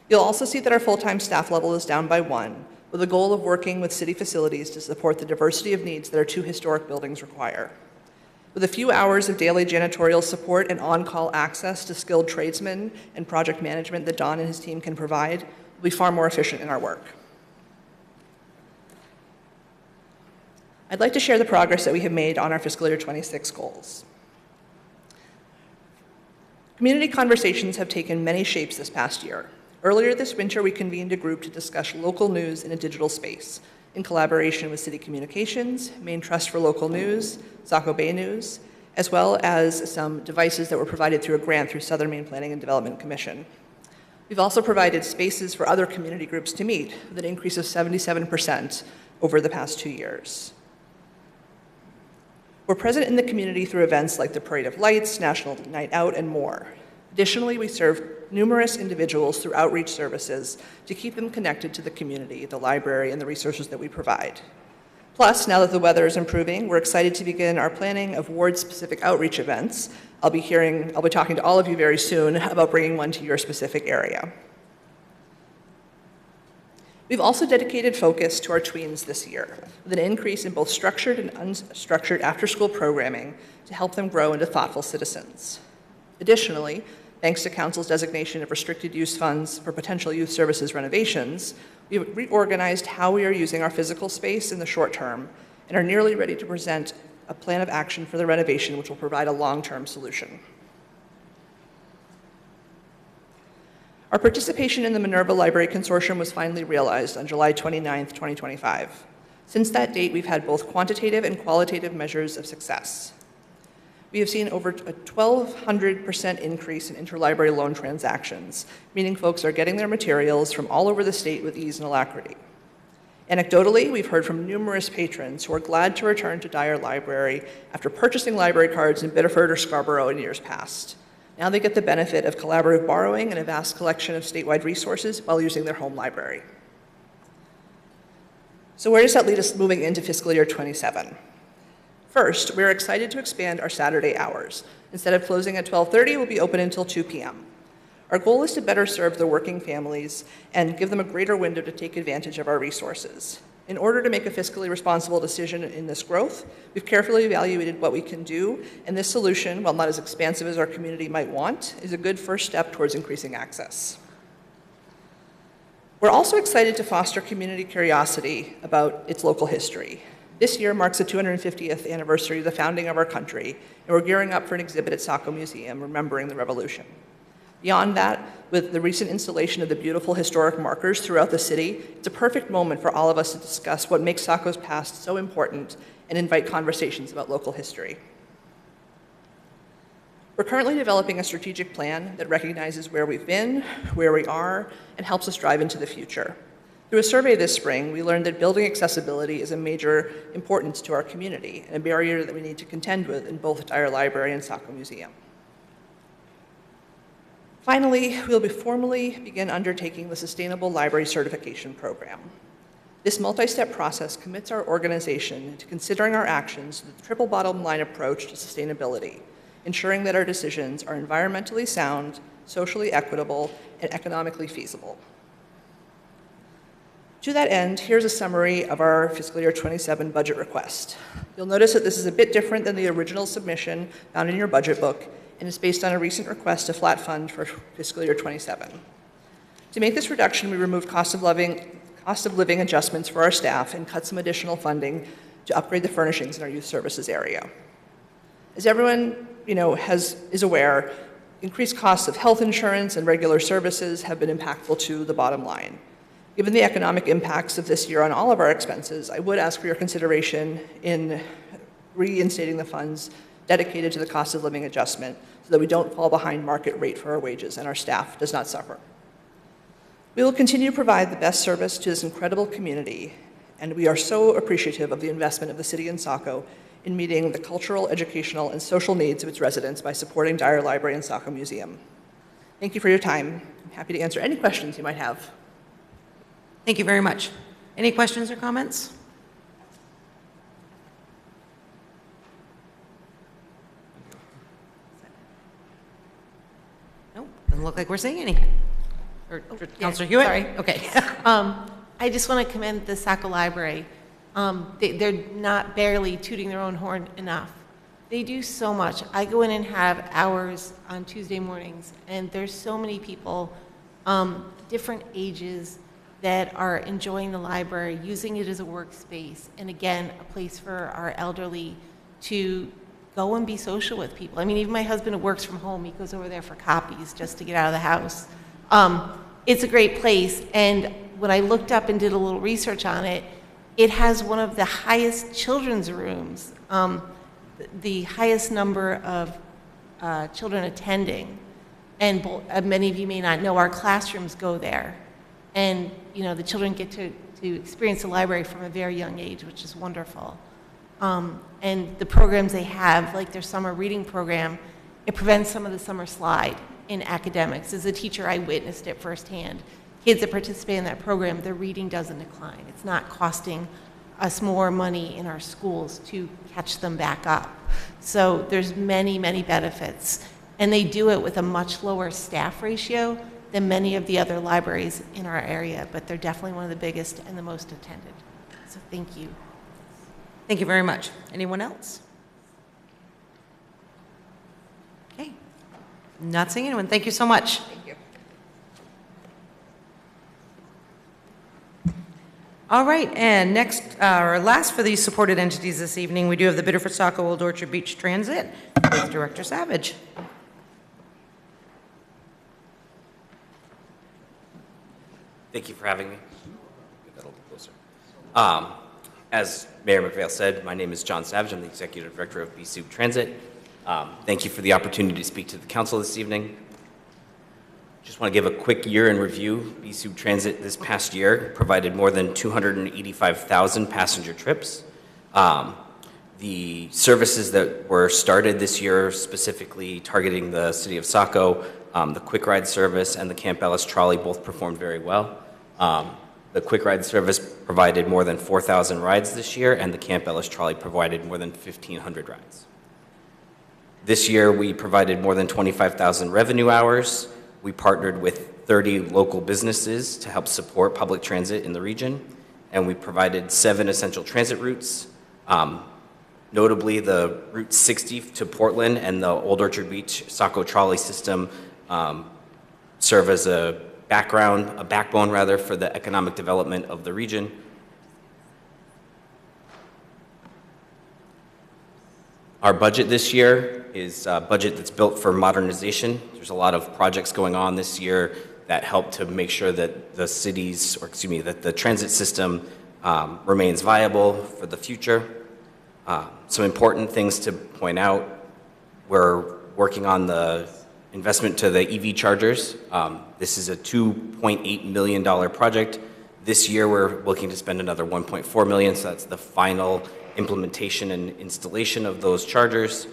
You'll also see that our full-time staff level is down by 1, with the goal of working with city facilities to support the diversity of needs that our 2 historic buildings require. With a few hours of daily janitorial support and on-call access to skilled tradesmen and project management that Don and his team can provide, we'll be far more efficient in our work. I'd like to share the progress that we have made on our fiscal year '26 goals. Community conversations have taken many shapes this past year. Earlier this winter, we convened a group to discuss local news in a digital space in collaboration with City Communications, Maine Trust for Local News, Saco Bay News, as well as some devices that were provided through a grant through Southern Maine Planning and Development Commission. We've also provided spaces for other community groups to meet, with an increase of 77% over the past 2 years. We're present in the community through events like the Parade of Lights, National Night Out, and more. Additionally, we serve numerous individuals through outreach services to keep them connected to the community, the library, and the resources that we provide. Plus, now that the weather is improving, we're excited to begin our planning of ward-specific outreach events. I'll be talking to all of you very soon about bringing one to your specific area. We've also dedicated focus to our tweens this year, with an increase in both structured and unstructured after-school programming to help them grow into thoughtful citizens. Additionally, thanks to Council's designation of restricted use funds for potential youth services renovations, we've reorganized how we are using our physical space in the short term and are nearly ready to present a plan of action for the renovation, which will provide a long-term solution. Our participation in the Minerva Library Consortium was finally realized on July 29, 2025. Since that date, we've had both quantitative and qualitative measures of success. We have seen over a 1,200% increase in interlibrary loan transactions, meaning folks are getting their materials from all over the state with ease and alacrity. Anecdotally, we've heard from numerous patrons who are glad to return to Dyer Library after purchasing library cards in Biddeford or Scarborough in years past. Now they get the benefit of collaborative borrowing and a vast collection of statewide resources while using their home library. So where does that lead us moving into fiscal year 27? First, we're excited to expand our Saturday hours. Instead of closing at 12:30, we'll be open until 2 p.m. Our goal is to better serve the working families and give them a greater window to take advantage of our resources. In order to make a fiscally responsible decision in this growth, we've carefully evaluated what we can do, and this solution, while not as expansive as our community might want, is a good first step towards increasing access. We're also excited to foster community curiosity about its local history. This year marks the 250th anniversary of the founding of our country, and we're gearing up for an exhibit at Saco Museum, remembering the Revolution. Beyond that, with the recent installation of the beautiful historic markers throughout the city, it's a perfect moment for all of us to discuss what makes Saco's past so important and invite conversations about local history. We're currently developing a strategic plan that recognizes where we've been, where we are, and helps us drive into the future. Through a survey this spring, we learned that building accessibility is a major importance to our community and a barrier that we need to contend with in both Dyer Library and Saco Museum. Finally, we'll formally begin undertaking the Sustainable Library Certification Program. This multi-step process commits our organization to considering our actions to the triple bottom line approach to sustainability, ensuring that our decisions are environmentally sound, socially equitable, and economically feasible. To that end, here's a summary of our fiscal year 27 budget request. You'll notice that this is a bit different than the original submission found in your budget book, and is based on a recent request to flat fund for fiscal year 27. To make this reduction, we removed cost of living adjustments for our staff and cut some additional funding to upgrade the furnishings in our youth services area. As everyone is aware, increased costs of health insurance and regular services have been impactful to the bottom line. Given the economic impacts of this year on all of our expenses, I would ask for your consideration in reinstating the funds dedicated to the cost of living adjustment so that we don't fall behind market rate for our wages and our staff does not suffer. We will continue to provide the best service to this incredible community, and we are so appreciative of the investment of the city and Saco in meeting the cultural, educational, and social needs of its residents by supporting Dyer Library and Saco Museum. Thank you for your time. I'm happy to answer any questions you might have. Thank you very much. Any questions or comments? Nope, doesn't look like we're seeing any. Councilor Hewitt? Sorry. Okay. I just want to commend the Saco Library. They're not barely tooting their own horn enough. They do so much. I go in and have hours on Tuesday mornings, and there's so many people, different ages, that are enjoying the library, using it as a workspace, and again, a place for our elderly to go and be social with people. I mean, even my husband who works from home, he goes over there for copies just to get out of the house. It's a great place, and when I looked up and did a little research on it, it has one of the highest children's rooms, the highest number of children attending, and many of you may not know, our classrooms go there. And the children get to experience the library from a very young age, which is wonderful. And the programs they have, like their summer reading program, it prevents some of the summer slide in academics. As a teacher, I witnessed it firsthand. Kids that participate in that program, their reading doesn't decline. It's not costing us more money in our schools to catch them back up. So there's many, many benefits. And they do it with a much lower staff ratio than many of the other libraries in our area, but they're definitely one of the biggest and the most attended. So thank you. Thank you very much. Anyone else? Okay. Not seeing anyone. Thank you so much. Thank you. All right, and next, or last for these supported entities this evening, we do have the bidder for Saco Old Orchard Beach Transit with Director Savage. Thank you for having me. Get that a little closer. As Mayor McVeigh said, my name is John Savage. I'm the Executive Director of BSUB Transit. Thank you for the opportunity to speak to the council this evening. Just want to give a quick year in review. BSUB Transit this past year provided more than 285,000 passenger trips. The services that were started this year, specifically targeting the city of Saco, the Quick Ride service and the Camp Ellis trolley both performed very well. The Quick Ride service provided more than 4,000 rides this year, and the Camp Ellis trolley provided more than 1,500 rides. This year, we provided more than 25,000 revenue hours. We partnered with 30 local businesses to help support public transit in the region, and we provided 7 essential transit routes. Notably, the Route 60 to Portland and the Old Orchard Beach Saco trolley system serve as a backbone rather, for the economic development of the region. Our budget this year is a budget that's built for modernization. There's a lot of projects going on this year that help to make sure that the that the transit system remains viable for the future. Some important things to point out: we're working on the investment to the EV chargers. This is a $2.8 million project. This year, we're looking to spend another $1.4 million, so that's the final implementation and installation of those chargers.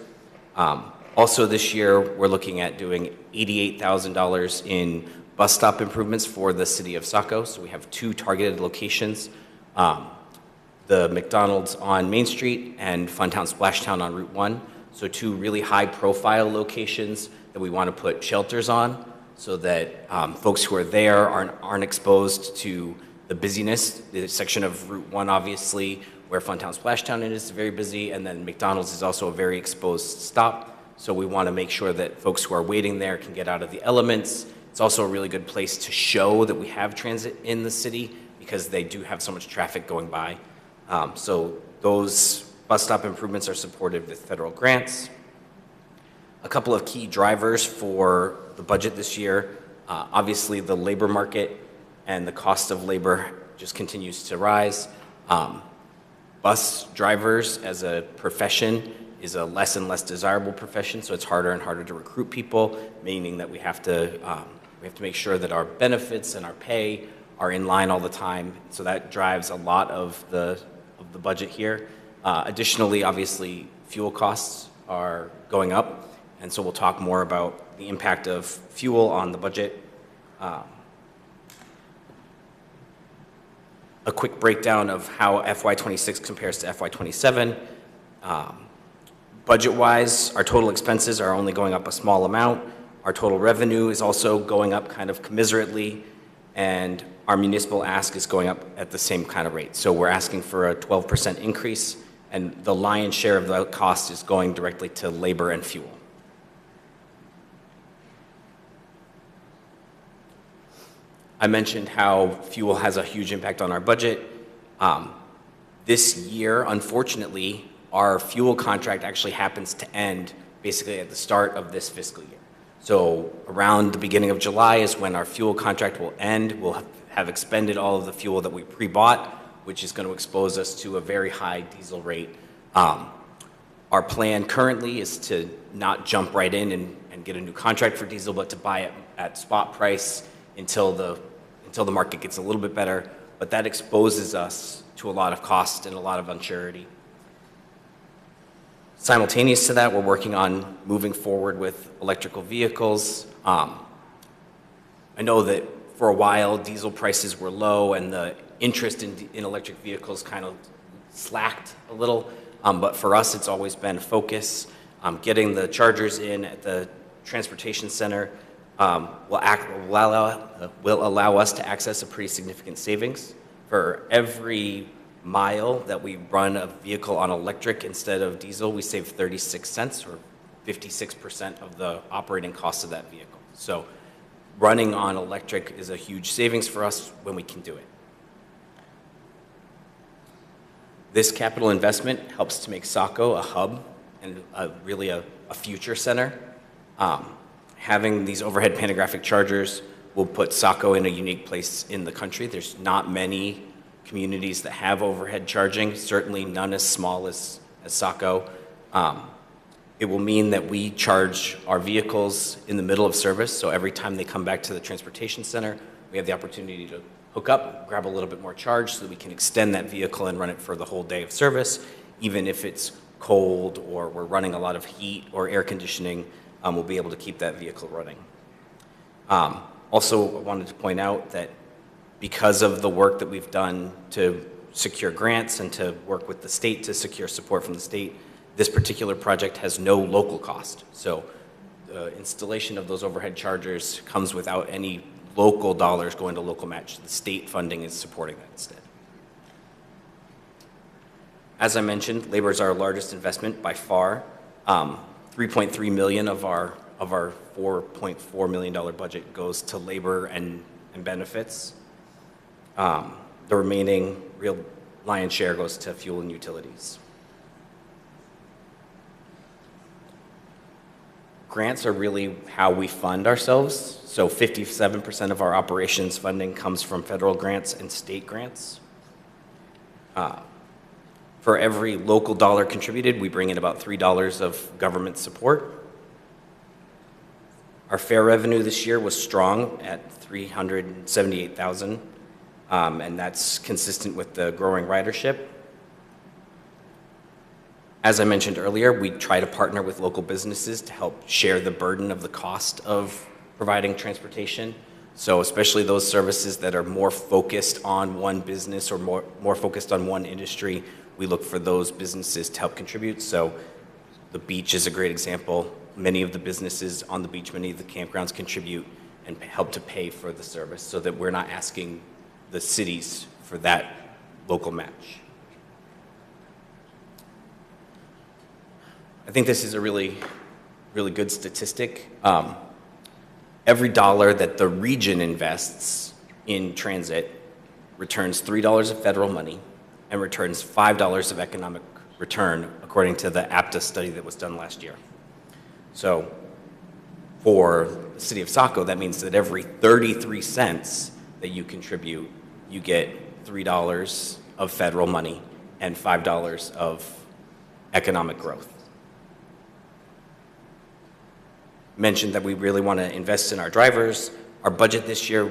Also this year, we're looking at doing $88,000 in bus stop improvements for the city of Saco. So we have 2 targeted locations, the McDonald's on Main Street and Funtown Splashtown on Route 1. So 2 really high-profile locations that we want to put shelters on so that folks who are there aren't exposed to the busyness. The section of Route 1, obviously, where Funtown Splashtown is very busy, and then McDonald's is also a very exposed stop. So we want to make sure that folks who are waiting there can get out of the elements. It's also a really good place to show that we have transit in the city because they do have so much traffic going by. So those bus stop improvements are supported with federal grants. A couple of key drivers for the budget this year, obviously the labor market and the cost of labor just continues to rise. Bus drivers as a profession is a less and less desirable profession, so it's harder and harder to recruit people, meaning that we have to make sure that our benefits and our pay are in line all the time. So that drives a lot of the budget here. Additionally, obviously, fuel costs are going up, and so we'll talk more about the impact of fuel on the budget. A quick breakdown of how FY26 compares to FY27. Budget-wise, our total expenses are only going up a small amount. Our total revenue is also going up kind of commiserately, and our municipal ask is going up at the same kind of rate. So we're asking for a 12% increase, and the lion's share of the cost is going directly to labor and fuel. I mentioned how fuel has a huge impact on our budget. This year, unfortunately, our fuel contract actually happens to end basically at the start of this fiscal year. So around the beginning of July is when our fuel contract will end. We'll have expended all of the fuel that we pre-bought, which is going to expose us to a very high diesel rate. Our plan currently is to not jump right in and get a new contract for diesel, but to buy it at spot price until the market gets a little bit better. But that exposes us to a lot of cost and a lot of unsurety. Simultaneous to that, we're working on moving forward with electrical vehicles. I know that for a while diesel prices were low and the interest in electric vehicles kind of slacked a little, but for us it's always been a focus. Getting the chargers in at the transportation center will allow us to access a pretty significant savings. For every mile that we run a vehicle on electric instead of diesel, we save 36 cents or 56% of the operating cost of that vehicle. So running on electric is a huge savings for us when we can do it. This capital investment helps to make Saco a hub and really a future center. Having these overhead pantographic chargers will put Saco in a unique place in the country. There's not many communities that have overhead charging, certainly none as small as Saco. It will mean that we charge our vehicles in the middle of service, so every time they come back to the transportation center, we have the opportunity to hook up, grab a little bit more charge so that we can extend that vehicle and run it for the whole day of service. Even if it's cold or we're running a lot of heat or air conditioning, we'll be able to keep that vehicle running. Also, I wanted to point out that because of the work that we've done to secure grants and to work with the state to secure support from the state, this particular project has no local cost. So the installation of those overhead chargers comes without any local dollars going to local match. The state funding is supporting that instead. As I mentioned, labor is our largest investment by far. $3.3 million of our $4.4 million budget goes to labor and benefits. The remaining real lion's share goes to fuel and utilities. Grants are really how we fund ourselves. So 57% of our operations funding comes from federal grants and state grants. For every local dollar contributed, we bring in about $3 of government support. Our fare revenue this year was strong at $378,000, and that's consistent with the growing ridership. As I mentioned earlier, we try to partner with local businesses to help share the burden of the cost of providing transportation. So especially those services that are more focused on one business or more focused on one industry, we look for those businesses to help contribute. So the beach is a great example. Many of the businesses on the beach, many of the campgrounds contribute and help to pay for the service so that we're not asking the cities for that local match. I think this is a really good statistic. Every dollar that the region invests in transit returns $3 of federal money and returns $5 of economic return, according to the APTA study that was done last year. So for the city of Saco, that means that every 33 cents that you contribute, you get $3 of federal money and $5 of economic growth. Mentioned that we really want to invest in our drivers. Our budget this year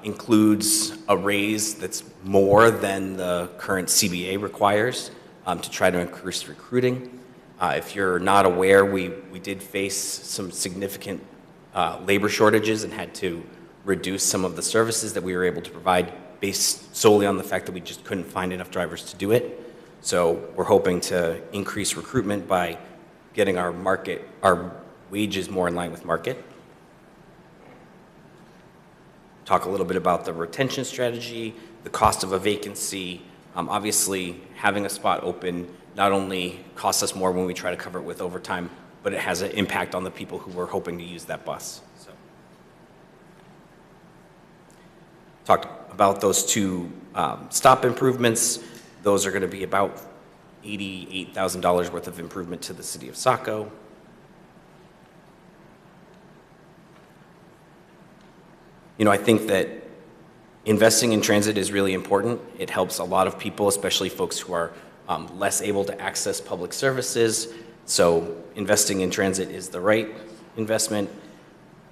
includes a raise that's more than the current CBA requires to try to increase recruiting. If you're not aware, we did face some significant labor shortages and had to reduce some of the services that we were able to provide based solely on the fact that we just couldn't find enough drivers to do it. So we're hoping to increase recruitment by getting our wages more in line with market. Talk a little bit about the retention strategy, the cost of a vacancy. Obviously, having a spot open not only costs us more when we try to cover it with overtime, but it has an impact on the people who were hoping to use that bus. So, talked about those two stop improvements. Those are going to be about $88,000 worth of improvement to the city of Saco. You know, I think that investing in transit is really important. It helps a lot of people, especially folks who are less able to access public services. So investing in transit is the right investment.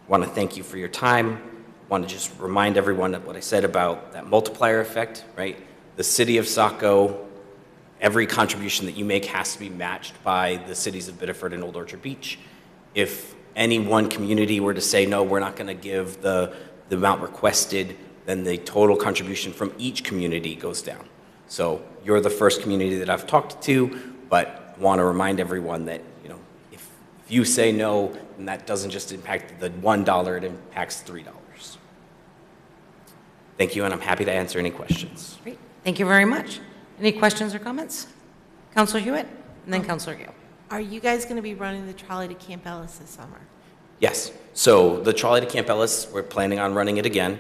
I want to thank you for your time. I want to just remind everyone of what I said about that multiplier effect, right? The city of Saco, every contribution that you make has to be matched by the cities of Biddeford and Old Orchard Beach. If any one community were to say, no, we're not going to give the amount requested, then the total contribution from each community goes down. So you're the first community that I've talked to, but I want to remind everyone that, you know, if you say no, then that doesn't just impact the $1, it impacts $3. Thank you, and I'm happy to answer any questions. Great. Thank you very much. Any questions or comments? Councilor Hewitt, and then Councilor Gale. Are you guys going to be running the trolley to Camp Ellis this summer? Yes. So the trolley to Camp Ellis, we're planning on running it again.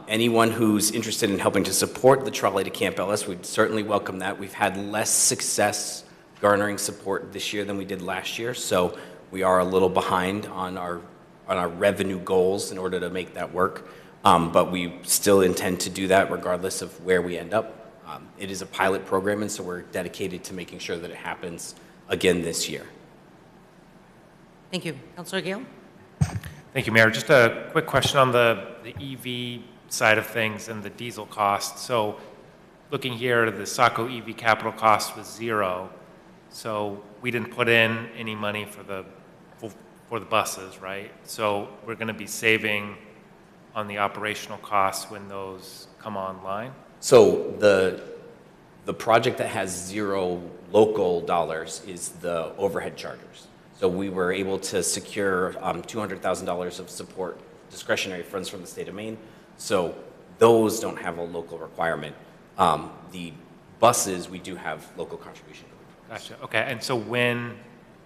Anyone who's interested in helping to support the trolley to Camp Ellis, we'd certainly welcome that. We've had less success garnering support this year than we did last year, so we are a little behind on our revenue goals in order to make that work. But we still intend to do that regardless of where we end up. It is a pilot program, and so we're dedicated to making sure that it happens again this year. Thank you. Councilor Gale? Thank you, Mayor. Just a quick question on the EV side of things and the diesel cost. So looking here, the Saco EV capital cost was 0. So we didn't put in any money for the buses, right? So we're going to be saving on the operational costs when those come online? So the project that has 0 local dollars is the overhead chargers. So we were able to secure $200,000 of support discretionary funds from the state of Maine. So those don't have a local requirement. The buses, we do have local contribution. Gotcha. Okay. And so when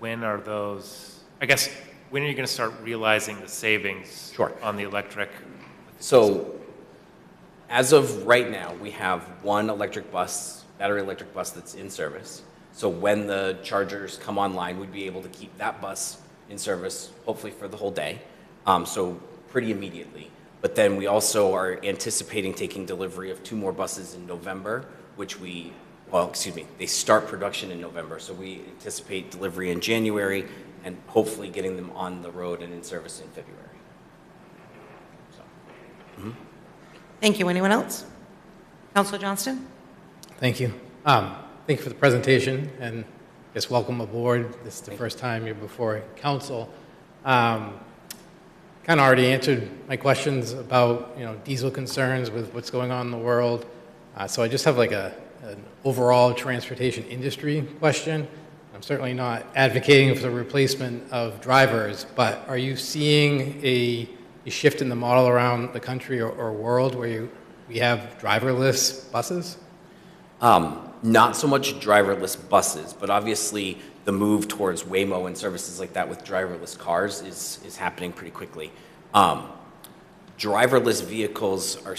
are those, I guess, when are you going to start realizing the savings on the electric? So as of right now, we have one electric bus, battery electric bus that's in service. So when the chargers come online, we'd be able to keep that bus in service, hopefully for the whole day. So pretty immediately. But then we also are anticipating taking delivery of 2 more buses in November, which they start production in November. So we anticipate delivery in January and hopefully getting them on the road and in service in February. Thank you. Anyone else? Councilor Johnston? Thank you. Thank you for the presentation, and I guess welcome aboard. This is the first time you're before council. Kind of already answered my questions about diesel concerns with what's going on in the world. So I just have like an overall transportation industry question. I'm certainly not advocating for the replacement of drivers, but are you seeing a shift in the model around the country or world where we have driverless buses? Not so much driverless buses, but obviously the move towards Waymo and services like that with driverless cars is happening pretty quickly. Driverless vehicles are,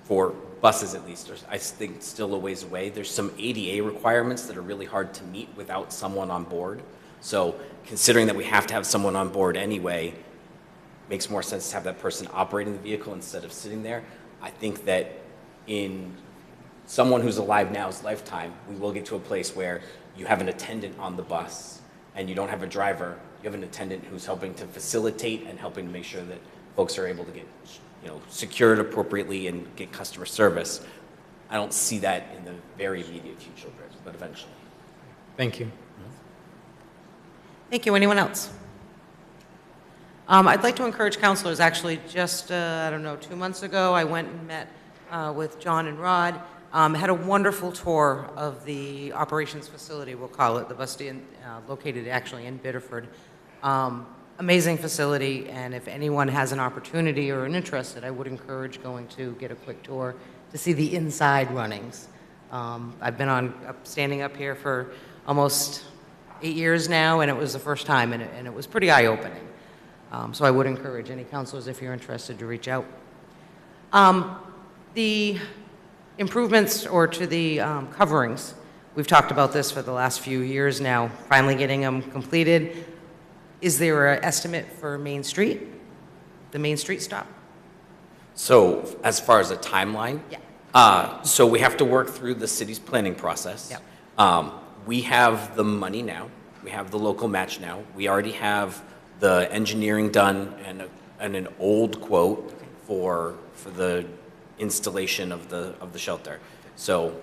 for buses at least, I think still a ways away. There's some ADA requirements that are really hard to meet without someone on board. So considering that we have to have someone on board anyway, makes more sense to have that person operating the vehicle instead of sitting there. I think that in someone who's alive now's lifetime, we will get to a place where you have an attendant on the bus and you don't have a driver, you have an attendant who's helping to facilitate and helping to make sure that folks are able to get secured appropriately and get customer service. I don't see that in the very immediate future, but eventually. Thank you. Thank you. Anyone else? I'd like to encourage councilors, actually, just, 2 months ago, I went and met with John and Rod, had a wonderful tour of the operations facility, we'll call it, the bus stand, located actually in Biddeford. Amazing facility, and if anyone has an opportunity or an interest, I would encourage going to get a quick tour to see the inside runnings. I've been standing up here for almost 8 years now, and it was the first time, and it was pretty eye-opening. So I would encourage any councilors, if you're interested, to reach out. The improvements to the coverings, we've talked about this for the last few years now, finally getting them completed. Is there an estimate for Main Street, the Main Street stop? So as far as a timeline? Yeah. So we have to work through the city's planning process. Yep. We have the money now. We have the local match now. We already have the engineering done and an old quote for the installation of the shelter. So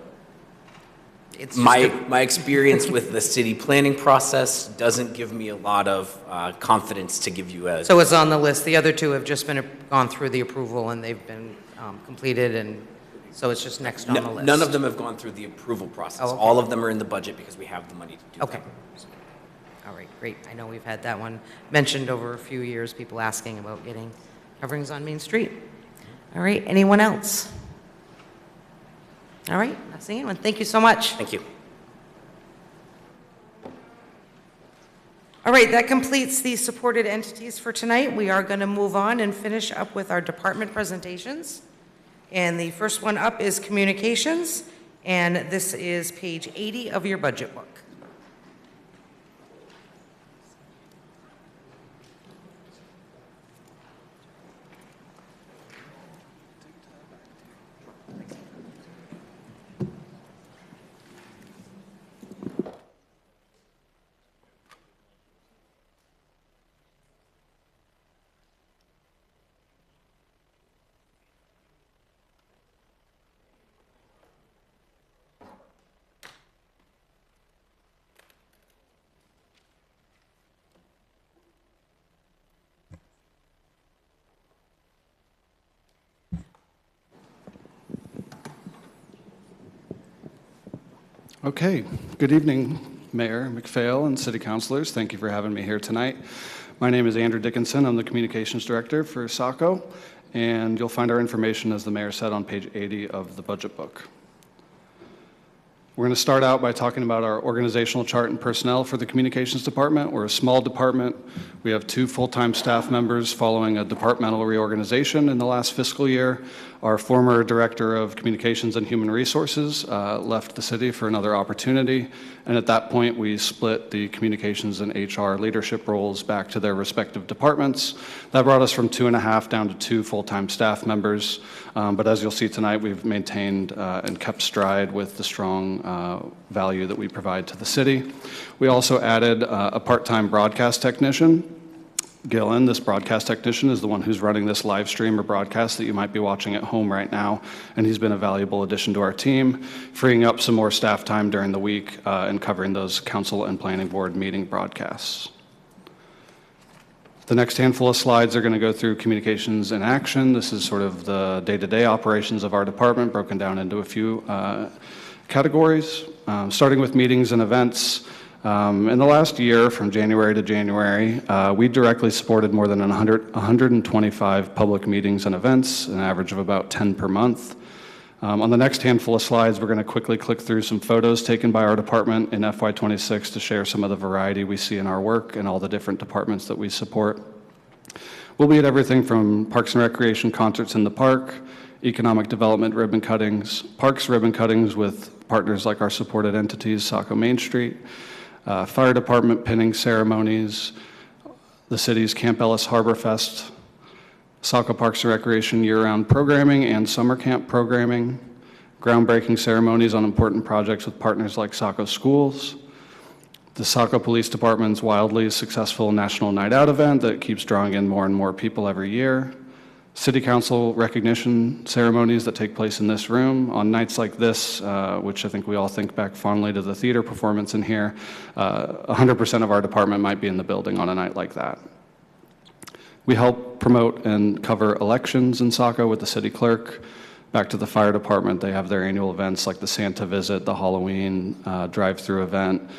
my experience with the city planning process doesn't give me a lot of confidence to give you a... So it's on the list. The other 2 have just gone through the approval, and they've been completed, and so it's just next on the list. None of them have gone through the approval process. Oh, okay. All of them are in the budget because we have the money to do Okay. All right, great. I know we've had that one mentioned over a few years, people asking about getting coverings on Main Street. All right, anyone else? All right, not seeing anyone. Thank you so much. Thank you. right, that completes the supported entities for tonight. We are going to move on and finish up with our department presentations. And the first one up is communications, and this is page 80 of your budget book. Okay, good evening, Mayor McPhail and City Councilors. Thank you for having me here tonight. My name is Andrew Dickinson. I'm the Communications Director for Saco, and you'll find our information, as the Mayor said, on page 80 of the budget book. We're going to start out by talking about our organizational chart and personnel for the Communications Department. We're a small department. We have 2 full-time staff members following a departmental reorganization in the last fiscal year. Our former Director of Communications and Human Resources left the city for another opportunity, and at that point we split the communications and HR leadership roles back to their respective departments. That brought us from 2.5 down to 2 full-time staff members, but as you'll see tonight, we've maintained and kept stride with the strong value that we provide to the city. We also added a part-time broadcast technician. Gillen, this broadcast technician, is the one who's running this live stream or broadcast that you might be watching at home right now, and he's been a valuable addition to our team, freeing up some more staff time during the week and covering those council and planning board meeting broadcasts. The next handful of slides are going to go through communications in action. This is sort of the day-to-day operations of our department, broken down into a few categories, starting with meetings and events. In the last year, from January to January, we directly supported more than 125 public meetings and events, an average of about 10 per month. On the next handful of slides, we're going to quickly click through some photos taken by our department in FY26 to share some of the variety we see in our work and all the different departments that we support. We'll be at everything from Parks and Recreation concerts in the park, economic development ribbon cuttings, parks ribbon cuttings with partners like our supported entities, Saco Main Street, fire department pinning ceremonies, the city's Camp Ellis Harbor Fest, Saco Parks and Recreation year-round programming and summer camp programming, groundbreaking ceremonies on important projects with partners like Saco Schools, the Saco Police Department's wildly successful National Night Out event that keeps drawing in more and more people every year, City Council recognition ceremonies that take place in this room. On nights like this, which I think we all think back fondly to the theater performance in here, 100% of our department might be in the building on a night like that. We help promote and cover elections in Saco with the city clerk. Back to the fire department, they have their annual events like the Santa visit, the Halloween drive-through event,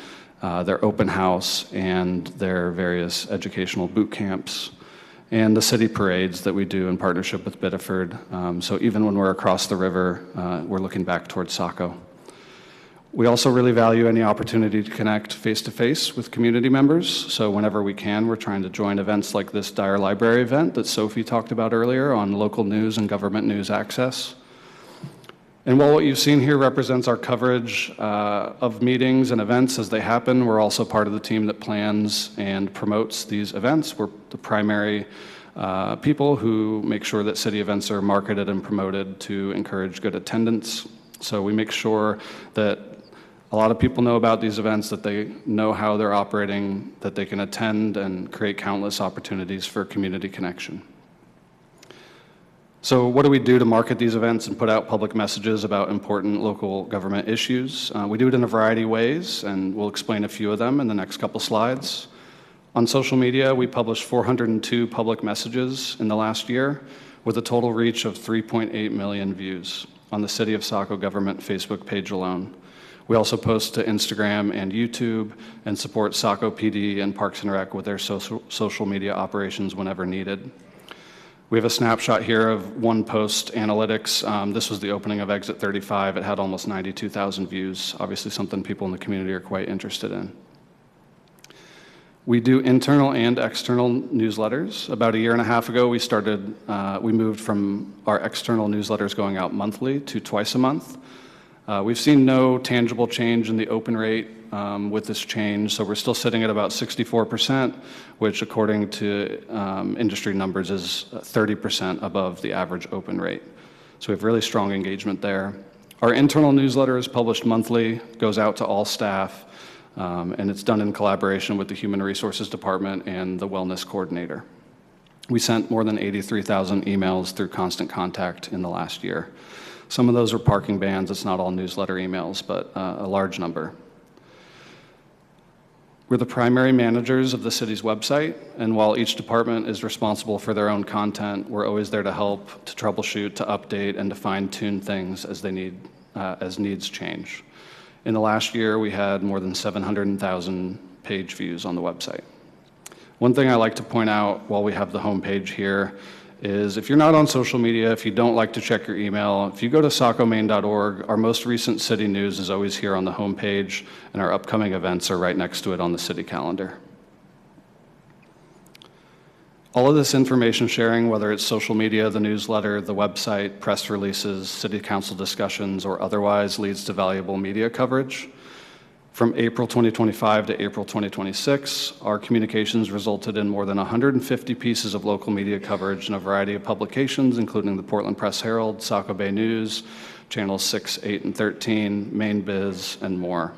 their open house, and their various educational boot camps, and the city parades that we do in partnership with Biddeford. So even when we're across the river, we're looking back towards Saco. We also really value any opportunity to connect face-to-face with community members. So whenever we can, we're trying to join events like this Dyer Library event that Sophie talked about earlier on local news and government news access. And while what you've seen here represents our coverage of meetings and events as they happen, we're also part of the team that plans and promotes these events. We're the primary people who make sure that city events are marketed and promoted to encourage good attendance. So we make sure that a lot of people know about these events, that they know how they're operating, that they can attend and create countless opportunities for community connection. So what do we do to market these events and put out public messages about important local government issues? We do it in a variety of ways, and we'll explain a few of them in the next couple slides. On social media, we published 402 public messages in the last year with a total reach of 3.8 million views on the City of Saco government Facebook page alone. We also post to Instagram and YouTube and support Saco PD and Parks and Rec with their social media operations whenever needed. We have a snapshot here of one post analytics. This was the opening of Exit 35. It had almost 92,000 views, obviously something people in the community are quite interested in. We do internal and external newsletters. About a year and a half ago, we moved from our external newsletters going out monthly to twice a month. We've seen no tangible change in the open rate with this change, so we're still sitting at about 64%, which according to industry numbers is 30% above the average open rate. So we have really strong engagement there. Our internal newsletter is published monthly, goes out to all staff, and it's done in collaboration with the Human Resources Department and the Wellness Coordinator. We sent more than 83,000 emails through Constant Contact in the last year. Some of those are parking bans. It's not all newsletter emails, but a large number. We're the primary managers of the city's website, and while each department is responsible for their own content, we're always there to help, to troubleshoot, to update, and to fine-tune things as needs change. In the last year, we had more than 700,000 page views on the website. One thing I like to point out while we have the homepage here is if you're not on social media, if you don't like to check your email, if you go to sacomaine.org, our most recent city news is always here on the homepage, and our upcoming events are right next to it on the city calendar. All of this information sharing, whether it's social media, the newsletter, the website, press releases, city council discussions, or otherwise, leads to valuable media coverage. From April 2025 to April 2026, our communications resulted in more than 150 pieces of local media coverage in a variety of publications, including the Portland Press-Herald, Saco Bay News, Channels 6, 8, and 13, Maine Biz, and more.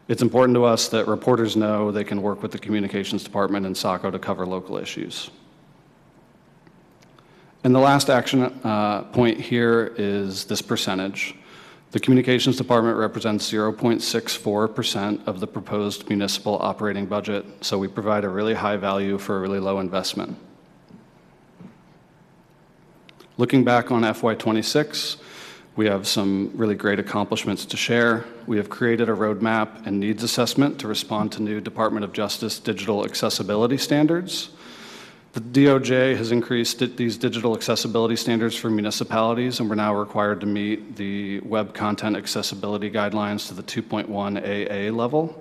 It's important to us that reporters know they can work with the communications department in Saco to cover local issues. And the last action point here is this percentage. The Communications Department represents 0.64% of the proposed municipal operating budget, so we provide a really high value for a really low investment. Looking back on FY26, we have some really great accomplishments to share. We have created a roadmap and needs assessment to respond to new Department of Justice digital accessibility standards. The DOJ has increased these digital accessibility standards for municipalities, and we're now required to meet the Web Content Accessibility Guidelines to the 2.1 AA level.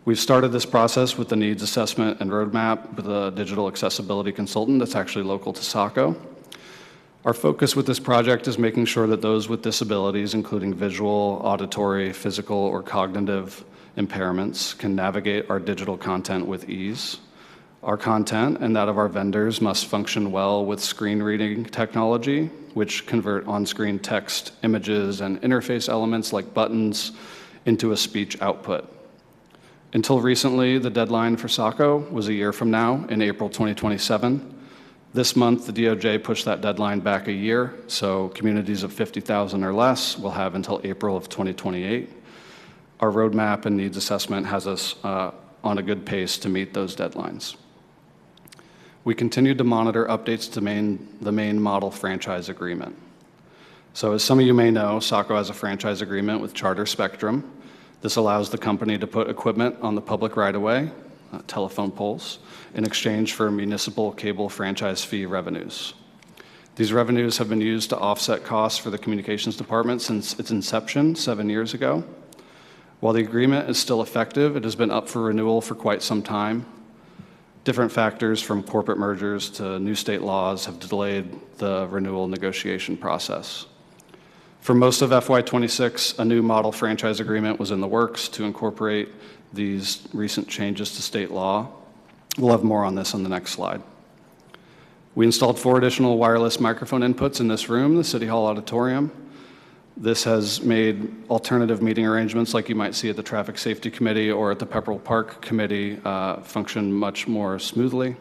We've started this process with the needs assessment and roadmap with a digital accessibility consultant that's actually local to Saco. Our focus with this project is making sure that those with disabilities, including visual, auditory, physical, or cognitive impairments, can navigate our digital content with ease. Our content and that of our vendors must function well with screen reading technology, which convert on-screen text, images, and interface elements like buttons into a speech output. Until recently, the deadline for Saco was a year from now, in April 2027. This month, the DOJ pushed that deadline back a year, so communities of 50,000 or less will have until April of 2028. Our roadmap and needs assessment has us on a good pace to meet those deadlines. We continue to monitor updates to the main model franchise agreement. So as some of you may know, Saco has a franchise agreement with Charter Spectrum. This allows the company to put equipment on the public right-of-way, telephone poles, in exchange for municipal cable franchise fee revenues. These revenues have been used to offset costs for the communications department since its inception 7 years ago. While the agreement is still effective, it has been up for renewal for quite some time. Different factors from corporate mergers to new state laws have delayed the renewal negotiation process. For most of FY26, a new model franchise agreement was in the works to incorporate these recent changes to state law. We'll have more on this on the next slide. We installed 4 additional wireless microphone inputs in this room, the City Hall auditorium. This has made alternative meeting arrangements like you might see at the Traffic Safety Committee or at the Pepperell Park Committee function much more smoothly.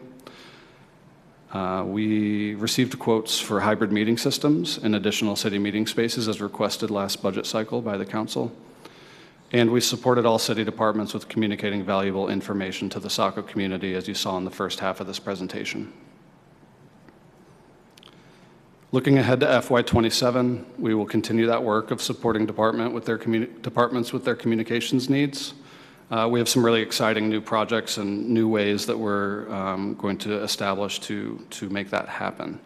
We received quotes for hybrid meeting systems and additional city meeting spaces as requested last budget cycle by the council. And we supported all city departments with communicating valuable information to the Saco community, as you saw in the first half of this presentation. Looking ahead to FY27, we will continue that work of supporting departments with their communications needs. We have some really exciting new projects and new ways that we're going to establish to make that happen.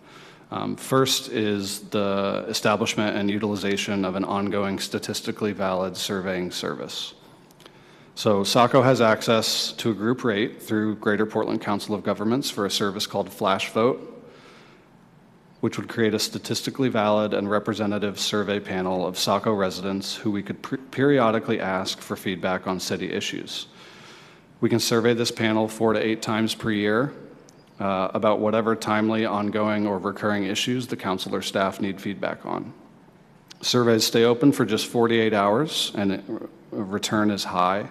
First is the establishment and utilization of an ongoing statistically valid surveying service. So Saco has access to a group rate through Greater Portland Council of Governments for a service called Flash Vote, which would create a statistically valid and representative survey panel of Saco residents who we could periodically ask for feedback on city issues. We can survey this panel 4 to 8 times per year about whatever timely, ongoing, or recurring issues the council or staff need feedback on. Surveys stay open for just 48 hours, and return is high.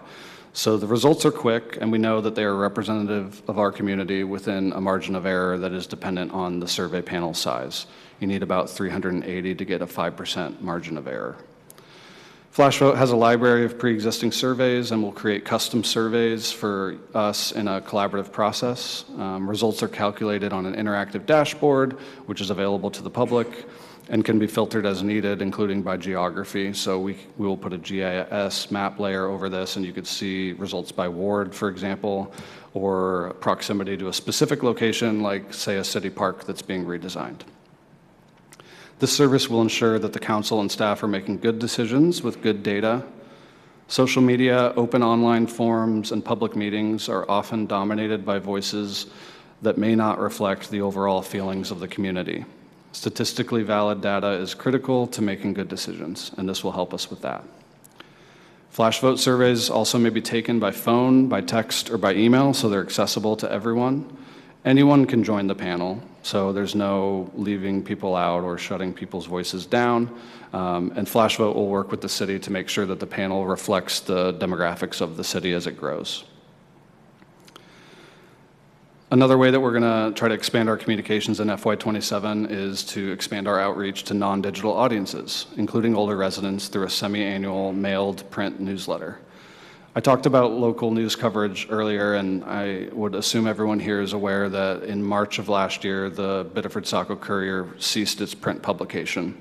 So the results are quick, and we know that they are representative of our community within a margin of error that is dependent on the survey panel size. You need about 380 to get a 5% margin of error. FlashVote has a library of pre-existing surveys and will create custom surveys for us in a collaborative process. Results are calculated on an interactive dashboard, which is available to the public and can be filtered as needed, including by geography. So we will put a GIS map layer over this, and you could see results by ward, for example, or proximity to a specific location, like, say, a city park that's being redesigned. This service will ensure that the council and staff are making good decisions with good data. Social media, open online forums, and public meetings are often dominated by voices that may not reflect the overall feelings of the community. Statistically valid data is critical to making good decisions, and this will help us with that. Flash vote surveys also may be taken by phone, by text, or by email, so they're accessible to everyone. Anyone can join the panel, so there's no leaving people out or shutting people's voices down. And Flash vote will work with the city to make sure that the panel reflects the demographics of the city as it grows. Another way that we're going to try to expand our communications in FY27 is to expand our outreach to non-digital audiences, including older residents, through a semi-annual mailed print newsletter. I talked about local news coverage earlier, and I would assume everyone here is aware that in March of last year, the Biddeford Saco Courier ceased its print publication.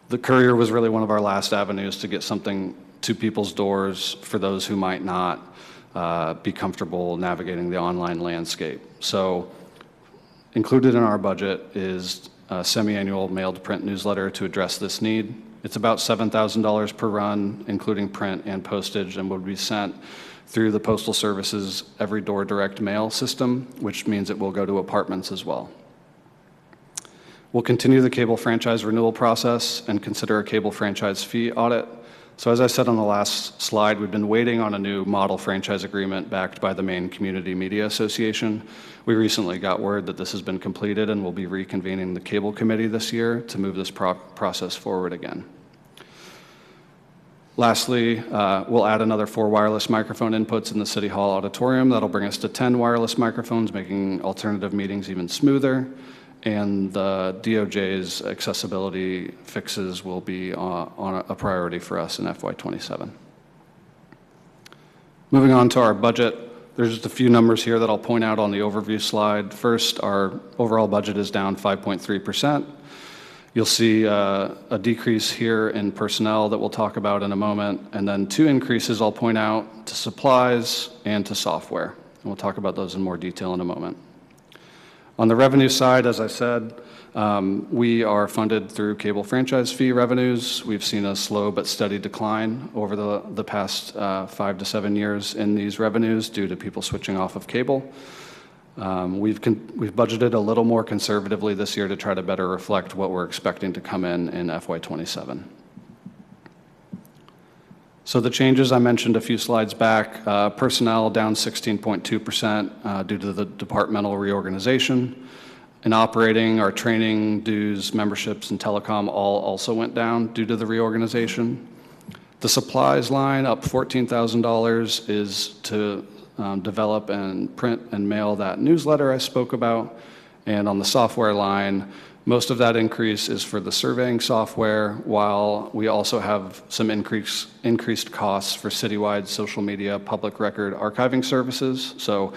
The Courier was really one of our last avenues to get something to people's doors for those who might not be comfortable navigating the online landscape. So included in our budget is a semi-annual mailed print newsletter to address this need. It's about $7,000 per run, including print and postage, and would be sent through the Postal Service's Every Door direct mail system, which means it will go to apartments as well. We'll continue the cable franchise renewal process and consider a cable franchise fee audit. So as I said on the last slide, we've been waiting on a new model franchise agreement backed by the Maine Community Media Association. We recently got word that this has been completed, and we'll be reconvening the cable committee this year to move this process forward again. Lastly, we'll add another 4 wireless microphone inputs in the City Hall auditorium. That'll bring us to 10 wireless microphones, making alternative meetings even smoother. And the DOJ's accessibility fixes will be on a priority for us in FY27. Moving on to our budget, there's just a few numbers here that I'll point out on the overview slide. First, our overall budget is down 5.3%. You'll see a decrease here in personnel that we'll talk about in a moment, and then 2 increases I'll point out to supplies and to software. And we'll talk about those in more detail in a moment. On the revenue side, as I said, we are funded through cable franchise fee revenues. We've seen a slow but steady decline over the past 5 to 7 years in these revenues due to people switching off of cable. We've budgeted a little more conservatively this year to try to better reflect what we're expecting to come in FY27. So the changes I mentioned a few slides back, personnel down 16.2% due to the departmental reorganization. In operating, our training, dues, memberships, and telecom all also went down due to the reorganization. The supplies line, up $14,000, is to develop and print and mail that newsletter I spoke about. And on the software line, most of that increase is for the surveying software, while we also have some increased costs for citywide social media public record archiving services. So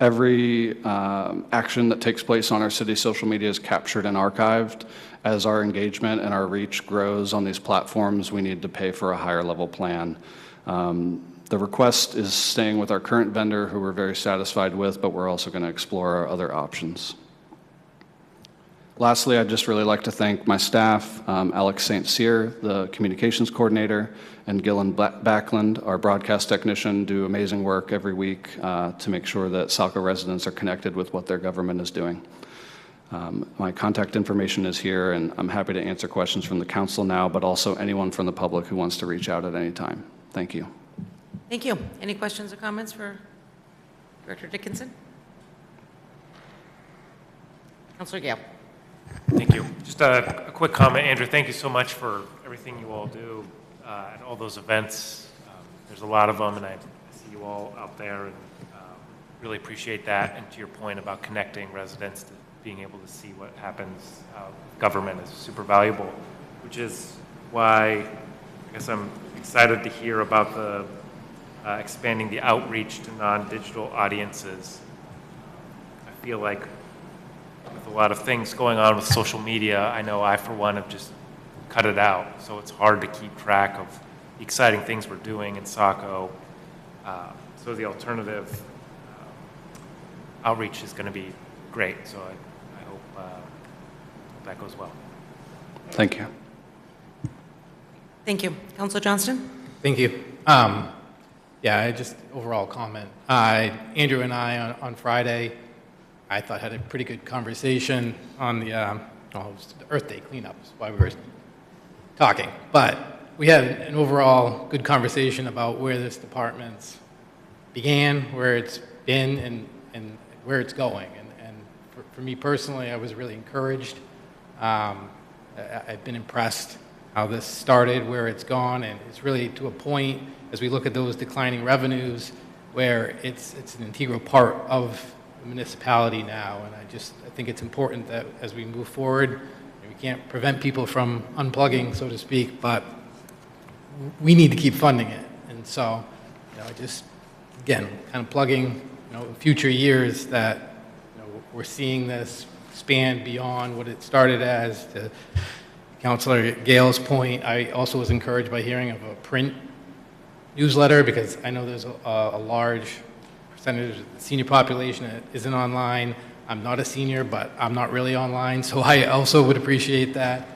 every action that takes place on our city social media is captured and archived. As our engagement and our reach grows on these platforms, we need to pay for a higher level plan. The request is staying with our current vendor, who we're very satisfied with, but we're also going to explore our other options. Lastly, I'd just really like to thank my staff, Alex St. Cyr, the communications coordinator, and Gillen Backlund, our broadcast technician, do amazing work every week to make sure that Saco residents are connected with what their government is doing. My contact information is here, and I'm happy to answer questions from the council now, but also anyone from the public who wants to reach out at any time. Thank you. Thank you. Any questions or comments for Director Dickinson? Councilor Gale. Thank you. Just a quick comment, Andrew. Thank you so much for everything you all do at all those events. There's a lot of them, and I see you all out there, and really appreciate that. And to your point about connecting residents to being able to see what happens, government is super valuable, which is why I guess I'm excited to hear about the expanding the outreach to non-digital audiences. I feel like with a lot of things going on with social media, I know I, for one, have just cut it out. So it's hard to keep track of the exciting things we're doing in Saco. So the alternative outreach is going to be great. So I hope that goes well. Thank you. Thank you. Councilor Johnston? Thank you. Yeah, I just overall comment. Andrew and I on Friday, I thought had a pretty good conversation on the, it was the Earth Day cleanup, is why we were talking. But we had an overall good conversation about where this department's began, where it's been, and where it's going. And for me personally, I was really encouraged. I've been impressed how this started, where it's gone, and it's really to a point, as we look at those declining revenues, where it's an integral part of the municipality now. And I think it's important that as we move forward, we can't prevent people from unplugging, so to speak, but we need to keep funding it. And so, just, again, kind of plugging, in future years that, we're seeing this expand beyond what it started as. To Councilor Gale's point, I also was encouraged by hearing of a print newsletter, because I know there's a large percentage of the senior population that isn't online. I'm not a senior, but I'm not really online, so I also would appreciate that.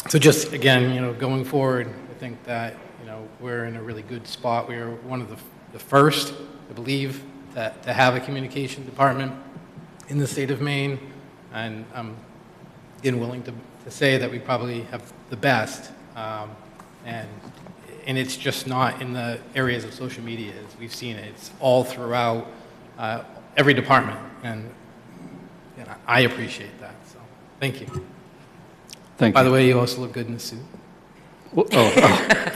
So just, again, going forward, I think that, we're in a really good spot. We are one of the first, I believe, to have a communication department in the state of Maine, and I'm again willing to say that we probably have the best, and it's just not in the areas of social media as we've seen it. It's all throughout every department, and I appreciate that. So thank you. Thank you. By the way, you also look good in the suit. Oh,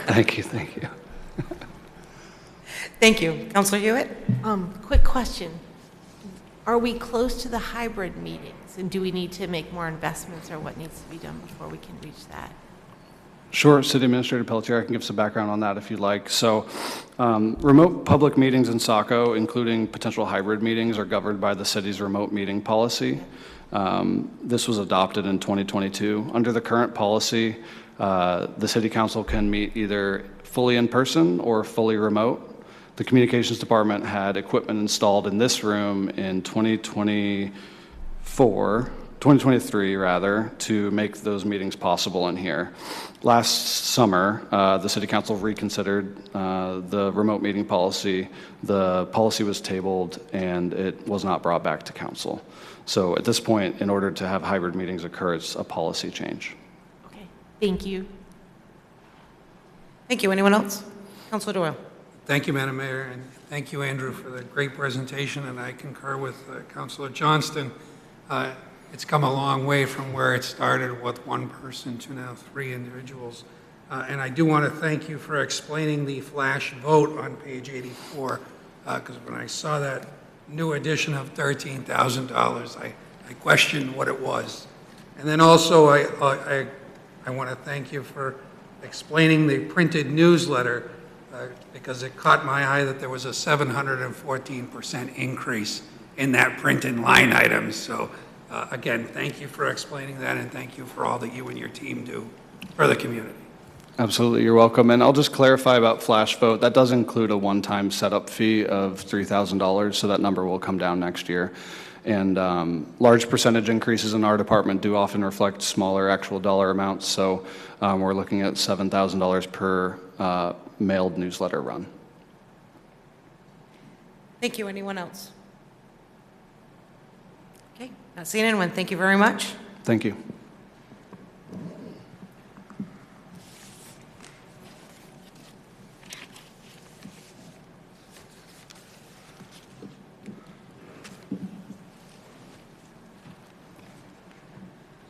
thank you. Thank you. Councilor Hewitt? Quick question. Are we close to the hybrid meetings, and do we need to make more investments, or what needs to be done before we can reach that? Sure, City Administrator Pelletier, I can give some background on that if you'd like. So, remote public meetings in Saco, including potential hybrid meetings, are governed by the city's remote meeting policy. This was adopted in 2022. Under the current policy, the City Council can meet either fully in person or fully remote. The Communications Department had equipment installed in this room in 2023 to make those meetings possible in here. Last summer, the City Council reconsidered the remote meeting policy. The policy was tabled and it was not brought back to Council. So at this point, in order to have hybrid meetings occur, it's a policy change. Okay, thank you. Thank you. Anyone else? Councilor Doyle. Thank you, Madam Mayor, and thank you, Andrew, for the great presentation, and I concur with Councilor Johnston. It's come a long way from where it started with one person to now 3 individuals. And I do want to thank you for explaining the flash vote on page 84, because when I saw that new addition of $13,000, I questioned what it was. And then also, I want to thank you for explaining the printed newsletter, because it caught my eye that there was a 714% increase in that printed line item. So again, thank you for explaining that, and thank you for all that you and your team do for the community. Absolutely, you're welcome. And I'll just clarify about flash vote. That does include a one-time setup fee of $3,000, so that number will come down next year. And large percentage increases in our department do often reflect smaller actual dollar amounts. So we're looking at $7,000 per mailed newsletter run. Thank you. Anyone else? Okay, not seeing anyone. Thank you very much. Thank you.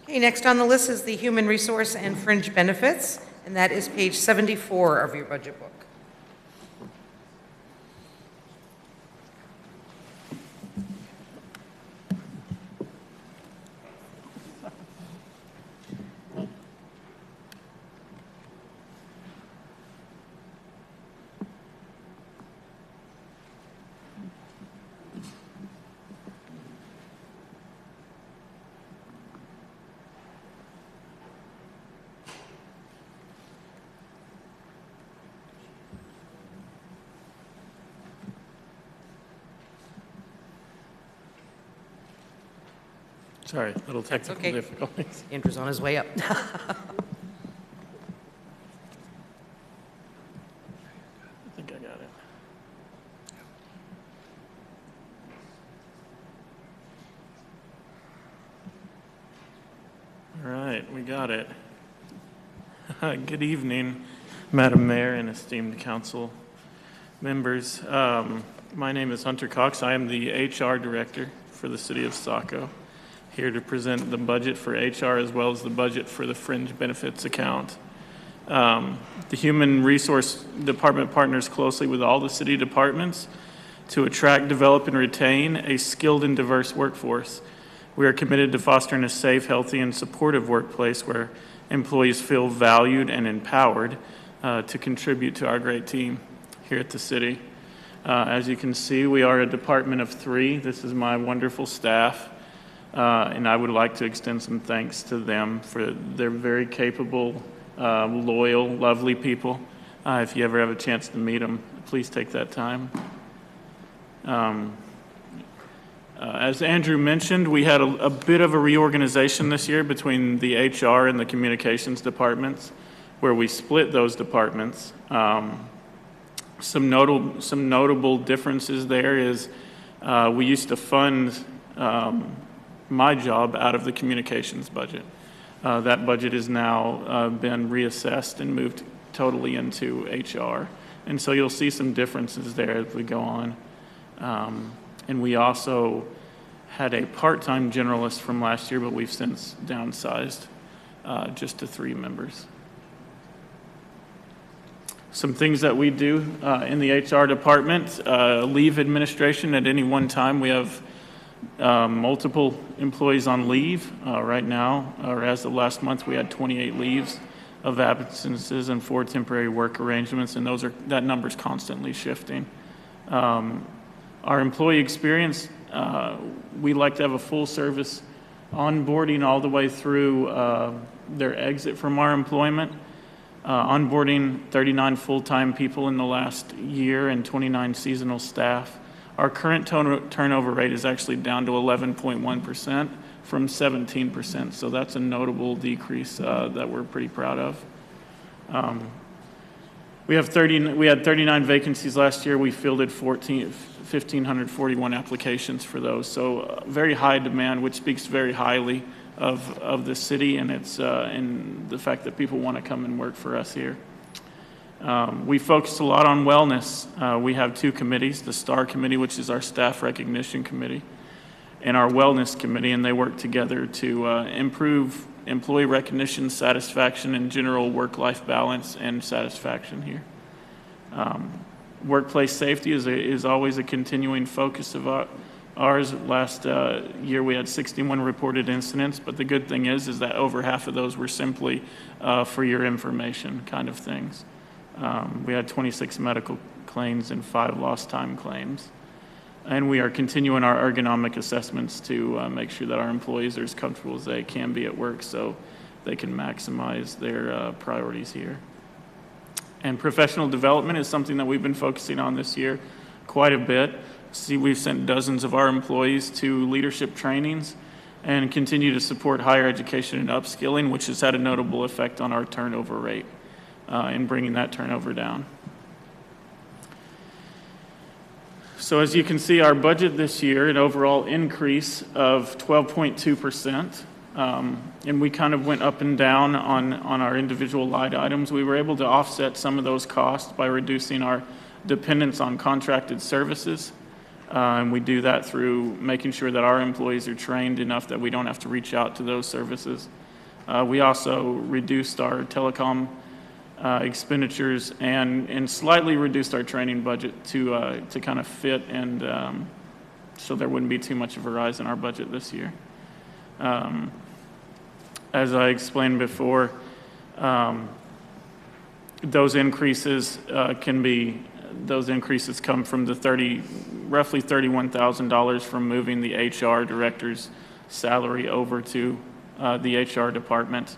Okay, next on the list is the Human Resource and Fringe Benefits, and that is page 74 of your budget book. Sorry, little technical Okay. difficulties. Andrew's on his way up. I think I got it. All right, we got it. Good evening, Madam Mayor and esteemed council members. My name is Hunter Cox. I am the HR Director for the City of Saco, here to present the budget for HR as well as the budget for the Fringe Benefits account. The Human Resource Department partners closely with all the city departments to attract, develop, and retain a skilled and diverse workforce. We are committed to fostering a safe, healthy, and supportive workplace where employees feel valued and empowered to contribute to our great team here at the city. As you can see, we are a department of 3. This is my wonderful staff. And I would like to extend some thanks to them for their very capable, loyal, lovely people. If you ever have a chance to meet them, please take that time. As Andrew mentioned, we had a bit of a reorganization this year between the HR and the communications departments, where we split those departments. Some notable differences there is we used to fund my job out of the communications budget. That budget has now been reassessed and moved totally into HR. And so you'll see some differences there as we go on. And we also had a part-time generalist from last year, but we've since downsized just to 3 members. Some things that we do in the HR department, leave administration. At any one time, we have multiple employees on leave. Right now, or as of last month, we had 28 leaves of absences and 4 temporary work arrangements, and that number's constantly shifting. Our employee experience, we like to have a full service onboarding all the way through their exit from our employment. Onboarding 39 full-time people in the last year and 29 seasonal staff. Our current turnover rate is actually down to 11.1% from 17%, so that's a notable decrease that we're pretty proud of. We had 39 vacancies last year. We fielded 1,541 applications for those, so very high demand, which speaks very highly of the city and and the fact that people want to come and work for us here. We focus a lot on wellness. We have 2 committees, the STAR Committee, which is our Staff Recognition Committee, and our Wellness Committee, and they work together to improve employee recognition, satisfaction, and general work-life balance and satisfaction here. Workplace safety is always a continuing focus of ours. Last year we had 61 reported incidents, but the good thing is that over half of those were simply for your information kind of things. We had 26 medical claims and 5 lost time claims. And we are continuing our ergonomic assessments to make sure that our employees are as comfortable as they can be at work so they can maximize their priorities here. And professional development is something that we've been focusing on this year quite a bit. we've sent dozens of our employees to leadership trainings and continue to support higher education and upskilling, which has had a notable effect on our turnover rate in bringing that turnover down. So as you can see, our budget this year, an overall increase of 12.2%. And we kind of went up and down on our individual line items. We were able to offset some of those costs by reducing our dependence on contracted services. And we do that through making sure that our employees are trained enough that we don't have to reach out to those services. We also reduced our telecom expenditures and slightly reduced our training budget to kind of fit and so there wouldn't be too much of a rise in our budget this year. As I explained before, those increases come from the roughly $31,000 from moving the HR director's salary over to the HR department,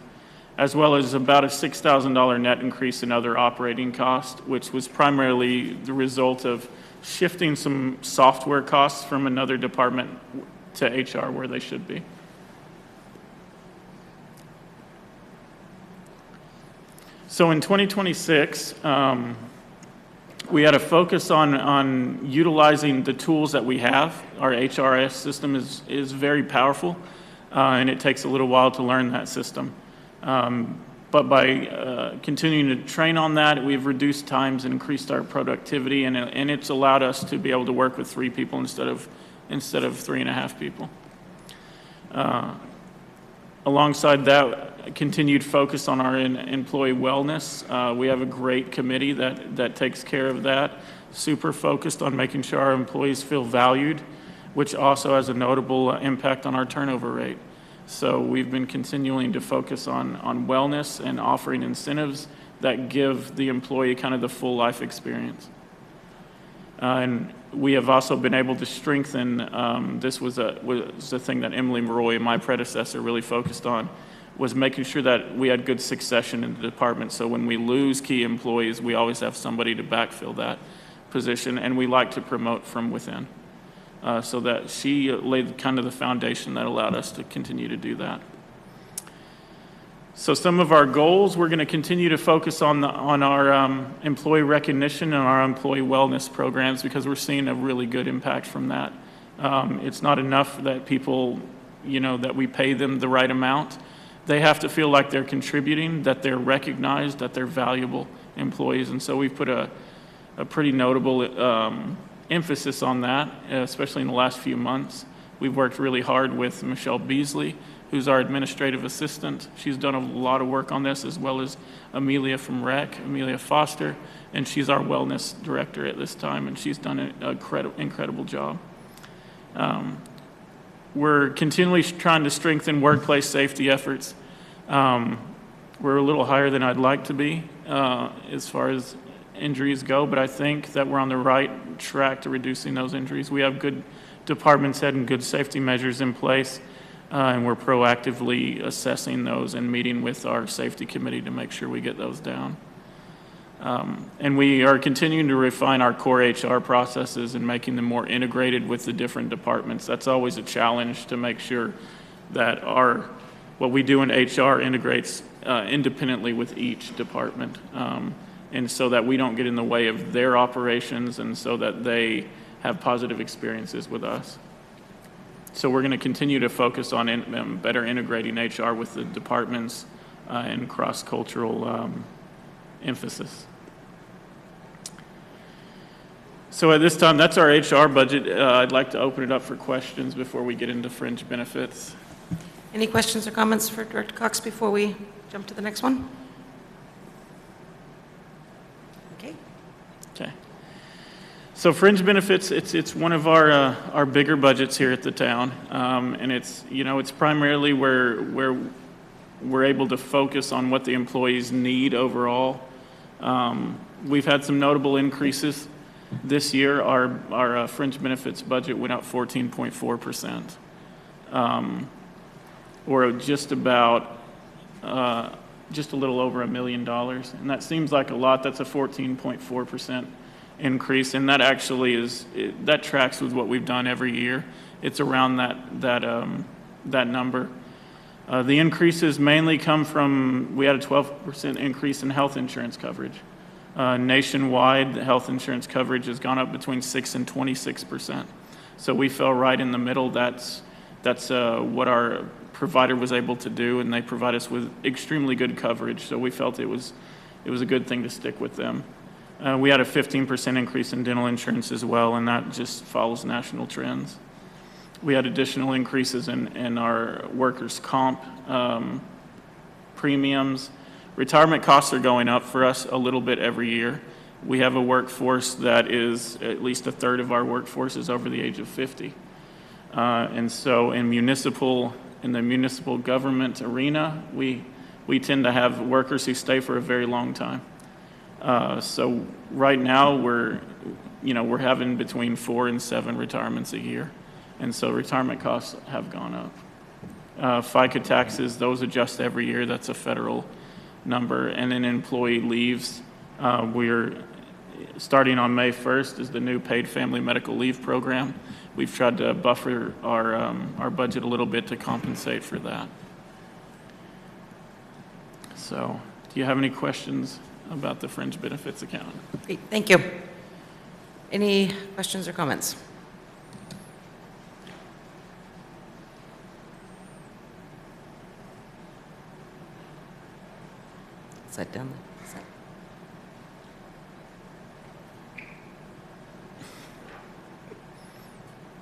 as well as about a $6,000 net increase in other operating costs, which was primarily the result of shifting some software costs from another department to HR where they should be. So in 2026, we had a focus on utilizing the tools that we have. Our HRS system is very powerful, and it takes a little while to learn that system. But by continuing to train on that, we've reduced times and increased our productivity, and it's allowed us to be able to work with 3 people instead of 3.5 people. Alongside that, continued focus on our employee wellness. We have a great committee that takes care of that, super focused on making sure our employees feel valued, which also has a notable impact on our turnover rate. So we've been continuing to focus on wellness and offering incentives that give the employee kind of the full life experience. And we have also been able to strengthen, this was a thing that Emily Maroy, my predecessor, really focused on, was making sure that we had good succession in the department. So when we lose key employees, we always have somebody to backfill that position, and we like to promote from within. So that she laid kind of the foundation that allowed us to continue to do that. So some of our goals, we're going to continue to focus on our employee recognition and our employee wellness programs because we're seeing a really good impact from that. It's not enough that people, that we pay them the right amount. They have to feel like they're contributing, that they're recognized, that they're valuable employees. And so we've put a pretty notable emphasis on that, especially in the last few months. We've worked really hard with Michelle Beasley, who's our administrative assistant. She's done a lot of work on this, as well as Amelia from REC, Amelia Foster, and she's our wellness director at this time, and she's done an incredible job. We're continually trying to strengthen workplace safety efforts. We're a little higher than I'd like to be as far as injuries go, but I think that we're on the right track to reducing those injuries. We have good departments head and good safety measures in place, and we're proactively assessing those and meeting with our safety committee to make sure we get those down. And we are continuing to refine our core HR processes and making them more integrated with the different departments. That's always a challenge to make sure that what we do in HR integrates independently with each department. And so that we don't get in the way of their operations and so that they have positive experiences with us. So we're going to continue to focus on better integrating HR with the departments and cross-cultural emphasis. So at this time, that's our HR budget. I'd like to open it up for questions before we get into fringe benefits. Any questions or comments for Director Cox before we jump to the next one? Okay. So fringe benefits, it's one of our bigger budgets here at the town, and it's primarily where we're able to focus on what the employees need overall. We've had some notable increases this year. Our fringe benefits budget went up 14.4%, or just a little over $1 million, and that seems like a lot. That's a 14.4% increase, and that actually that tracks with what we've done every year. It's around that number. The increases mainly come from, we had a 12% increase in health insurance coverage. Nationwide, the health insurance coverage has gone up between 6 and 26%. So we fell right in the middle. That's what our provider was able to do, and they provide us with extremely good coverage. So we felt it was a good thing to stick with them. We had a 15% increase in dental insurance as well, and that just follows national trends. We had additional increases in our workers' comp premiums. Retirement costs are going up for us a little bit every year. We have a workforce that is, at least a third of our workforce is over the age of 50. And so in the municipal government arena, we tend to have workers who stay for a very long time. So right now we're having between 4 and 7 retirements a year. And so retirement costs have gone up. FICA taxes, those adjust every year. That's a federal number. And then employee leaves, we're starting on May 1st is the new paid family medical leave program. We've tried to buffer our budget a little bit to compensate for that. So, do you have any questions about the fringe benefits account? Great, thank you. Any questions or comments? Sit down there. Sit.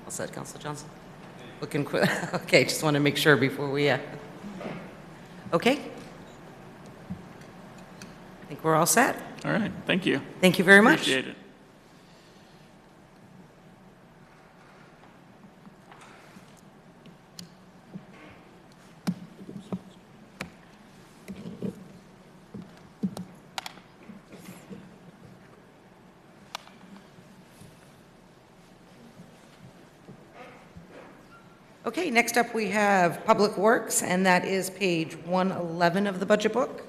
All set, Councilor Johnson? Looking quick. Okay, just want to make sure before we... Okay. I think we're all set. All right, thank you. Thank you very much. Appreciate it. Okay, next up we have Public Works, and that is page 111 of the budget book.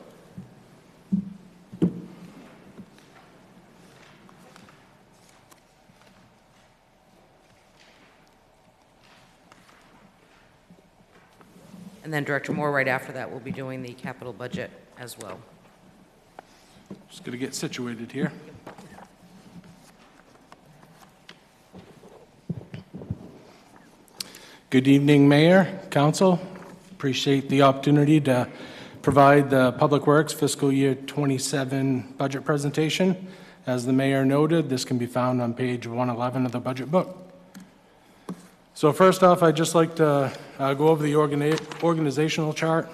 And then Director Moore, right after that, will be doing the capital budget as well. Just going to get situated here. Good evening, Mayor, Council. Appreciate the opportunity to provide the Public Works fiscal year 27 budget presentation. As the Mayor noted, this can be found on page 111 of the budget book. So first off, I'd just like to go over the organizational chart.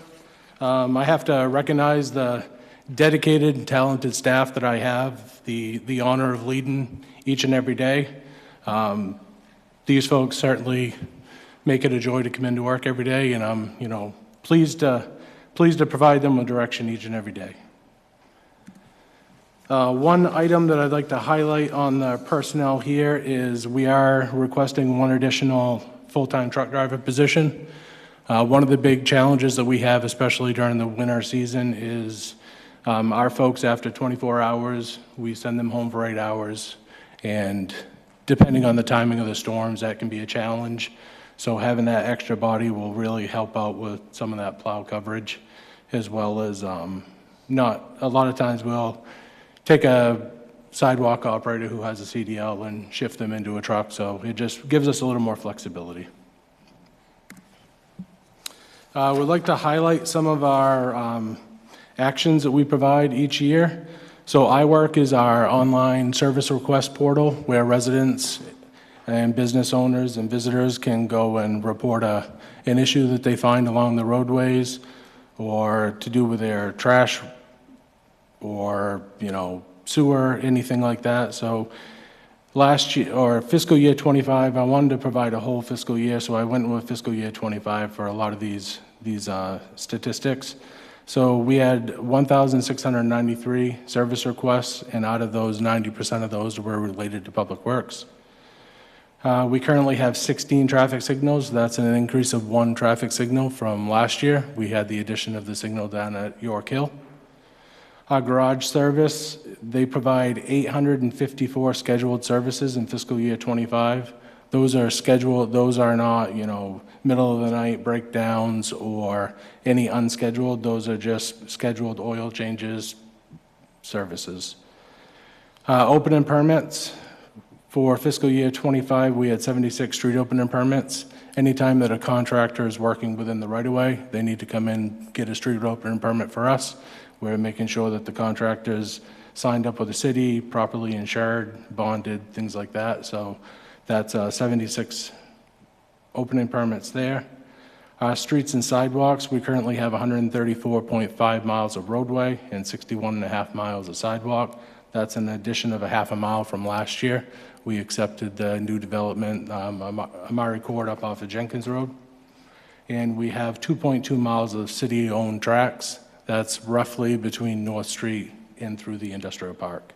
I have to recognize the dedicated and talented staff that I have, the honor of leading each and every day. These folks certainly make it a joy to come into work every day, and I'm, pleased to provide them with direction each and every day. One item that I'd like to highlight on the personnel here is we are requesting one additional full-time truck driver position. One of the big challenges that we have, especially during the winter season, is our folks after 24 hours, we send them home for 8 hours, and depending on the timing of the storms, that can be a challenge. So having that extra body will really help out with some of that plow coverage, as well as not a lot of times we'll take a sidewalk operator who has a CDL and shift them into a truck, so it just gives us a little more flexibility. We'd like to highlight some of our actions that we provide each year. So iWork is our online service request portal where residents and business owners and visitors can go and report an issue that they find along the roadways, or to do with their trash or sewer, anything like that. So last year, or fiscal year 25, I wanted to provide a whole fiscal year, so I went with fiscal year 25 for a lot of these statistics. So we had 1,693 service requests, and out of those, 90% of those were related to Public Works. We currently have 16 traffic signals. That's an increase of 1 traffic signal from last year. We had the addition of the signal down at York Hill. Our garage service, they provide 854 scheduled services in fiscal year '25. Those are scheduled, those are not, middle of the night breakdowns or any unscheduled. Those are just scheduled oil changes, services. Opening permits, for fiscal year '25, we had 76 street opening permits. Anytime that a contractor is working within the right-of-way, they need to come in, get a street opening permit for us. We're making sure that the contractor's signed up with the city, properly insured, bonded, things like that. So that's 76 opening permits there. Streets and sidewalks, we currently have 134.5 miles of roadway and 61.5 miles of sidewalk. That's an addition of a half a mile from last year. We accepted the new development, Amari Court up off of Jenkins Road. And we have 2.2 miles of city-owned tracks. That's roughly between North Street and through the industrial park.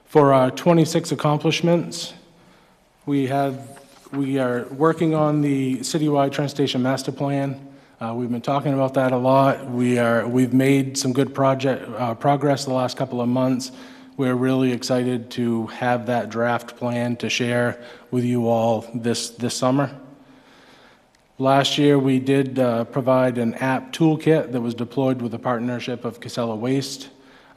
For our 26 accomplishments, we are working on the citywide transportation master plan. We've been talking about that a lot. We've made some good progress the last couple of months. We're really excited to have that draft plan to share with you all this summer. Last year, we did provide an app toolkit that was deployed with a partnership of Casella Waste.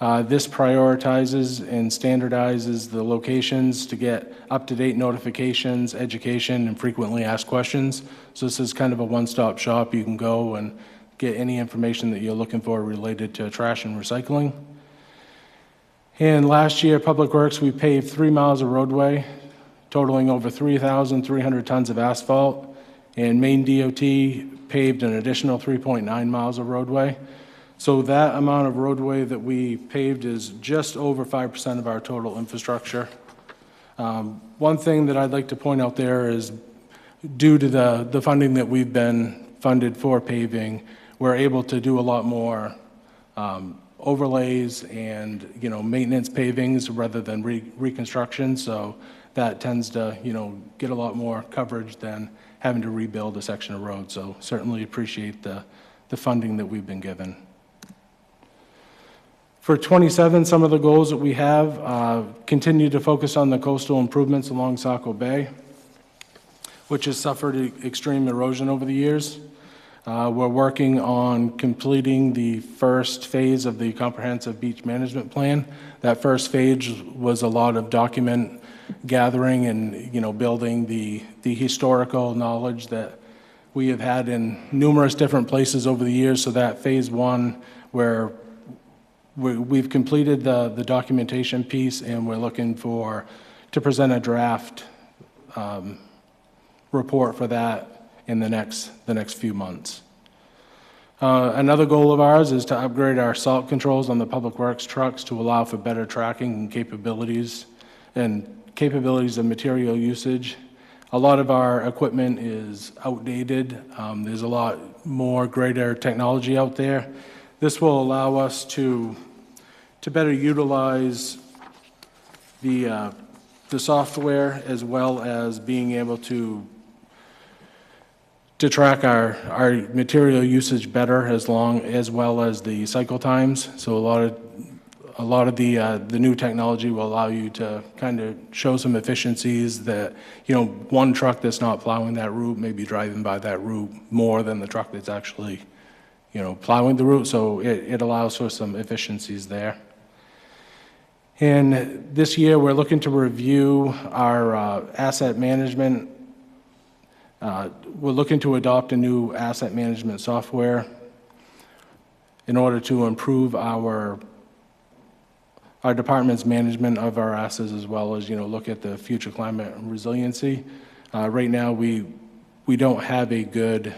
This prioritizes and standardizes the locations to get up-to-date notifications, education, and frequently asked questions. So this is kind of a one-stop shop. You can go and get any information that you're looking for related to trash and recycling. And last year, Public Works, we paved 3 miles of roadway, totaling over 3,300 tons of asphalt. And Maine DOT paved an additional 3.9 miles of roadway. So that amount of roadway that we paved is just over 5% of our total infrastructure. One thing that I'd like to point out there is due to the funding that we've been funded for paving, we're able to do a lot more overlays and maintenance pavings rather than reconstruction. So that tends to get a lot more coverage than having to rebuild a section of road. So certainly appreciate the funding that we've been given. For '27, some of the goals that we have continue to focus on the coastal improvements along Saco Bay, which has suffered extreme erosion over the years. We're working on completing the first phase of the comprehensive beach management plan. That first phase was a lot of document gathering and building the historical knowledge that we have had in numerous different places over the years. So that phase one, where we've completed the documentation piece, and we're looking to present a draft report for that in the next few months. Another goal of ours is to upgrade our salt controls on the Public Works trucks to allow for better tracking and capabilities of material usage. A lot of our equipment is outdated. There's a lot more greater technology out there. This will allow us to better utilize the software, as well as being able to track our material usage better, as well as the cycle times. So a lot of the new technology will allow you to kind of show some efficiencies that, one truck that's not plowing that route may be driving by that route more than the truck that's actually, plowing the route. So it allows for some efficiencies there. And this year, we're looking to review our asset management. We're looking to adopt a new asset management software in order to improve our department's management of our assets, as well as look at the future climate resiliency. Right now, we don't have a good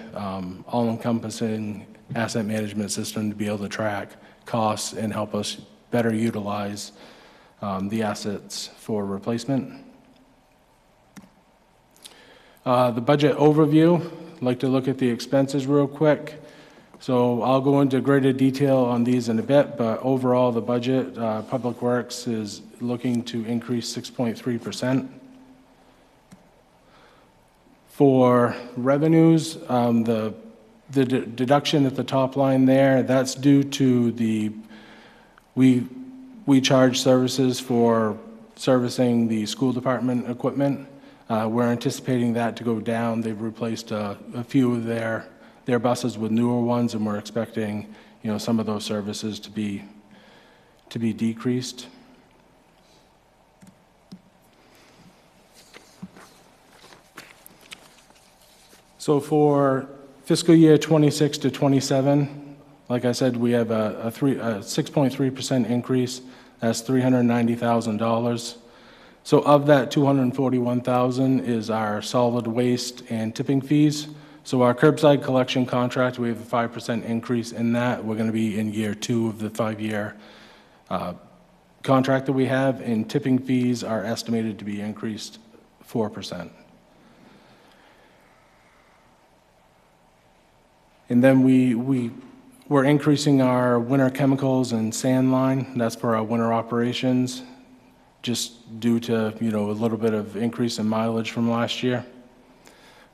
all-encompassing asset management system to be able to track costs and help us better utilize the assets for replacement. The budget overview, I'd like to look at the expenses real quick. So I'll go into greater detail on these in a bit, but overall the budget, Public Works is looking to increase 6.3%. For revenues, the the deduction at the top line there, that's due to we charge services for servicing the school department equipment. We're anticipating that to go down. They've replaced a few of their buses with newer ones, and we're expecting, some of those services to be decreased. So for fiscal year 26 to 27, like I said, we have a 6.3% increase. That's $390,000. So of that, $241,000 is our solid waste and tipping fees. So our curbside collection contract, we have a 5% increase in that. We're going to be in year 2 of the 5-year contract that we have, and tipping fees are estimated to be increased 4%. And then we're increasing our winter chemicals and sand line. That's for our winter operations, just due to, a little bit of increase in mileage from last year.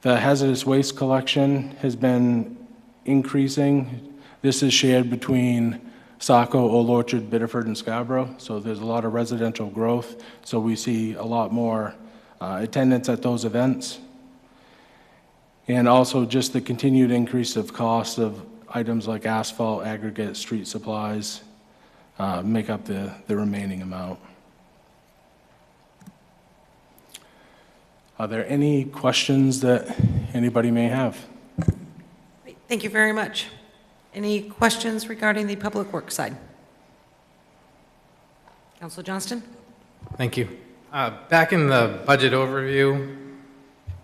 The hazardous waste collection has been increasing. This is shared between Saco, Old Orchard, Biddeford, and Scarborough. So there's a lot of residential growth. So we see a lot more attendance at those events. And also just the continued increase of cost of items like asphalt, aggregate, street supplies make up the remaining amount. Are there any questions that anybody may have? Great. Thank you very much. Any questions regarding the public works side? Councilor Johnston? Thank you. Back in the budget overview,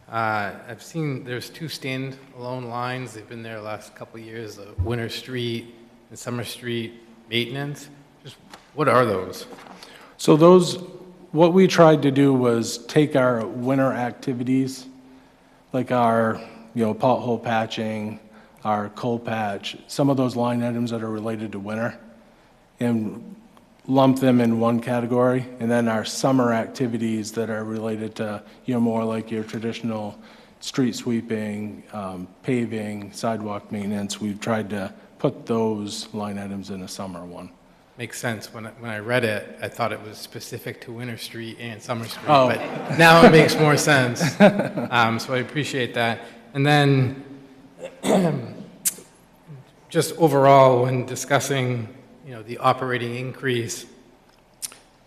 I've seen there's 2 stand-alone lines. They've been there the last couple of years, the Winter Street and Summer Street maintenance. Just what are those? So what we tried to do was take our winter activities, like our, pothole patching, our coal patch, some of those line items that are related to winter, and lump them in one category. And then our summer activities that are related to, more like your traditional street sweeping, paving, sidewalk maintenance, we've tried to put those line items in a summer one. Makes sense. When I read it, I thought it was specific to Winter Street and Summer Street, Oh. but now it makes more sense. So I appreciate that. And then just overall, when discussing, the operating increase,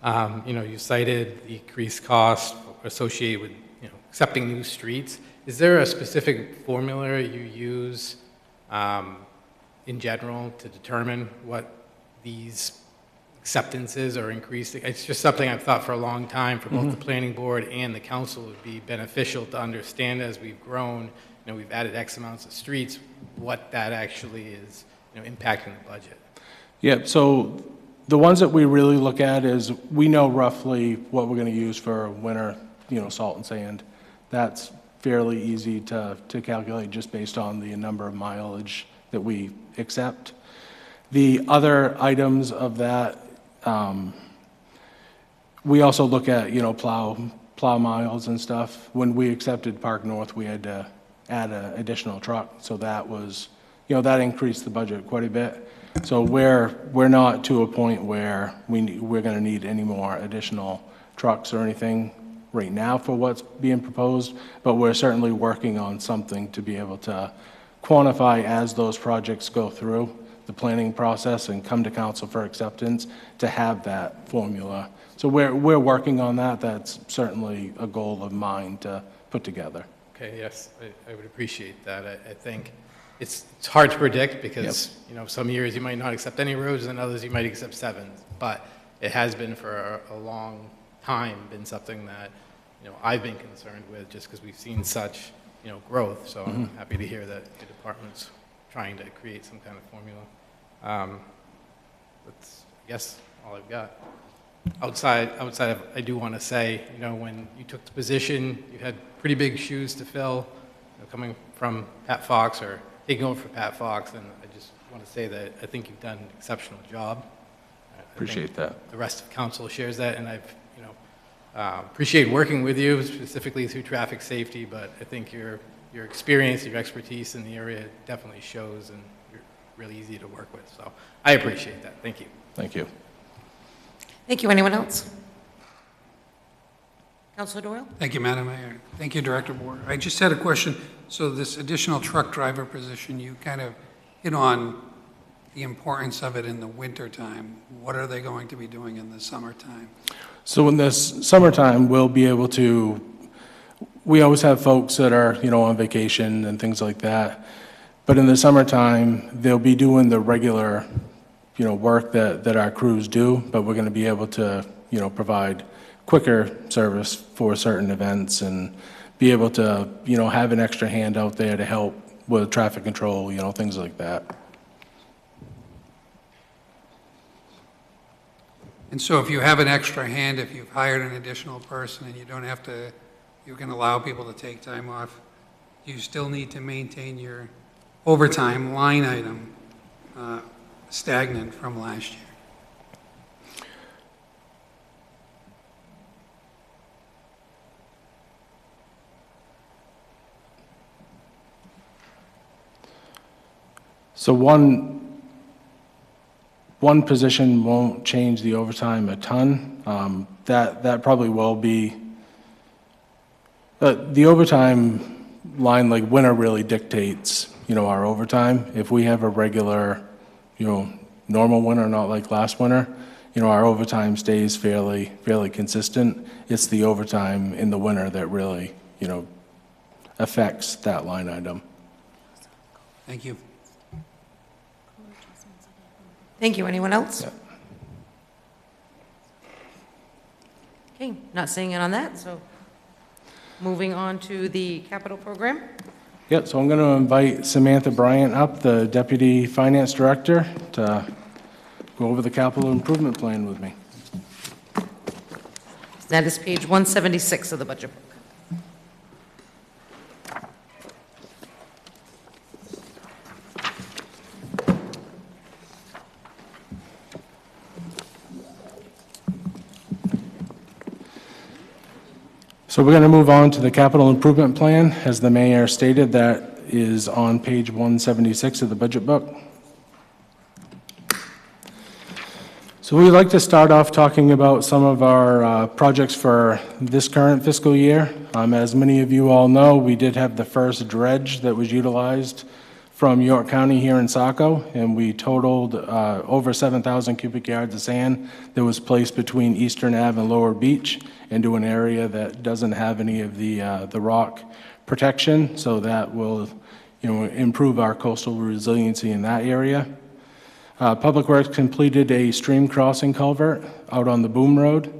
you cited the increased cost associated with, accepting new streets. Is there a specific formula you use in general to determine what these acceptances are increasing? It's just something I've thought for a long time for both the planning board and the council would be beneficial to understand as we've grown. We've added X amounts of streets, what that actually is, impacting the budget. Yeah, so the ones that we really look at is we know roughly what we're going to use for winter, salt and sand. That's fairly easy to calculate just based on the number of mileage that we accept. The other items of that, we also look at, plow miles and stuff. When we accepted Park North, we had to add an additional truck. So that was, that increased the budget quite a bit. So we're not to a point where we're going to need any more additional trucks or anything right now for what's being proposed, but we're certainly working on something to be able to quantify as those projects go through the planning process and come to council for acceptance to have that formula. So we're working on that. That's certainly a goal of mine to put together. Okay, yes, I would appreciate that. I think it's hard to predict because, some years you might not accept any roads and others you might accept 7, but it has been for a long time been something that, I've been concerned with just because we've seen such, growth. So I'm happy to hear that the department's trying to create some kind of formula. That's, I guess, all I've got. Outside of, I do want to say, when you took the position, you had pretty big shoes to fill, coming from Pat Fox or taking over for Pat Fox, and I just want to say that I think you've done an exceptional job. Appreciate that. The rest of council shares that, and I've, appreciate working with you, specifically through traffic safety, but I think you're your experience, your expertise in the area definitely shows, and you're really easy to work with. So I appreciate that. Thank you. Thank you. Thank you. Anyone else? Councilor Doyle? Thank you, Madam Mayor. Thank you, Director Moore. I just had a question. So this additional truck driver position, you kind of hit on the importance of it in the wintertime. What are they going to be doing in the summertime? So in this summertime, we'll be able to, we always have folks that are, on vacation and things like that. But in the summertime, they'll be doing the regular, work that our crews do, but we're going to be able to, provide quicker service for certain events and be able to, have an extra hand out there to help with traffic control, things like that. And so if you have an extra hand, if you've hired an additional person and you don't have to, you can allow people to take time off, you still need to maintain your overtime line item stagnant from last year. So one position won't change the overtime a ton. That probably will be, the overtime line, like winter really dictates, our overtime. If we have a regular, normal winter, not like last winter, our overtime stays fairly consistent. It's the overtime in the winter that really, affects that line item. Thank you. Thank you. Anyone else? Yeah. Okay, not seeing it on that, so moving on to the capital program. Yeah, so I'm going to invite Samantha Bryant up, the Deputy Finance Director, to go over the capital improvement plan with me. That is page 176 of the budget book. So we're going to move on to the capital improvement plan. As the mayor stated, that is on page 176 of the budget book. So we'd like to start off talking about some of our projects for this current fiscal year. As many of you all know, we did have the first dredge that was utilized from York County here in Saco, and we totaled over 7,000 cubic yards of sand that was placed between Eastern Ave and Lower Beach into an area that doesn't have any of the rock protection, so that will improve our coastal resiliency in that area. Public Works completed a stream crossing culvert out on the Boom Road.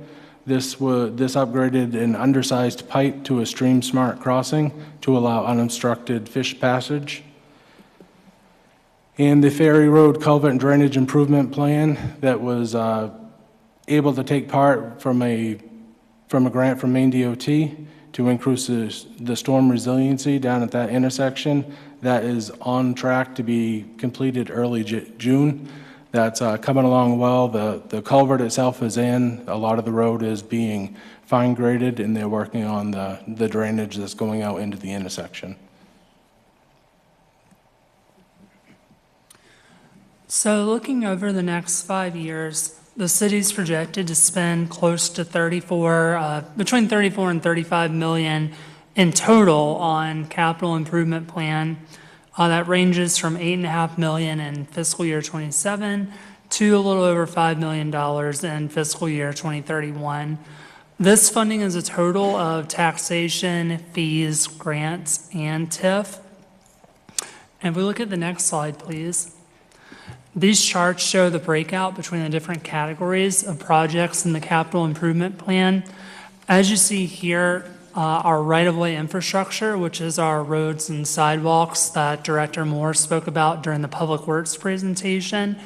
This upgraded an undersized pipe to a stream smart crossing to allow unobstructed fish passage. And the Ferry Road Culvert and Drainage Improvement Plan that was able to take part from a grant from Maine DOT to increase the storm resiliency down at that intersection. That is on track to be completed early June. That's coming along well. The culvert itself is in. A lot of the road is being fine graded, and they're working on the drainage that's going out into the intersection. So looking over the next 5 years, the city's projected to spend close to between 34 and 35 million in total on capital improvement plan. That ranges from $8.5 million in fiscal year 27 to a little over $5 million in fiscal year 2031. This funding is a total of taxation, fees, grants, and TIF. And if we look at the next slide, please. These charts show the breakout between the different categories of projects in the capital improvement plan. As you see here, our right-of-way infrastructure, which is our roads and sidewalks that Director Moore spoke about during the Public Works presentation,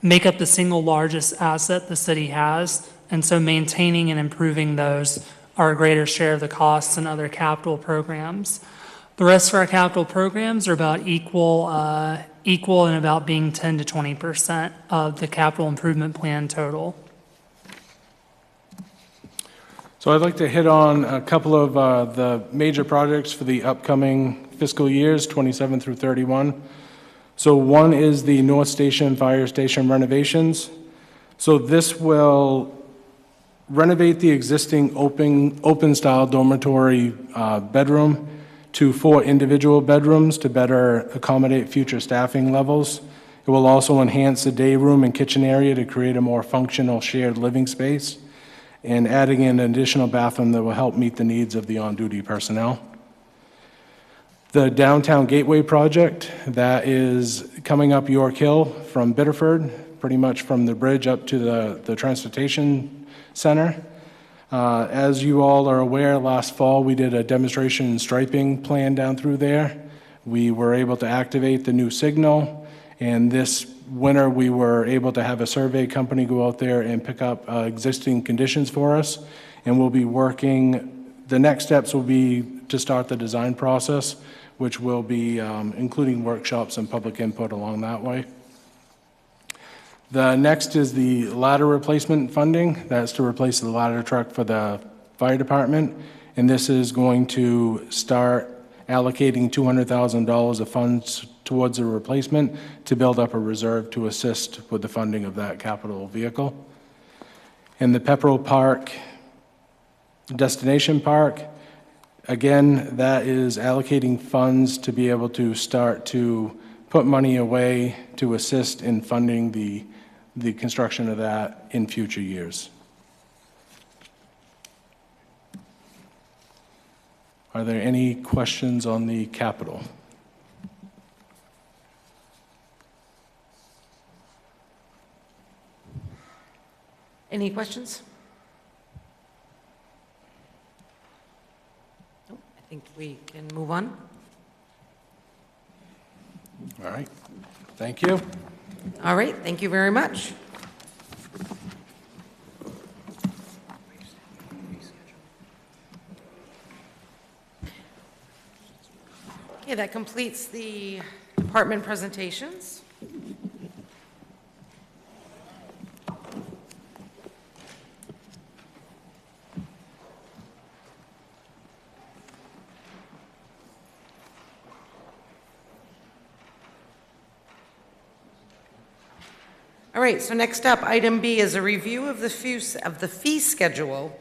make up the single largest asset the city has, and so maintaining and improving those are a greater share of the costs than other capital programs. The rest of our capital programs are about equal and about being 10 to 20% of the capital improvement plan total. So I'd like to hit on a couple of the major projects for the upcoming fiscal years, 27 through 31. So one is the North Station Fire Station renovations. So this will renovate the existing open-style dormitory bedroom to 4 individual bedrooms to better accommodate future staffing levels. It will also enhance the day room and kitchen area to create a more functional shared living space, and adding an additional bathroom that will help meet the needs of the on-duty personnel. The Downtown Gateway project, that is coming up York Hill from Biddeford, pretty much from the bridge up to the transportation center. As you all are aware, last fall we did a demonstration and striping plan down through there. We were able to activate the new signal, and this winter we were able to have a survey company go out there and pick up existing conditions for us, and we'll be working, the next steps will be to start the design process, which will be including workshops and public input along that way. The next is the ladder replacement funding. That's to replace the ladder truck for the fire department. And this is going to start allocating $200,000 of funds towards a replacement to build up a reserve to assist with the funding of that capital vehicle. And the Pepperell Park Destination Park, again, that is allocating funds to be able to start to put money away to assist in funding the construction of that in future years. Are there any questions on the capital? Any questions? Nope, I think we can move on. All right, thank you. All right, thank you very much. Okay, that completes the department presentations. All right, so next up, item B is a review of the fee schedule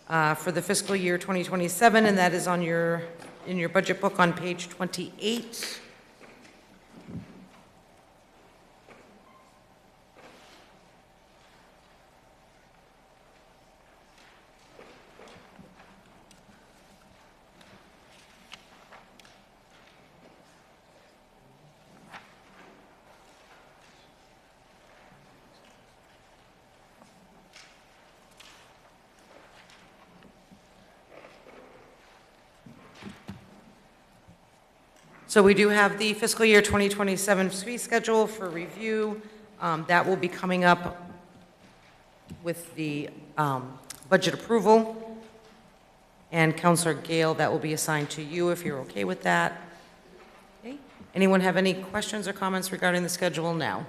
for the fiscal year 2027, and that is on in your budget book on page 28. So we do have the fiscal year 2027 fee schedule for review. That will be coming up with the budget approval. And Councilor Gale, that will be assigned to you if you're okay with that. Okay. Anyone have any questions or comments regarding the schedule now?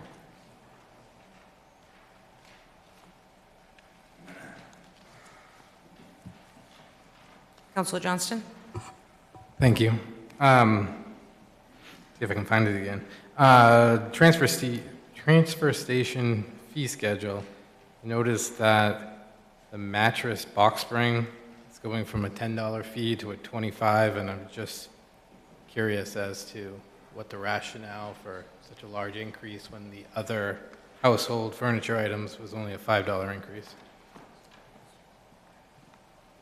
Councilor Johnston? Thank you. See if I can find it again. Transfer station fee schedule. Notice that the mattress box spring is going from a $10 fee to a $25, and I'm just curious as to what the rationale for such a large increase when the other household furniture items was only a $5 increase.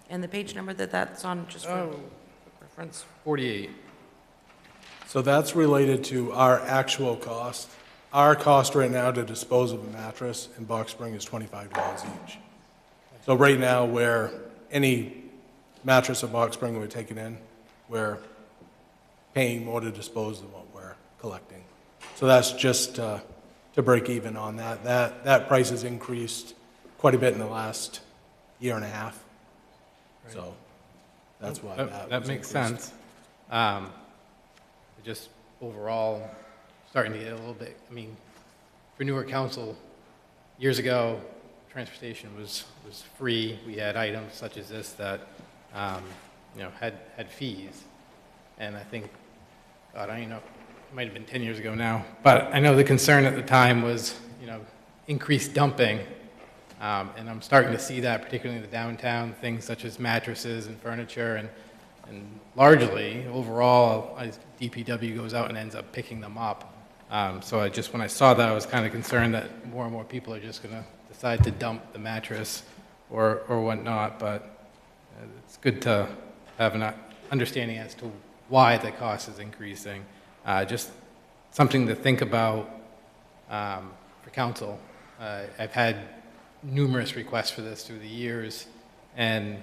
And the page number that's on, just for reference? 48. So that's related to our actual cost. Our cost right now to dispose of a mattress and box spring is $25 each. So right now, where any mattress or box spring we're taking in, we're paying more to dispose than what we're collecting. So that's just to break even on that. That price has increased quite a bit in the last year and a half. Right. So that's why that makes sense. Just overall, starting to get a little bit, I mean, for newer council, years ago, transportation was free. We had items such as this that, had fees. And I think God, I don't know, it might have been 10 years ago now, but I know the concern at the time was, increased dumping. And I'm starting to see that, particularly in the downtown, things such as mattresses and furniture, and largely, overall, DPW goes out and ends up picking them up. So when I saw that, I was kind of concerned that more and more people are just going to decide to dump the mattress or whatnot, but it's good to have an understanding as to why the cost is increasing. Just something to think about for council. I've had numerous requests for this through the years, and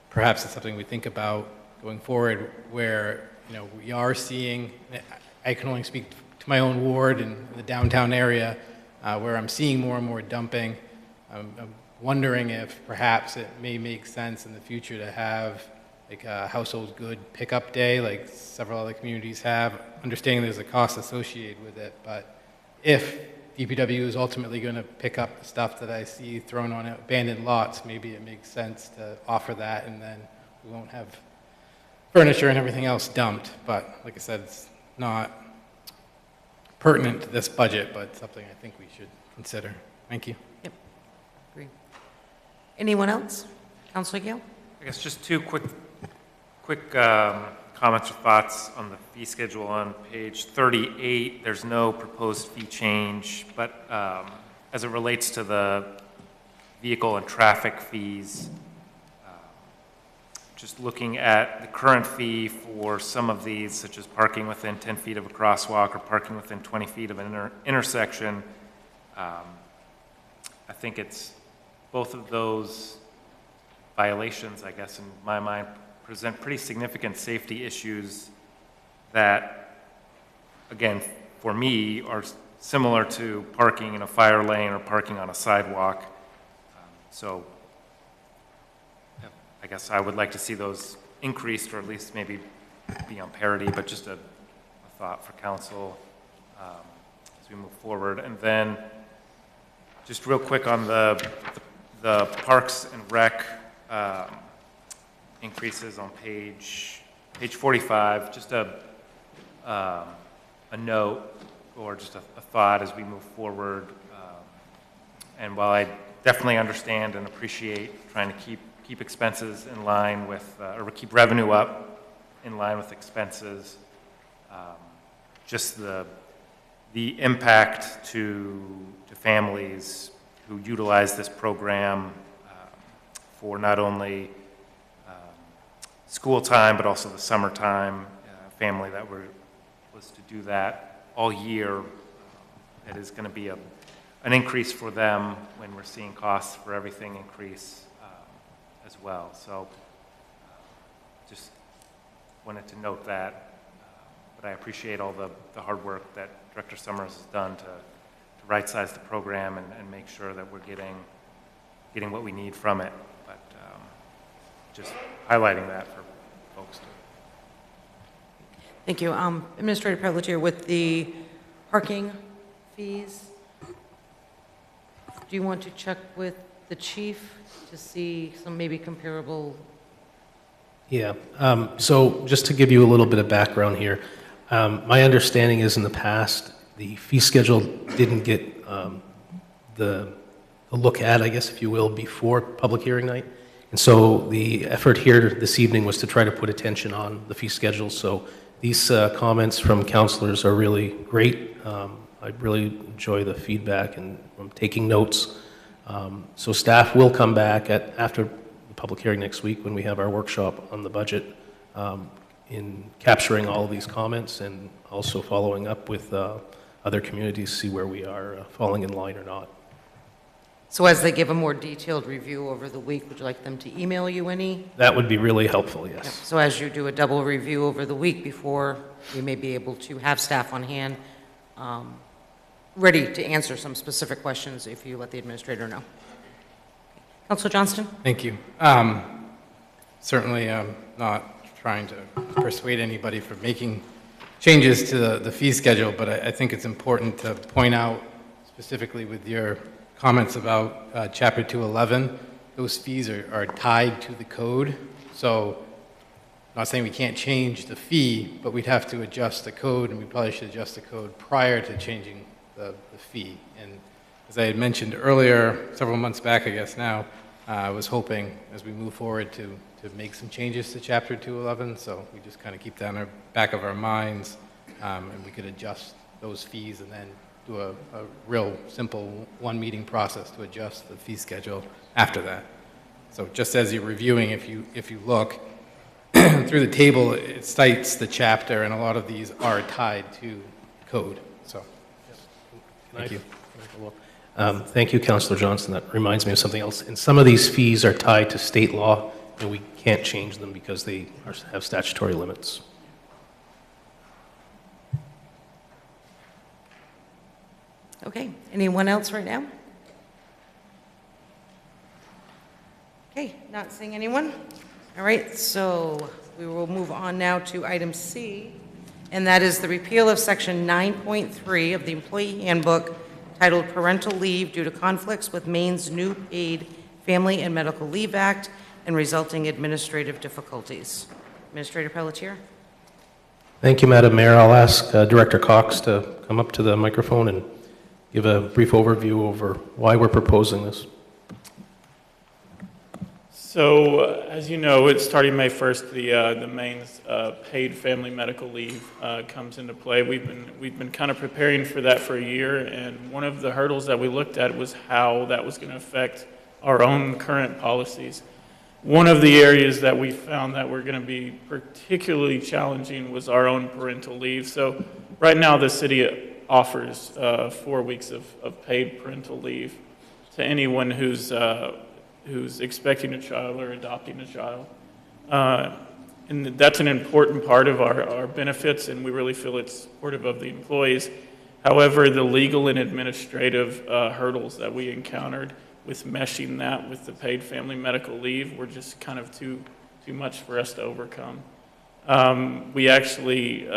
perhaps it's something we think about going forward where, we are seeing, I can only speak to my own ward in the downtown area, where I'm seeing more and more dumping. I'm wondering if perhaps it may make sense in the future to have like a household good pickup day like several other communities have, understanding there's a cost associated with it, but if DPW is ultimately going to pick up the stuff that I see thrown on abandoned lots, maybe it makes sense to offer that, and then we won't have furniture and everything else dumped. But like I said, it's not pertinent to this budget, but something I think we should consider. Thank you. Yep. Agree. Anyone else? Councilor Gale? I guess just two quick comments or thoughts on the fee schedule on page 38. There's no proposed fee change, but as it relates to the vehicle and traffic fees, just looking at the current fee for some of these, such as parking within 10 feet of a crosswalk or parking within 20 feet of an intersection, I think it's both of those violations, I guess, in my mind, present pretty significant safety issues that, again, for me, are similar to parking in a fire lane or parking on a sidewalk. So I guess I would like to see those increased, or at least maybe be on parity, but just a thought for council as we move forward. And then just real quick on the Parks and Rec increases on page 45, just a note or just a thought as we move forward. And while I definitely understand and appreciate trying to keep expenses in line with, or keep revenue up in line with expenses, just the impact to families who utilize this program for not only school time, but also the summertime, family that was to do that all year. It is going to be an increase for them when we're seeing costs for everything increase as well. So just wanted to note that, but I appreciate all the hard work that Director Summers has done to right-size the program and make sure that we're getting what we need from it. But just highlighting that for folks. Thank you. Administrator Pelletier, with the parking fees, do you want to check with the chief to see some maybe comparable? Yeah. So just to give you a little bit of background here, my understanding is in the past, the fee schedule didn't get the look at, I guess, if you will, before public hearing night. And so the effort here this evening was to try to put attention on the fee schedule. So these comments from counselors are really great. I really enjoy the feedback, and I'm taking notes. So staff will come back after the public hearing next week when we have our workshop on the budget in capturing all of these comments and also following up with other communities to see where we are falling in line or not. So as they give a more detailed review over the week, would you like them to email you any? That would be really helpful, yes. Yep. So as you do a double review over the week before, we may be able to have staff on hand ready to answer some specific questions if you let the administrator know. Councilor Johnston? Thank you. Certainly, I'm not trying to persuade anybody from making changes to the fee schedule, but I think it's important to point out specifically with your comments about Chapter 211, those fees are tied to the code. So not saying we can't change the fee, but we'd have to adjust the code, and we probably should adjust the code prior to changing the fee. And as I had mentioned earlier, several months back, I guess now, I was hoping as we move forward to make some changes to Chapter 211, so we just kind of keep that in the back of our minds, and we could adjust those fees and then do a real simple one-meeting process to adjust the fee schedule after that. So just as you're reviewing, if you look through the table, it cites the chapter, and a lot of these are tied to code. So, thank you. Thank you, Councilor Johnson. That reminds me of something else. And some of these fees are tied to state law, and we can't change them because they have statutory limits. Okay, anyone else right now? Okay, not seeing anyone. All right, so we will move on now to item C, and that is the repeal of section 9.3 of the Employee Handbook titled Parental Leave due to conflicts with Maine's new Paid Family and Medical Leave Act and resulting administrative difficulties. Administrator Pelletier. Thank you, Madam Mayor. I'll ask Director Cox to come up to the microphone and give a brief overview over why we're proposing this. So, as you know, it's starting May 1st, the Maine's paid family medical leave comes into play. We've been kind of preparing for that for a year, and one of the hurdles that we looked at was how that was going to affect our own current policies. One of the areas that we found that were going to be particularly challenging was our own parental leave. So, right now, the city offers 4 weeks of paid parental leave to anyone who's expecting a child or adopting a child. And that's an important part of our benefits, and we really feel it's supportive of the employees. However, the legal and administrative hurdles that we encountered with meshing that with the paid family medical leave were just kind of too much for us to overcome. We actually,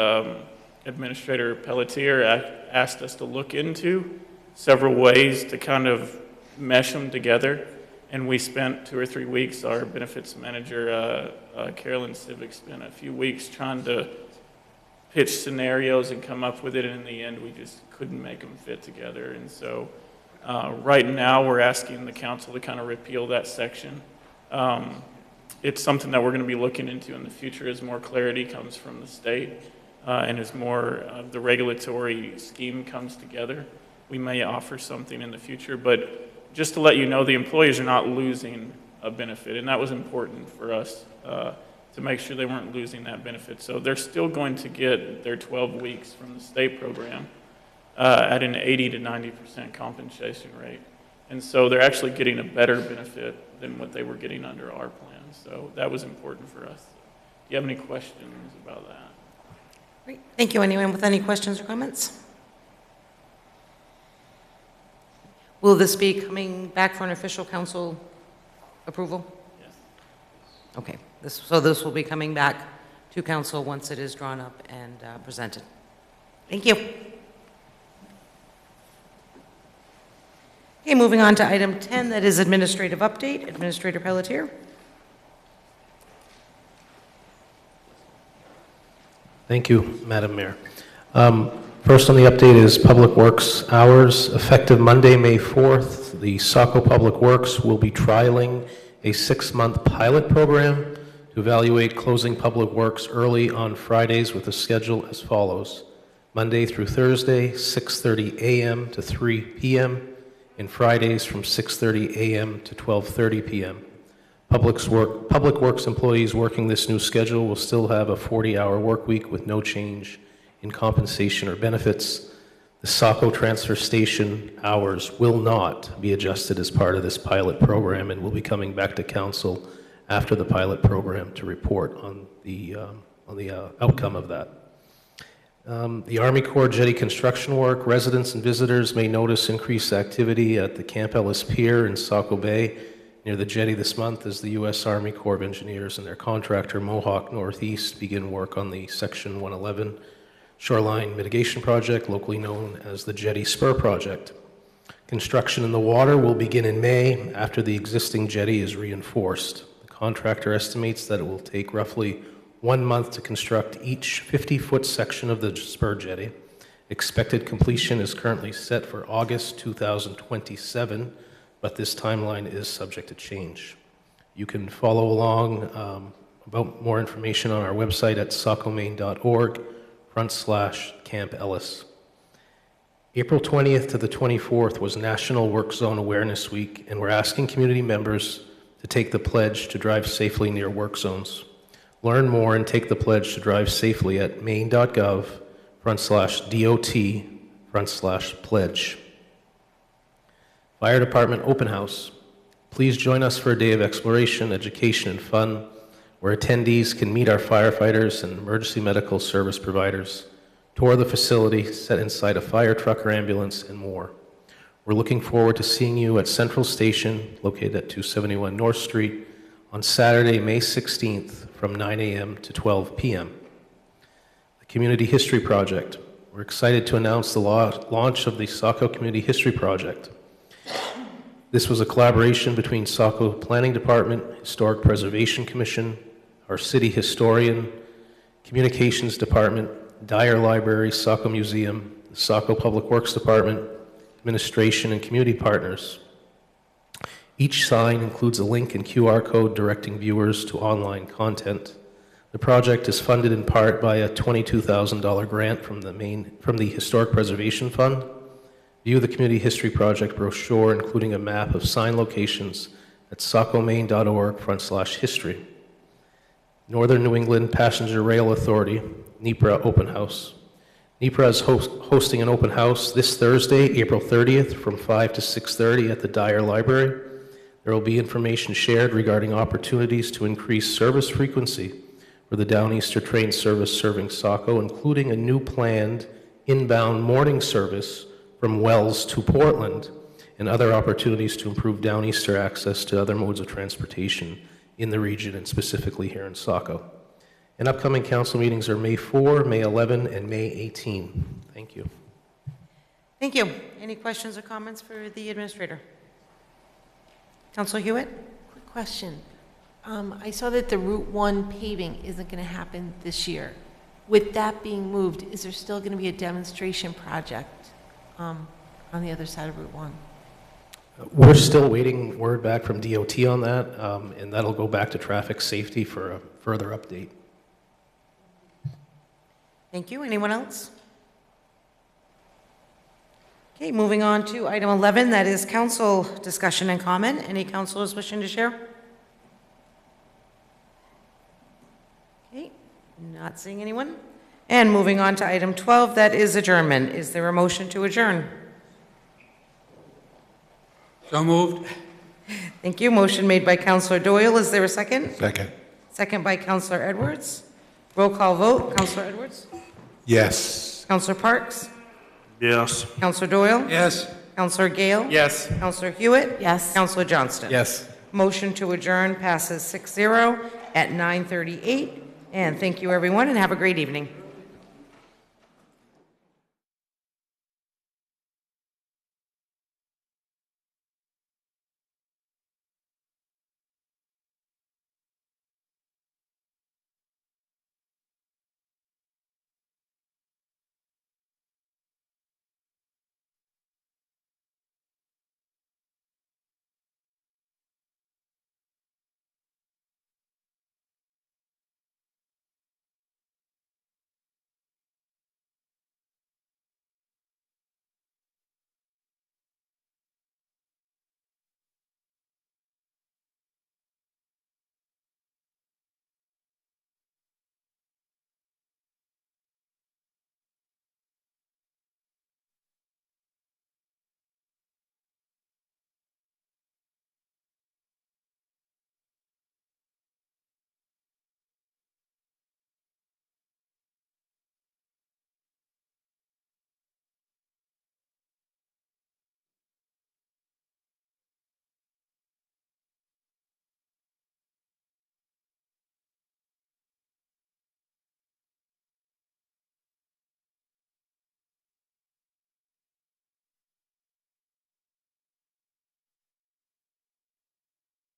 Administrator Pelletier asked us to look into several ways to kind of mesh them together. And we spent 2 or 3 weeks, our benefits manager, Carolyn Civic, spent a few weeks trying to pitch scenarios and come up with it, and in the end, we just couldn't make them fit together. And so right now, we're asking the council to kind of repeal that section. It's something that we're going to be looking into in the future as more clarity comes from the state and as more of the regulatory scheme comes together. We may offer something in the future, but just to let you know, the employees are not losing a benefit, and that was important for us to make sure they weren't losing that benefit. So they're still going to get their 12 weeks from the state program at an 80 to 90% compensation rate. And so they're actually getting a better benefit than what they were getting under our plan. So that was important for us. Do you have any questions about that? Great. Thank you. Anyone with any questions or comments? Will this be coming back for an official council approval? Yes. Okay, so this will be coming back to council once it is drawn up and presented. Thank you. Okay, moving on to item 10, that is administrative update. Administrator Pelletier. Thank you, Madam Mayor. First on the update is Public Works hours. Effective Monday, May 4th, the Saco Public Works will be trialing a 6-month pilot program to evaluate closing public works early on Fridays with a schedule as follows. Monday through Thursday, 6:30 a.m. to 3 p.m., and Fridays from 6:30 a.m. to 12:30 p.m. Public Works employees working this new schedule will still have a 40-hour work week with no change in compensation or benefits. The Saco transfer station hours will not be adjusted as part of this pilot program and will be coming back to council after the pilot program to report on the outcome of that. The Army Corps jetty construction work, residents and visitors may notice increased activity at the Camp Ellis Pier in Saco Bay near the jetty this month as the U.S. Army Corps of Engineers and their contractor Mohawk Northeast begin work on the Section 111 Shoreline Mitigation Project, locally known as the Jetty Spur Project. Construction in the water will begin in May after the existing jetty is reinforced. The contractor estimates that it will take roughly 1 month to construct each 50-foot section of the spur jetty. Expected completion is currently set for August 2027, but this timeline is subject to change. You can follow along about more information on our website at sacomaine.org/Camp Ellis. April 20th to the 24th was National Work Zone Awareness Week, and we're asking community members to take the pledge to drive safely near work zones. Learn more and take the pledge to drive safely at maine.gov/DOT/pledge. Fire Department Open House. Please join us for a day of exploration, education, and fun, where attendees can meet our firefighters and emergency medical service providers, tour the facility, sit inside a fire truck or ambulance, and more. We're looking forward to seeing you at Central Station, located at 271 North Street, on Saturday, May 16th from 9 a.m. to 12 p.m. The Community History Project. We're excited to announce the launch of the Saco Community History Project. This was a collaboration between Saco Planning Department, Historic Preservation Commission, our city historian, Communications Department, Dyer Library, Saco Museum, the Saco Public Works Department, administration, and community partners. Each sign includes a link and QR code directing viewers to online content. The project is funded in part by a $22,000 grant from the Historic Preservation Fund. View the Community History Project brochure, including a map of sign locations at sacomaine.org/history. Northern New England Passenger Rail Authority, NEPRA Open House. NEPRA is hosting an open house this Thursday, April 30th, from 5 to 6:30 at the Dyer Library. There will be information shared regarding opportunities to increase service frequency for the Downeaster train service serving Saco, including a new planned inbound morning service from Wells to Portland, and other opportunities to improve Downeaster access to other modes of transportation in the region, and specifically here in Saco. And upcoming council meetings are May 4, May 11, and May 18. Thank you. Thank you. Any questions or comments for the administrator? Councilor Hewitt? Quick question. I saw that the Route 1 paving isn't going to happen this year. With that being moved, is there still going to be a demonstration project on the other side of Route 1? We're still waiting word back from DOT on that, and that'll go back to traffic safety for a further update. Thank you. Anyone else? Okay, moving on to item 11, that is council discussion and comment. Any councilors wishing to share? Okay, not seeing anyone. And moving on to item 12, that is adjournment. Is there a motion to adjourn? So moved. Thank you. Motion made by Councilor Doyle. Is there a second? Second. Second by Councilor Edwards. Roll call vote. Councilor Edwards? Yes. Councilor Parks? Yes. Councilor Doyle? Yes. Councilor Gale? Yes. Councilor Hewitt? Yes. Councilor Johnston? Yes. Motion to adjourn passes 6-0 at 9:38. And thank you, everyone, and have a great evening.